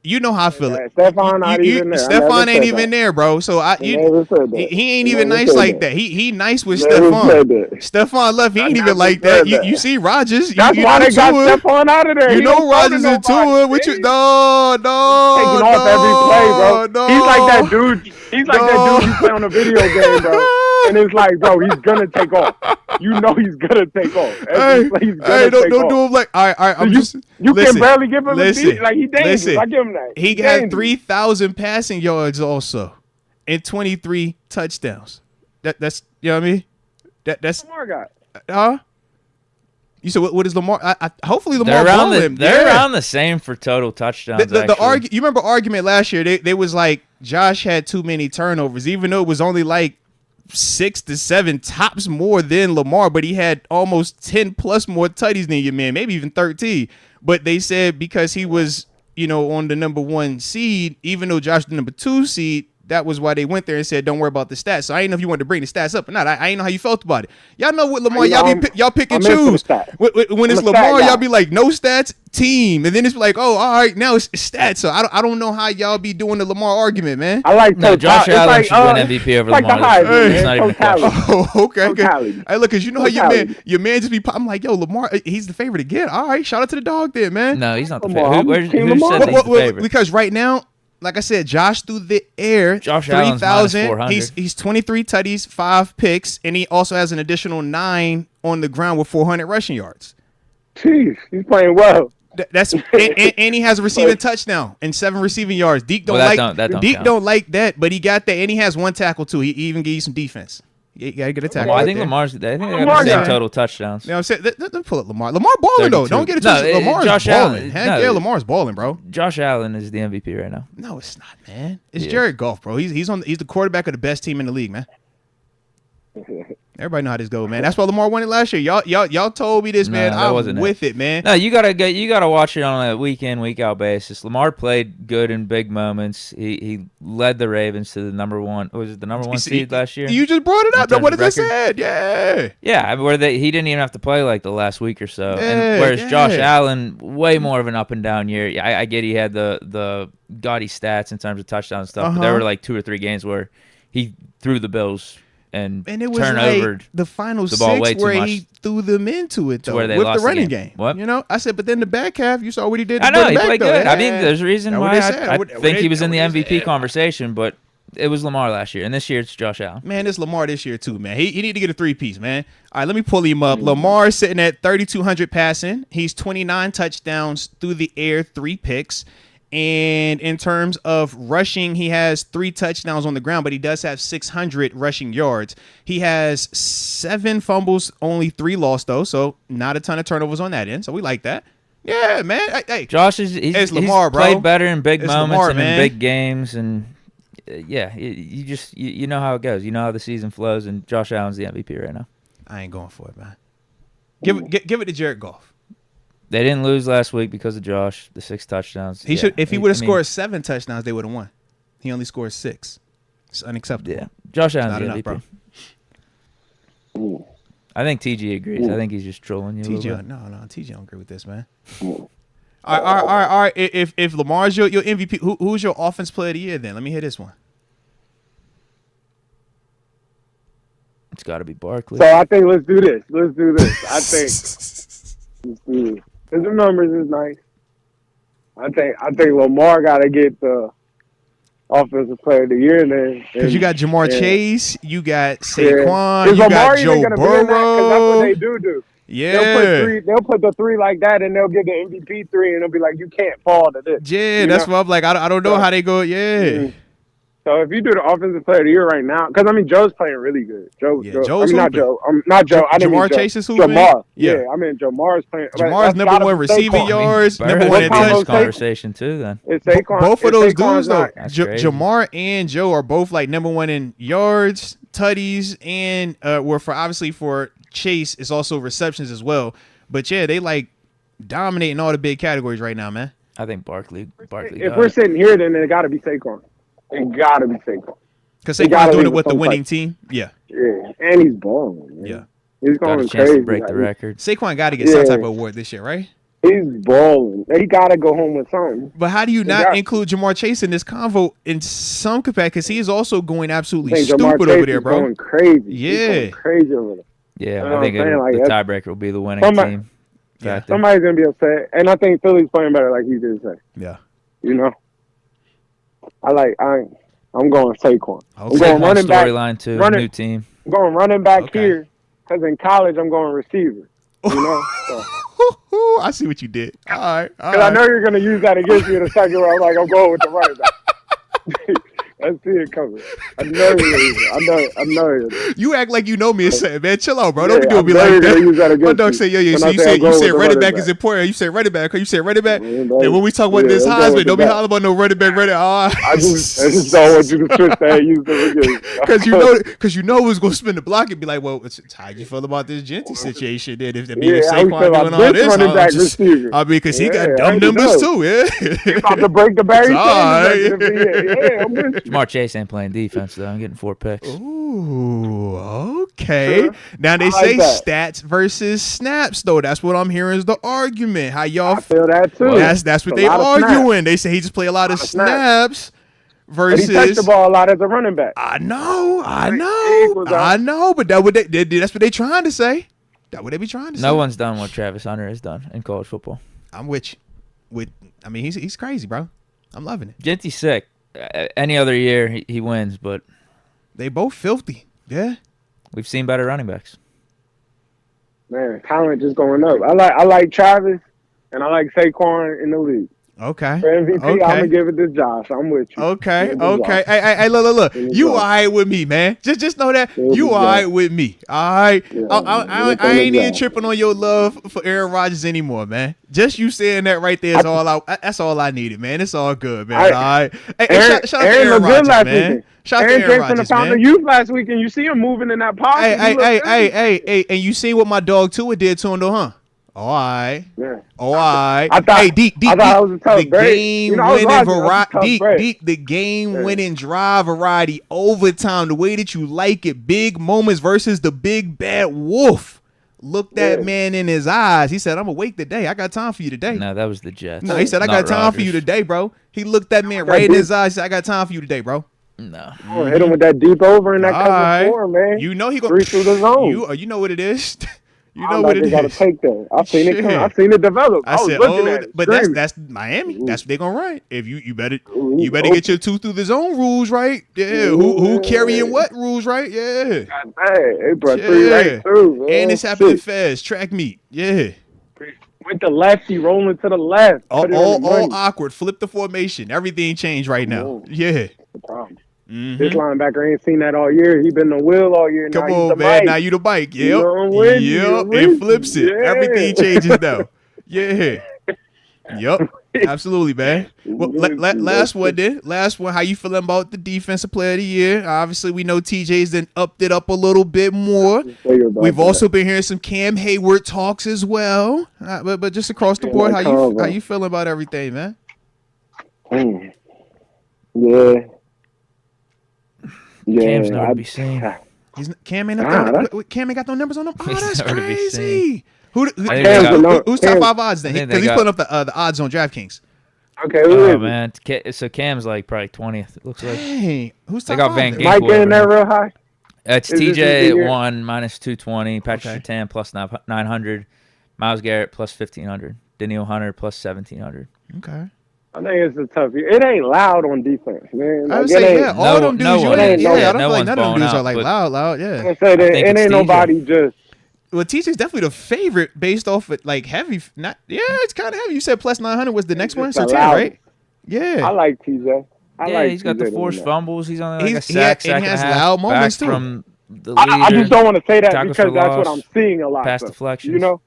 You know how I feel. Stephon not even there. Stephon ain't even there, bro. So he ain't even nice like that. He nice with Stephon. Stephon left. He ain't even like that. You see Rodgers. That's why they got Stephon out of there. You know Rodgers and Tua. What you? No. Taking off every play, bro. He's like that dude. He's like that dude you play on a video game, bro. And it's like, bro, he's gonna take off. You know he's gonna take off. Don't do him like. All right. You can barely give him a beat. Like, he dangerous. I give him that. He had 3,000 passing yards also, and 23 touchdowns. That's you know what I mean. That's Lamar got. Huh? You said what is Lamar? Hopefully Lamar balling. They're around the same for total touchdowns. You remember argument last year? They was like Josh had too many turnovers, even though it was only like 6 to 7 tops more than Lamar, but he had almost 10 plus more tutties than your man, maybe even 13. But they said because he was, on the number 1 seed, even though Josh the number 2 seed, that was why they went there and said, don't worry about the stats. So I didn't know if you wanted to bring the stats up or not. I didn't know how you felt about it. Y'all know what Lamar, y'all pick and choose. When it's Lamar, y'all be like, no stats, team. And then it's like, oh, all right, now it's stats. So I don't know how y'all be doing the Lamar argument, man. I like Josh Allen should win MVP over Lamar. It's not even a question. Oh, okay. Hey, look, because you know how your man just be, I'm like, yo, Lamar, he's the favorite again. All right, shout out to the dog there, man. No, he's not the favorite. Who said he's the favorite? Because right now, like I said, Josh through the air, 3,000. He's 23 tutties, 5 picks, and he also has an additional 9 on the ground with 400 rushing yards. Jeez, he's playing well. And he has a receiving touchdown and 7 receiving yards. Deke don't like that, but he got that, and he has 1 tackle too. He even gave you some defense. You gotta get a tackle. I think they have the same total touchdowns. You know what I'm saying? Let's pull up Lamar. Lamar balling though. Don't get it twisted. Lamar's balling. Heck yeah, Lamar's balling, bro. Josh Allen is the MVP right now. No, it's not, man. It's Jared Goff, bro. He's the quarterback of the best team in the league, man. Everybody know how this goes, man. That's why Lamar won it last year. Y'all told me this, man. I was with it, man. No, you gotta watch it on a week in, week out basis. Lamar played good in big moments. He led the Ravens to the number 1. Was it the number 1 seed last year? You just brought it up. What I said? Yeah. Where he didn't even have to play like the last week or so. And whereas Josh Allen, way more of an up and down year. Yeah, I get he had the gaudy stats in terms of touchdown and stuff. But there were like 2 or 3 games where he threw the Bills. And it was like the final 6 where he threw them into it, though, with the running game. What? I said, but then the back half, you saw what he did. I know, he played good. I mean, there's a reason why I think he was in the MVP conversation, but it was Lamar last year, and this year it's Josh Allen. Man, it's Lamar this year, too, man. He need to get a 3-piece, man. All right, let me pull him up. Lamar is sitting at 3,200 passing. He's 29 touchdowns through the air, 3 picks. And in terms of rushing, he has 3 touchdowns on the ground, but he does have 600 rushing yards. He has 7 fumbles, only 3 lost, though, so not a ton of turnovers on that end. So we like that. Yeah, man. Hey, Josh he's Lamar, bro. Played better in big moments Lamar, and in big games, and you know how it goes. You know how the season flows, and Josh Allen's the MVP right now. I ain't going for it, man. Give it to Jared Goff. They didn't lose last week because of Josh, the 6 touchdowns. He should. If he would have scored 7 touchdowns, they would have won. He only scored 6. It's unacceptable. Yeah, Josh Allen's Not the enough, MVP. Ooh. I think TG agrees. I think he's just trolling you. TG, no, TG don't agree with this, man. All right. If Lamar's your MVP, who's your offense player of the year then? Let me hear this one. It's got to be Barkley. So I think let's do this. I think let's do this. Because the numbers is nice. I think Lamar got to get the offensive player of the year then. Because you got Jamar Chase, you got Saquon, you Lamar got Joe Burrow. That's what they do. Yeah. They'll put the 3 like that, and they'll give the MVP 3, and they'll be like, you can't fall to this. Yeah, that's what I'm like. I don't know how they go. Yeah. Mm-hmm. So if you do the offensive player of the year right now, because I mean Joe's playing really good. Joe's not Joe. Not Joe. I didn't mean Jamar Joe. Chase is hooping. Jamar. Yeah. I mean Jamar's playing. Jamar's number 1 receiving yards, number 1 in touchdowns. Conversation too. Then both of those dudes though, Jamar and Joe are both like number 1 in yards, tutties, and for Chase, it's also receptions as well. But yeah, they like dominating all the big categories right now, man. I think Barkley. If we're sitting here, then it got to be Saquon. It got to be Saquon. Because Saquon's doing it with the winning team. Yeah. Yeah, and he's balling. Man. Yeah. He's got going a chance crazy. to break the record. Saquon got to get some type of award this year, right? He's balling. He got to go home with something. But how do you not include Jamar Chase in this convo in some capacity? Because he is also going absolutely stupid over there, bro. Going crazy. Yeah. He's going crazy over there. Yeah, I think the tiebreaker will be the winning team. Yeah. Somebody's going to be upset. And I think Philly's playing better, like he did say. Yeah. You know? I'm going Saquon. Okay. I'm going running back. Storyline too. New team. I'm going running back here because in college I'm going receiver. You know? So. I see what you did. All right. Because I know you're going to use that against me in a second where I'm going with the running back. I see it coming. I know you. You act like you know me and say, man, chill out, bro. Don't be doing me like that. My dog say, yeah. So you said running back is important. You said running back. You said running back. And when we talk about this Heisman, don't be hollering about no running back. I just don't want you to switch that and use the Because you know who's going to spin the block and be like, well, how you feel about this Genty situation? Then if Saquon doing all this, I mean, because he got dumb numbers too. Yeah, he's about to break the Barry Sanders. Yeah, I'm with you. Jamar Chase ain't playing defense though. I'm getting 4 picks. Ooh, okay. Now they say stats versus snaps though. That's what I'm hearing is the argument. How y'all feel that too? That's what they arguing. They say he just play a lot of snaps versus. But he touched the ball a lot as a running back. I know. But that's what they trying to say. That's what they be trying to say. No one's done what Travis Hunter has done in college football. I'm with you. I mean, he's crazy, bro. I'm loving it. Genty's sick. Any other year he wins, but they both filthy. Yeah, we've seen better running backs. Man, talent just going up. I like Travis and I like Saquon in the league. Okay. For MVP, I'm gonna give it to Josh. I'm with you. Okay. Hey, look. You all right with me, man. Just know that you all right with me. All right. Yeah, I ain't even tripping on your love for Aaron Rodgers anymore, man. Just you saying that right there is that's all I needed, man. It's all good, man. All right. Hey, shout out to Aaron Rodgers, man. Shout out to Aaron Rodgers, man. Aaron youth last week, and you see him moving in that pocket. Hey, and you seen what my dog Tua did to him, though, huh? All right. Yeah. All right. Deke, the game-winning drive variety, overtime, the way that you like it, big moments versus the big bad wolf. Look that man in his eyes. He said, I'm awake today. I got time for you today. No, that was the Jets. No, he said, I got time for you today, bro. He looked that man right in his eyes. He said, I got time for you today, bro. No. Hit him with that deep over in that cover 4, man. You know he going to through the zone. You know what it is. You know what it is. Gotta take that. I've seen it. I've seen it develop. I was looking at it. But that's Miami. Ooh. That's what they're gonna run. If you better get your 2 through the zone rules right. Yeah. Who carrying what rules right? Yeah. God, they brought 3 right through. Man. And it's happening fast. Track meet. Yeah. With the lefty rolling to the left. All awkward. Flip the formation. Everything changed right now. Whoa. Yeah. That's the problem. Mm-hmm. This linebacker ain't seen that all year. He been the wheel all year. Come on, man. Now you the bike. Yep. It flips it. Yeah. Everything changes now. Yeah. Yep. Absolutely, man. Well, last one then. Last one. How you feeling about the defensive player of the year? Obviously, we know TJ's then upped it up a little bit more. We've also been hearing some Cam Hayward talks as well. But just across the board, how you feeling about everything, man? Yeah. Cam's nowhere to be seen. Cam ain't got no numbers on him. Oh, that's crazy. Who's top 5 odds then? Because he's putting up the odds on DraftKings. Okay. Oh man, so Cam's like probably 20th. It looks like. Hey, who's top? They got Van Ginkel. Mike in there real high. It's TJ at 1 minus 220. Patrick Surtain plus 900. Myles Garrett plus 1500. Daniel Hunter plus 1700. Okay. I think it's a tough year. It ain't loud on defense, man. I would say, all them dudes, I don't feel like none of them dudes are like loud, yeah. I say that it ain't nobody just. Well, TJ's definitely the favorite based off of like heavy. It's kind of heavy. You said plus 900 was the next one, so right? Yeah. I like TJ. He's got the forced fumbles. He's on like a sack and he has loud moments too. From the leader, I just don't want to say that because that's what I'm seeing a lot. Pass deflections. You know?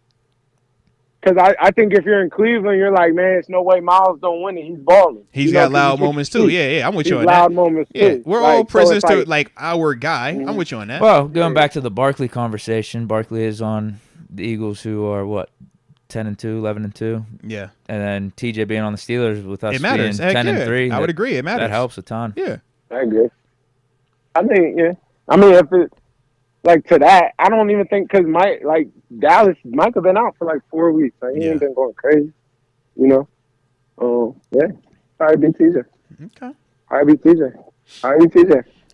Because I think if you're in Cleveland, you're like, man, it's no way Miles don't win it. He's balling. He's got loud moments too. Yeah, I'm with you on that. Loud moments too. Yeah, we're all prisoners to like our guy. I'm with you on that. Well, going back to the Barkley conversation, Barkley is on the Eagles, who are what, 10-2, 11-2. Yeah, and then TJ being on the Steelers with us it matters. being 10-3. I would agree. It matters. That helps a ton. Yeah, I agree. I think I mean, if it like to that, I don't even think because Dallas Mike have been out for like 4 weeks. Like, he ain't been going crazy, you know. Probably beat TJ. Okay. Probably beat TJ.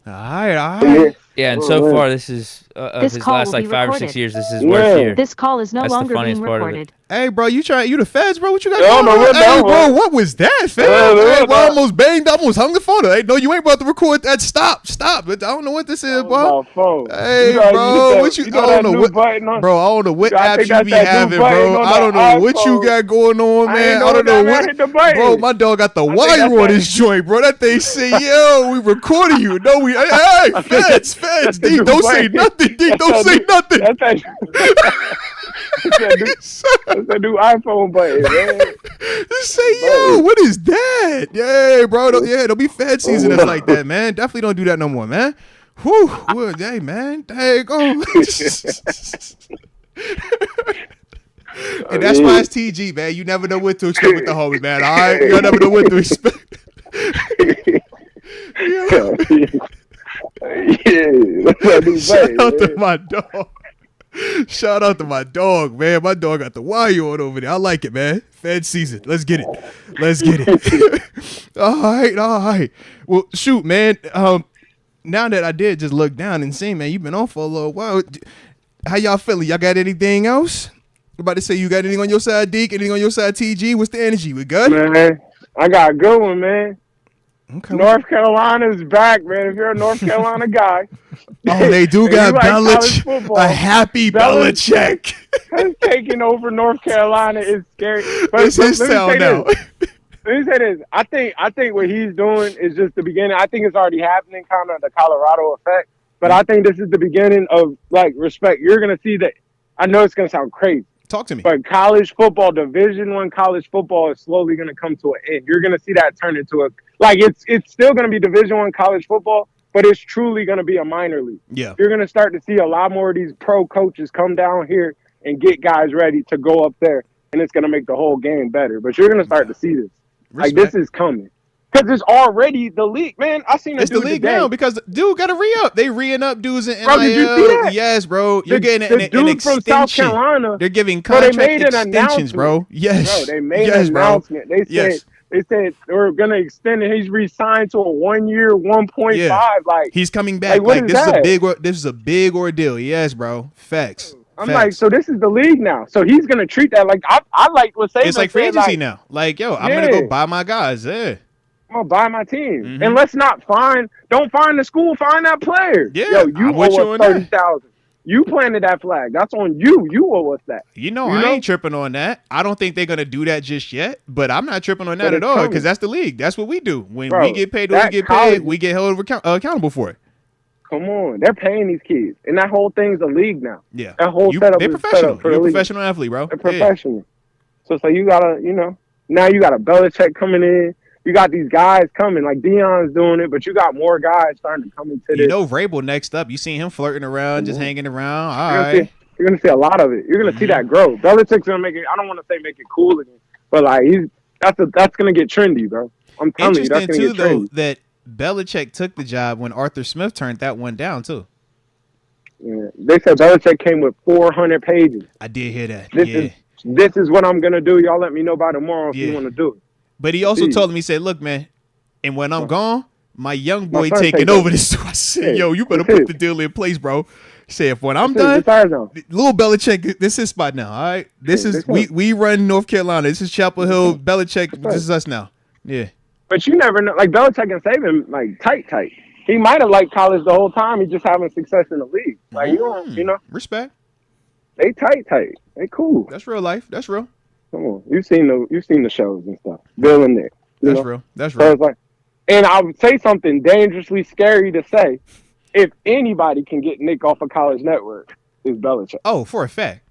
All right. Yeah, and so far this is of his last like 5 or 6 years. This is worst year. This call is no longer being recorded. Hey, bro, you the feds, bro? What you got going on? Hey, bro, what was that, fed? Hey, bro, almost banged, almost hung the phone. Hey, no, you ain't about to record that. Stop. I don't know what this is, bro. Hey, bro, what you? I don't know what, bro. I don't know what apps you be having, bro. I don't know what you got going on, man. I don't know what, bro. My dog got the wire on his joint, bro. That thing say, yo, we recording you. No, we. Hey, feds, Deke, don't say nothing. Deke, don't say nothing. That's a new iPhone button, man. Just say, yo, what is that? Yeah, bro. Don't be fed season us like that, man. Definitely don't do that no more, man. Whew. Hey, man. Hey, go. And that's why it's TG, man. You never know what to expect with the homies, man. All right? You never know what to expect. Shout out to my dog. Shout out to my dog, man. My dog got the wire on over there. I like it, man. Fed season. Let's get it. All right. Well, shoot, man. Now that I did just look down and see, man, you've been on for a little while. How y'all feeling? Y'all got anything else? I'm about to say, you got anything on your side, Deke? Anything on your side, TG? What's the energy? We good? Man, I got a good one, man. Okay. North Carolina's back, man. If you're a North Carolina guy. They do got Belichick. A happy Belichick. Taking over North Carolina is scary. But it's his town now. Let me say this. I think what he's doing is just the beginning. I think it's already happening, kind of the Colorado effect. But I think this is the beginning of, like, respect. You're going to see that. I know it's going to sound crazy. Talk to me. But college football, Division I college football is slowly going to come to an end. You're going to see that turn into it's still going to be Division I college football, but it's truly going to be a minor league. Yeah. You're going to start to see a lot more of these pro coaches come down here and get guys ready to go up there, and it's going to make the whole game better. But you're going to start to see this. Respect. Like, this is coming. Because it's already the league, man. I seen it's the league today. now because dude got to re-up. They re-up dudes in NIL. Bro, did you see that? Yes, bro. You're getting an extension. From South Carolina. They're giving contract extensions, bro. Yes. Bro, they made an announcement. They said they were gonna extend it. He's re-signed to a 1 year, 1.5. Yeah. Like, he's coming back. Like this is a big ordeal. Yes, bro. Facts. I'm like, so this is the league now. So he's gonna treat that like I like what Saban It's like free agency now. Like, yo, I'm gonna go buy my guys. Yeah. I'm gonna buy my team. Mm-hmm. And let's not don't find the school, find that player. Yeah, yo, you owe us 30,000. You planted that flag. That's on you. You owe us that. I ain't tripping on that. I don't think they're gonna do that just yet, but I'm not tripping on that at all because that's the league. That's what we do. When we get paid, we get held accountable for it. Come on, they're paying these kids, and that whole thing's a league now. Yeah, that whole setup. They're professional. You're a professional athlete, bro. They're professional. So you gotta, Now you got a Belichick coming in. You got these guys coming, like Deion's doing it, but you got more guys starting to come into this. You know, Vrabel next up. You seen him flirting around, just hanging around. All right. You're gonna see a lot of it. You're gonna see that grow. Belichick's gonna make it. I don't want to say make it cool again, but like that's gonna get trendy, bro. I'm telling you, that's gonna get trendy. Interesting too, though, that Belichick took the job when Arthur Smith turned that one down too. Yeah, they said Belichick came with 400 pages. I did hear that. This is what I'm gonna do. Y'all let me know by tomorrow if you want to do it. But he also told me, he said, "Look, man, and when I'm gone, my young boy taking over this." I said, "Yo, you better put the deal in place, bro." He said, "If when I'm done, little Belichick, this is his spot now. All right, this is we run North Carolina. This is Chapel Hill. Belichick, this is us now." Yeah. But you never know. Like Belichick and Saban, like tight. He might have liked college the whole time. He's just having success in the league. Like you know, respect. They tight. They cool. That's real life. That's real. Come on, you've seen the shows and stuff. Bill and Nick. That's real. That's real. So it's like, and I would say something dangerously scary to say. If anybody can get Nick off of College Network, it's Belichick. Oh, for a fact.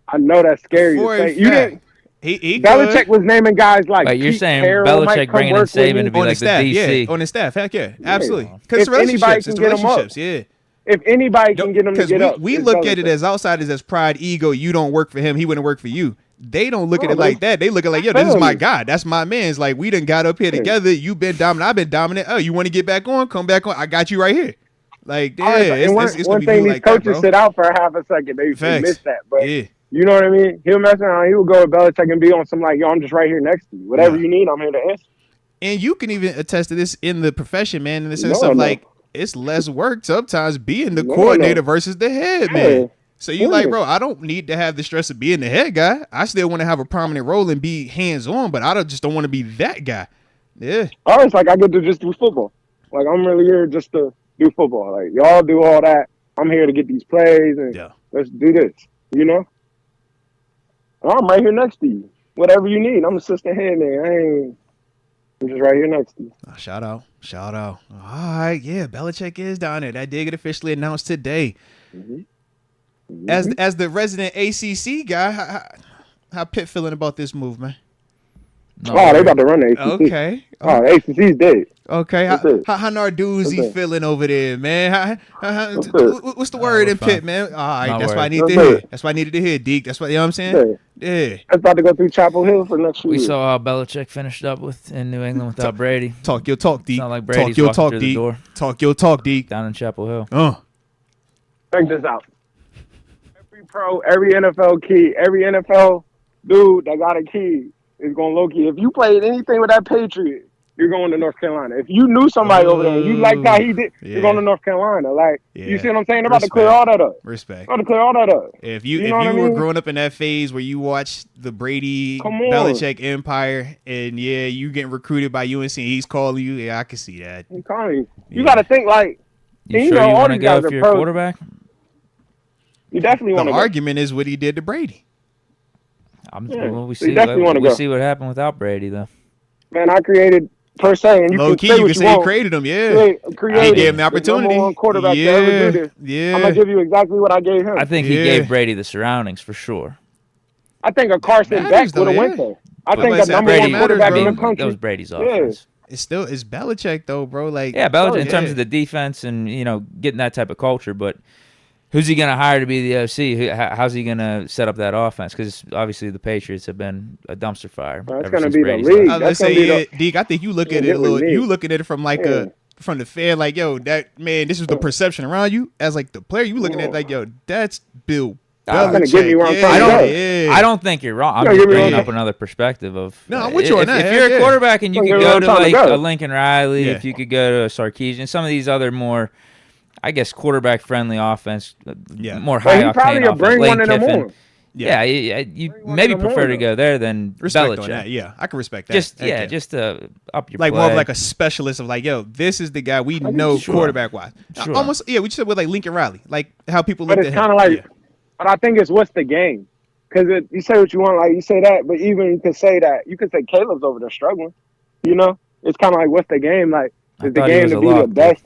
I know that's scary to say. You didn't. Belichick was naming guys like. Wait, you're saying Belichick bringing in Saban to be like the DC? Yeah, on his staff. Heck yeah, absolutely. Because anybody can get him up. Yeah. If anybody can get him to get up, we look at it as outsiders, as pride, ego. You don't work for him, he wouldn't work for you. They don't look at it like that. They look at it like, yo, this is my guy. That's my man. It's like, we done got up here together. You've been dominant. I've been dominant. Oh, you want to get back on? Come back on. I got you right here. Like, yeah, it's one thing these coaches sit out for a half a second. They miss that. But you know what I mean? He'll mess around. He will go with Belichick and be on some like, yo, I'm just right here next to you. Whatever you need, I'm here to answer. And you can even attest to this in the profession, man, in the sense of like, it's less work sometimes being the coordinator versus the head, man. So you like, bro, I don't need to have the stress of being the head guy. I still want to have a prominent role and be hands-on, but I just don't want to be that guy. Yeah. Oh, it's like I get to just do football. Like, I'm really here just to do football. Like, y'all do all that. I'm here to get these plays, and let's do this, you know? I'm right here next to you. Whatever you need, I'm assistant head man. I'm just right here next to you. Shout out. All right, yeah, Belichick is down there. That did get officially announced today. As the resident ACC guy, how Pitt feeling about this move, man? They about to run the ACC. Okay. The ACC's dead. Okay. How Narduzzi feeling over there, man? What's the word in Pitt, man? All right, that's what I need to hear. That's what I needed to hear, Deke. That's what, you know what I'm saying? Yeah. That's about to go through Chapel Hill for next year. We saw how Belichick finished up in New England without Brady. Talk your talk, Deke. It's not like Brady's walking through the door. Talk your talk, Deke. Down in Chapel Hill. Check this out. Every pro, every NFL key, every NFL dude that got a key is going low-key. If you played anything with that Patriot, you're going to North Carolina. If you knew somebody over there, you liked how he did, you're going to North Carolina. Like, you see what I'm saying? They're about to clear all that up. Respect. About to clear all that up. If you were growing up in that phase where you watched the Brady Belichick empire, and you getting recruited by UNC, he's calling you. I can see that. He's calling you. You got to think like. You sure you want to go if you're a quarterback? You definitely want to. The argument is what he did to Brady. We see what happened without Brady, though. Man, I created per se, and you low can key, say you what can say want. he created him. Yeah, he gave him the opportunity. The number one quarterback to ever do this. Yeah, I'm gonna give you exactly what I gave him. I think he gave Brady the surrounds for sure. I think a Carson Beck would have went there. I think a number one quarterback in the country. That was Brady's offense. It's Belichick though, bro. Like Belichick in terms of the defense and getting that type of culture, but. Who's he going to hire to be the OC? How's he going to set up that offense? Because obviously the Patriots have been a dumpster fire. That's going to be the league. Let's say, Deke, I think you look at it a little. You looking at it from like from the fan, like that man. This is the perception around you as like the player. You looking at it like that's Bill. I don't think you're wrong. I'm just bringing up another perspective of. No, I'm with you on that. If you're a quarterback and you could go to like a Lincoln Riley, if you could go to a Sarkisian, some of these other more. I guess quarterback-friendly offense, more high-octane offense. Bring one in the morning. You maybe prefer to go there than Belichick. On that. Yeah, I can respect that. Just to up your like play. More of like a specialist of like, yo, this is the guy we know quarterback-wise. Sure. Almost, we just said with like Lincoln Riley, like how people look at him. But it's kind of like, but I think it's what's the game? Because you say what you want, like you say that, but even you can say that, you can say Caleb's over there struggling. You know, it's kind of like what's the game? Like is the game to be the best?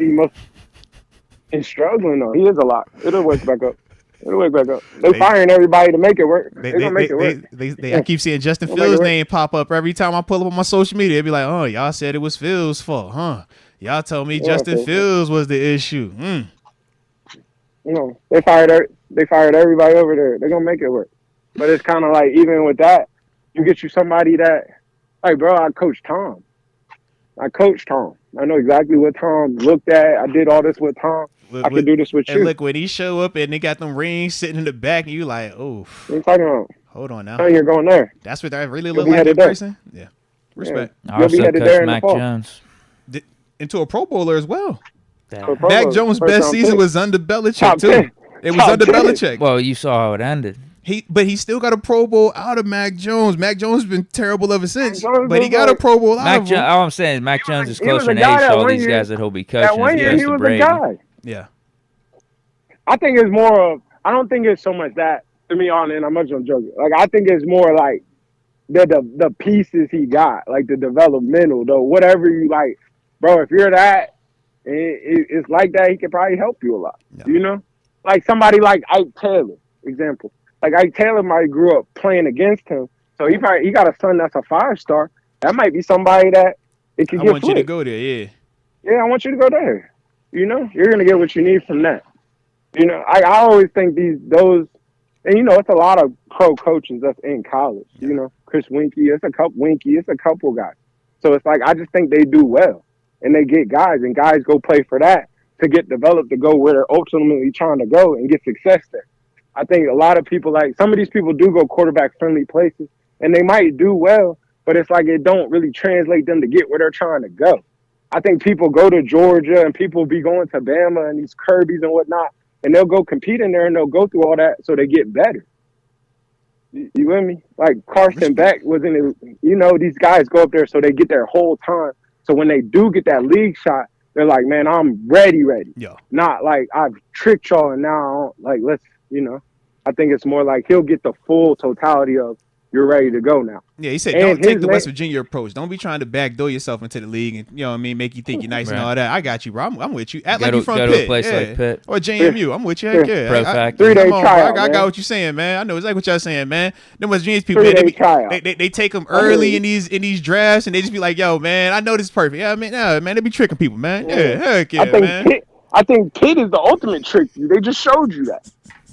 He's struggling though. He is a lot. It'll work back up. It'll wake back up. They firing everybody to make it work. They gonna make it work. I keep seeing Justin Fields' name pop up every time I pull up on my social media. They be like, "Oh, y'all said it was Fields' fault, huh? Y'all told me Justin Fields was the issue." They fired everybody over there. They're gonna make it work. But it's kind of like, even with that, you get you somebody that, like, bro, I coached Tom. I know exactly what Tom looked at. I did all this with Tom. I can do this with you. And look, when he show up and they got them rings sitting in the back, and you like, oh, what are you talking about? Hold on now. Oh, you're going there. That's what I really look like in person. Yeah, respect. I also coached Mac Jones into a Pro Bowler as well. Damn. Mac Jones' best season was under Belichick too. It was under Belichick. Well, you saw how it ended. But he still got a Pro Bowl out of Mac Jones. Mac Jones has been terrible ever since. But he got a Pro Bowl out of him. All I'm saying is Mac Jones is closer in age to all these guys that he'll be coaching. That 1 year he was a guy. Yeah. I think it's more of, I don't think it's so much that, to me, and I'm not joking. Like, I think it's more like the pieces he got, like the developmental, though, whatever you like. Bro, if you're that, it's like that, he can probably help you a lot. Yeah. You know? Like somebody like Ike Taylor, example. Like Ike Taylor might grew up playing against him, so he got a son that's a 5-star. That might be somebody that it could get. I want you to go there, yeah. Yeah, I want you to go there. You know, you're gonna get what you need from that. You know, I always think those, and it's a lot of pro coaches that's in college. Yeah. You know, Chris Winkie, it's a couple guys. So it's like I just think they do well, and they get guys, and guys go play for that to get developed to go where they're ultimately trying to go and get success there. I think a lot of people, like some of these people do go quarterback-friendly places, and they might do well, but it's like it don't really translate them to get where they're trying to go. I think people go to Georgia and people be going to Bama and these Kirby's and whatnot, and they'll go compete in there and they'll go through all that so they get better. You with me? Like Carson Beck was in it, these guys go up there so they get their whole time. So when they do get that league shot, they're like, man, I'm ready. Yeah. Not like I've tricked y'all and now, like, let's, I think it's more like he'll get the full totality of you're ready to go now. Yeah, he said, don't take the West Virginia approach. Don't be trying to backdoor yourself into the league and, make you think you're nice and all that. I got you, bro. I'm with you. Act like you're from Pitt. To a place like Pitt. Or JMU. I'm with you. Heck yeah. Pro fact. 3-day tryout, I got what you're saying, man. I know exactly what y'all saying, man. Them West Virginia people, they take them early in these drafts, and they just be like, yo, man, I know this is perfect. Yeah, man, they be tricking people, man. Yeah, heck yeah, man. I think Pitt is the ultimate trick. They just showed you that.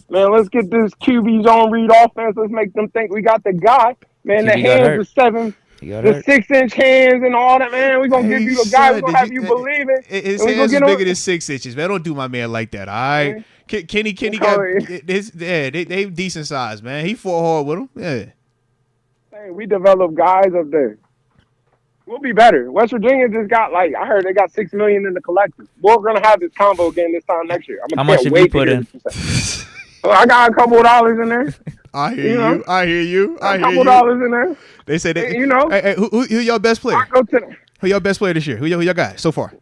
Man, let's get this QB zone read offense. Let's make them think we got the guy. Man, the hands, the 6-inch hands and all that, man. We're going to give you the guy. We're going to have you believe it. His hands are bigger than 6 inches, man. Don't do my man like that, all right? Yeah. Kenny got this. Yeah, they decent size, man. He fought hard with him. Yeah. Hey, we develop guys up there. We'll be better. West Virginia just got, I heard they got $6 million in the collective. We're going to have this combo again this time next year. How much have you put in? I got a couple of dollars in there. I hear you. I hear you. A couple dollars in there. They say that. Hey, who your best player? Who your best player this year? Who y'all got so far?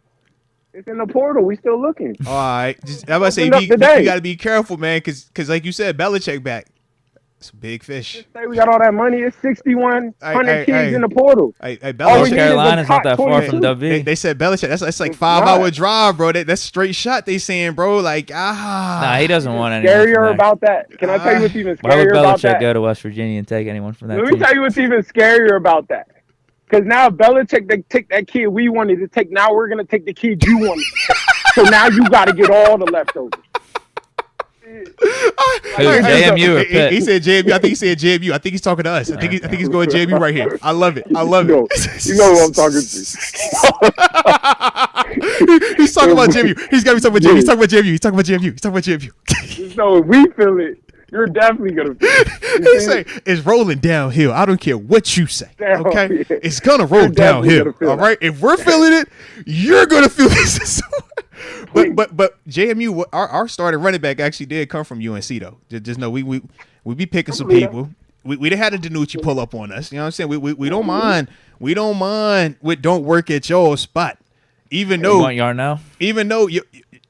It's in the portal. We still looking. All right. I'm about to say you got to be careful, man, because like you said, Belichick back. It's a big fish. Just say we got all that money. It's 6,100 kids in the portal. North Carolina's not that far from WV. They said Belichick. That's like 5-hour drive, bro. That's straight shot. They saying, bro, Nah, he doesn't want anyone. Scarier about that. Can I tell you what's even scarier about that? Why would Belichick go to West Virginia and take anyone from that team? Let me tell you what's even scarier about that. Because now Belichick, they take that kid we wanted to take. Now we're going to take the kid you wanted. So now you got to get all the leftovers. JMU or Pitt? He said JMU. I think he said JMU. I think he's talking to us. I think he's going JMU right here. I love it. You know who I'm talking to. He's talking about JMU. He's got to be talking about JMU. He's talking about JMU. He's talking about JMU. He's talking about JMU. So if we feel it, you're definitely gonna feel it. He say it's rolling downhill. I don't care what you say. Okay, it's gonna roll downhill. All right. If we're feeling it, you're gonna feel it. But JMU, our starting running back actually did come from UNC though. Just know we be picking some people. We had a Danucci pull up on us. You know what I'm saying? We don't mind. We don't mind what don't work at your spot. Even though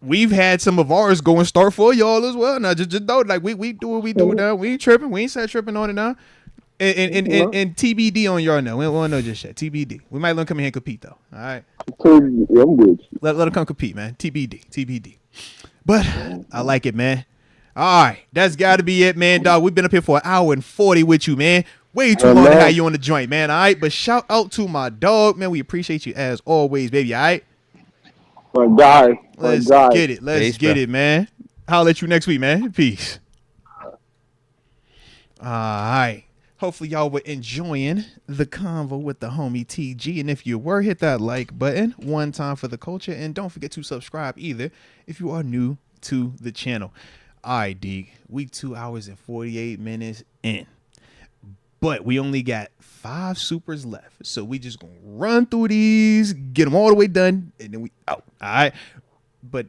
we've had some of ours go and start for y'all as well. Now just know we do what we do now. We ain't tripping. We ain't sat tripping on it now. And TBD on y'all now. We don't know just yet. TBD. We might let them come in here and compete though. All right. I'm good. Let them come compete, man. TBD. But I like it, man. All right, that's got to be it, man, dog. We've been up here for 1:40 with you, man. Way too long to have you on the joint, man. All right, but shout out to my dog, man. We appreciate you as always, baby. All right. Let's get it. Let's get it, man. I'll let you next week, man. Peace. All right. Hopefully y'all were enjoying the convo with the homie TG. And if you were, hit that like button one time for the culture. And don't forget to subscribe either if you are new to the channel. All right, Deke. We 2 hours and 48 minutes in. But we only got 5 supers left. So we just going to run through these, get them all the way done, and then we out. All right. But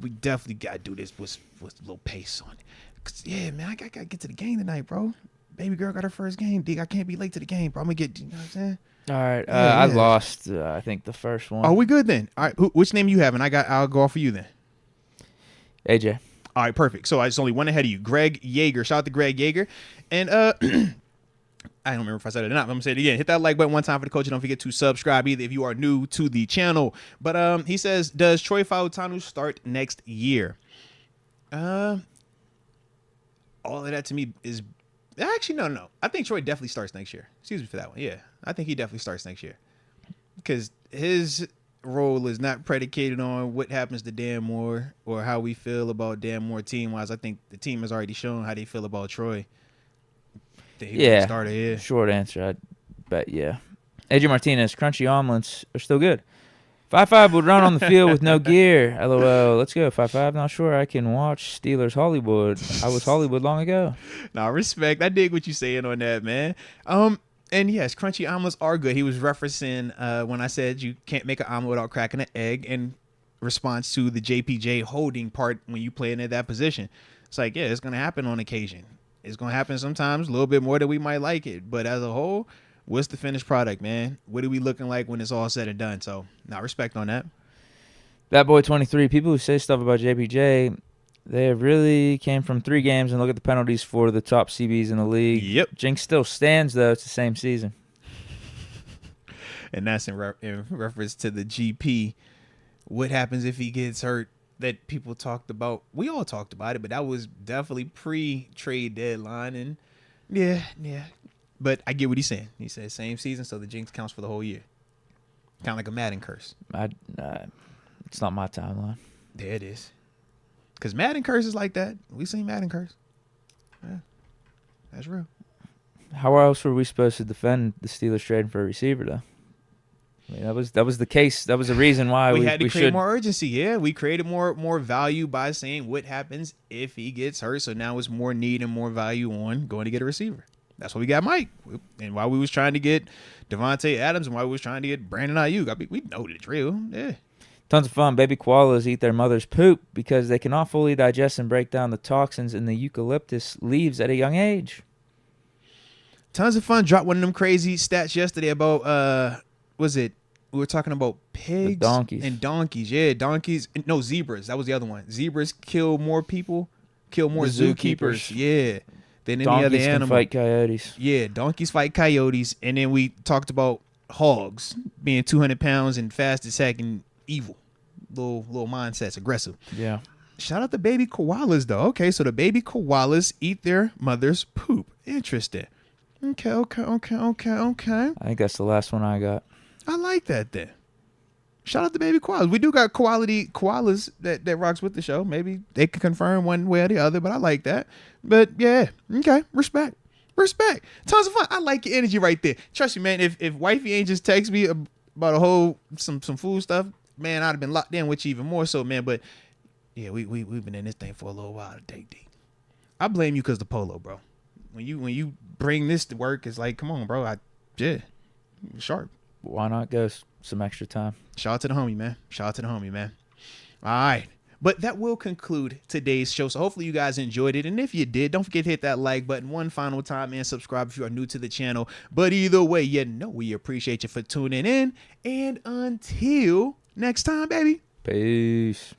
we definitely got to do this with a little pace on it. Cause, yeah, man, I got to get to the game tonight, bro. Baby girl got her first game, Deke. I can't be late to the game, bro. I'm going to get, you know what I'm saying? All right. Yeah. I lost, I think, the first one. Are we good then? All right. Which name you have? And I'll go off for you then. AJ. All right, perfect. So it's only one ahead of you. Greg Yeager. Shout out to Greg Yeager. And I don't remember if I said it or not. But I'm going to say it again. Hit that like button one time for the coach. And don't forget to subscribe either if you are new to the channel. But he says, does Troy Fautanu start next year? All of that to me is actually no. I think Troy definitely starts next year. Excuse me for that one. Yeah, I think he definitely starts next year because his role is not predicated on what happens to Dan Moore or how we feel about Dan Moore team-wise. I think the team has already shown how they feel about Troy. Yeah, short answer. I bet, yeah. AJ Martinez, crunchy omelets are still good. 5-5 would run on the field with no gear. LOL. Let's go. 5-5. Not sure I can watch Steelers Hollywood. I was Hollywood long ago. Nah, respect. I dig what you're saying on that, man. And yes, crunchy omelets are good. He was referencing when I said you can't make an omelet without cracking an egg in response to the JPJ holding part when you play in that position. It's like, yeah, it's going to happen on occasion. It's going to happen sometimes a little bit more than we might like it. But as a whole, what's the finished product, man? What are we looking like when it's all said and done? So, respect on that. That boy 23. People who say stuff about JPJ, they really came from 3 games and look at the penalties for the top CBs in the league. Yep. Jinx still stands, though. It's the same season. And that's in reference to the GP. What happens if he gets hurt? That people talked about. We all talked about it, but that was definitely pre-trade deadline. And yeah. But I get what he's saying. He said same season, so the jinx counts for the whole year. Kind of like a Madden curse. It's not my timeline. There it is. Because Madden curse is like that. We seen Madden curse. Yeah, that's real. How else were we supposed to defend the Steelers trading for a receiver, though? I mean, that was the case. That was the reason why we had to create more urgency. Yeah, we created more value by saying what happens if he gets hurt. So now it's more need and more value on going to get a receiver. That's why we got Mike, and why we was trying to get Devontae Adams, and why we was trying to get Brandon Ayuk. We know the drill. Yeah. Tons of fun. Baby koalas eat their mother's poop because they cannot fully digest and break down the toxins in the eucalyptus leaves at a young age. Tons of fun. Dropped one of them crazy stats yesterday about we were talking about pigs and donkeys. Yeah, donkeys. No, zebras. That was the other one. Zebras kill more people, kill more zookeepers. Yeah. Than any other animal. Donkeys can fight coyotes. Yeah, donkeys fight coyotes. And then we talked about hogs being 200 pounds and fast as heck and evil. Little mindsets, aggressive. Yeah. Shout out the baby koalas, though. Okay, so the baby koalas eat their mother's poop. Interesting. Okay. I think that's the last one I got. I like that then. Shout out to baby koalas. We do got quality koalas that rocks with the show. Maybe they can confirm one way or the other, but I like that. But yeah, okay, respect. Tons of fun. I like your energy right there. Trust me, man. If wifey ain't just text me about some food stuff, man, I'd have been locked in with you even more so, man. But yeah, we've been in this thing for a little while today, D. I blame you because the polo, bro. When you bring this to work, it's like, come on, bro. Sharp. Why not go some extra time? Shout out to the homie, man. All right. But that will conclude today's show. So hopefully you guys enjoyed it. And if you did, don't forget to hit that like button one final time and subscribe if you are new to the channel. But either way, we appreciate you for tuning in. And until next time, baby. Peace.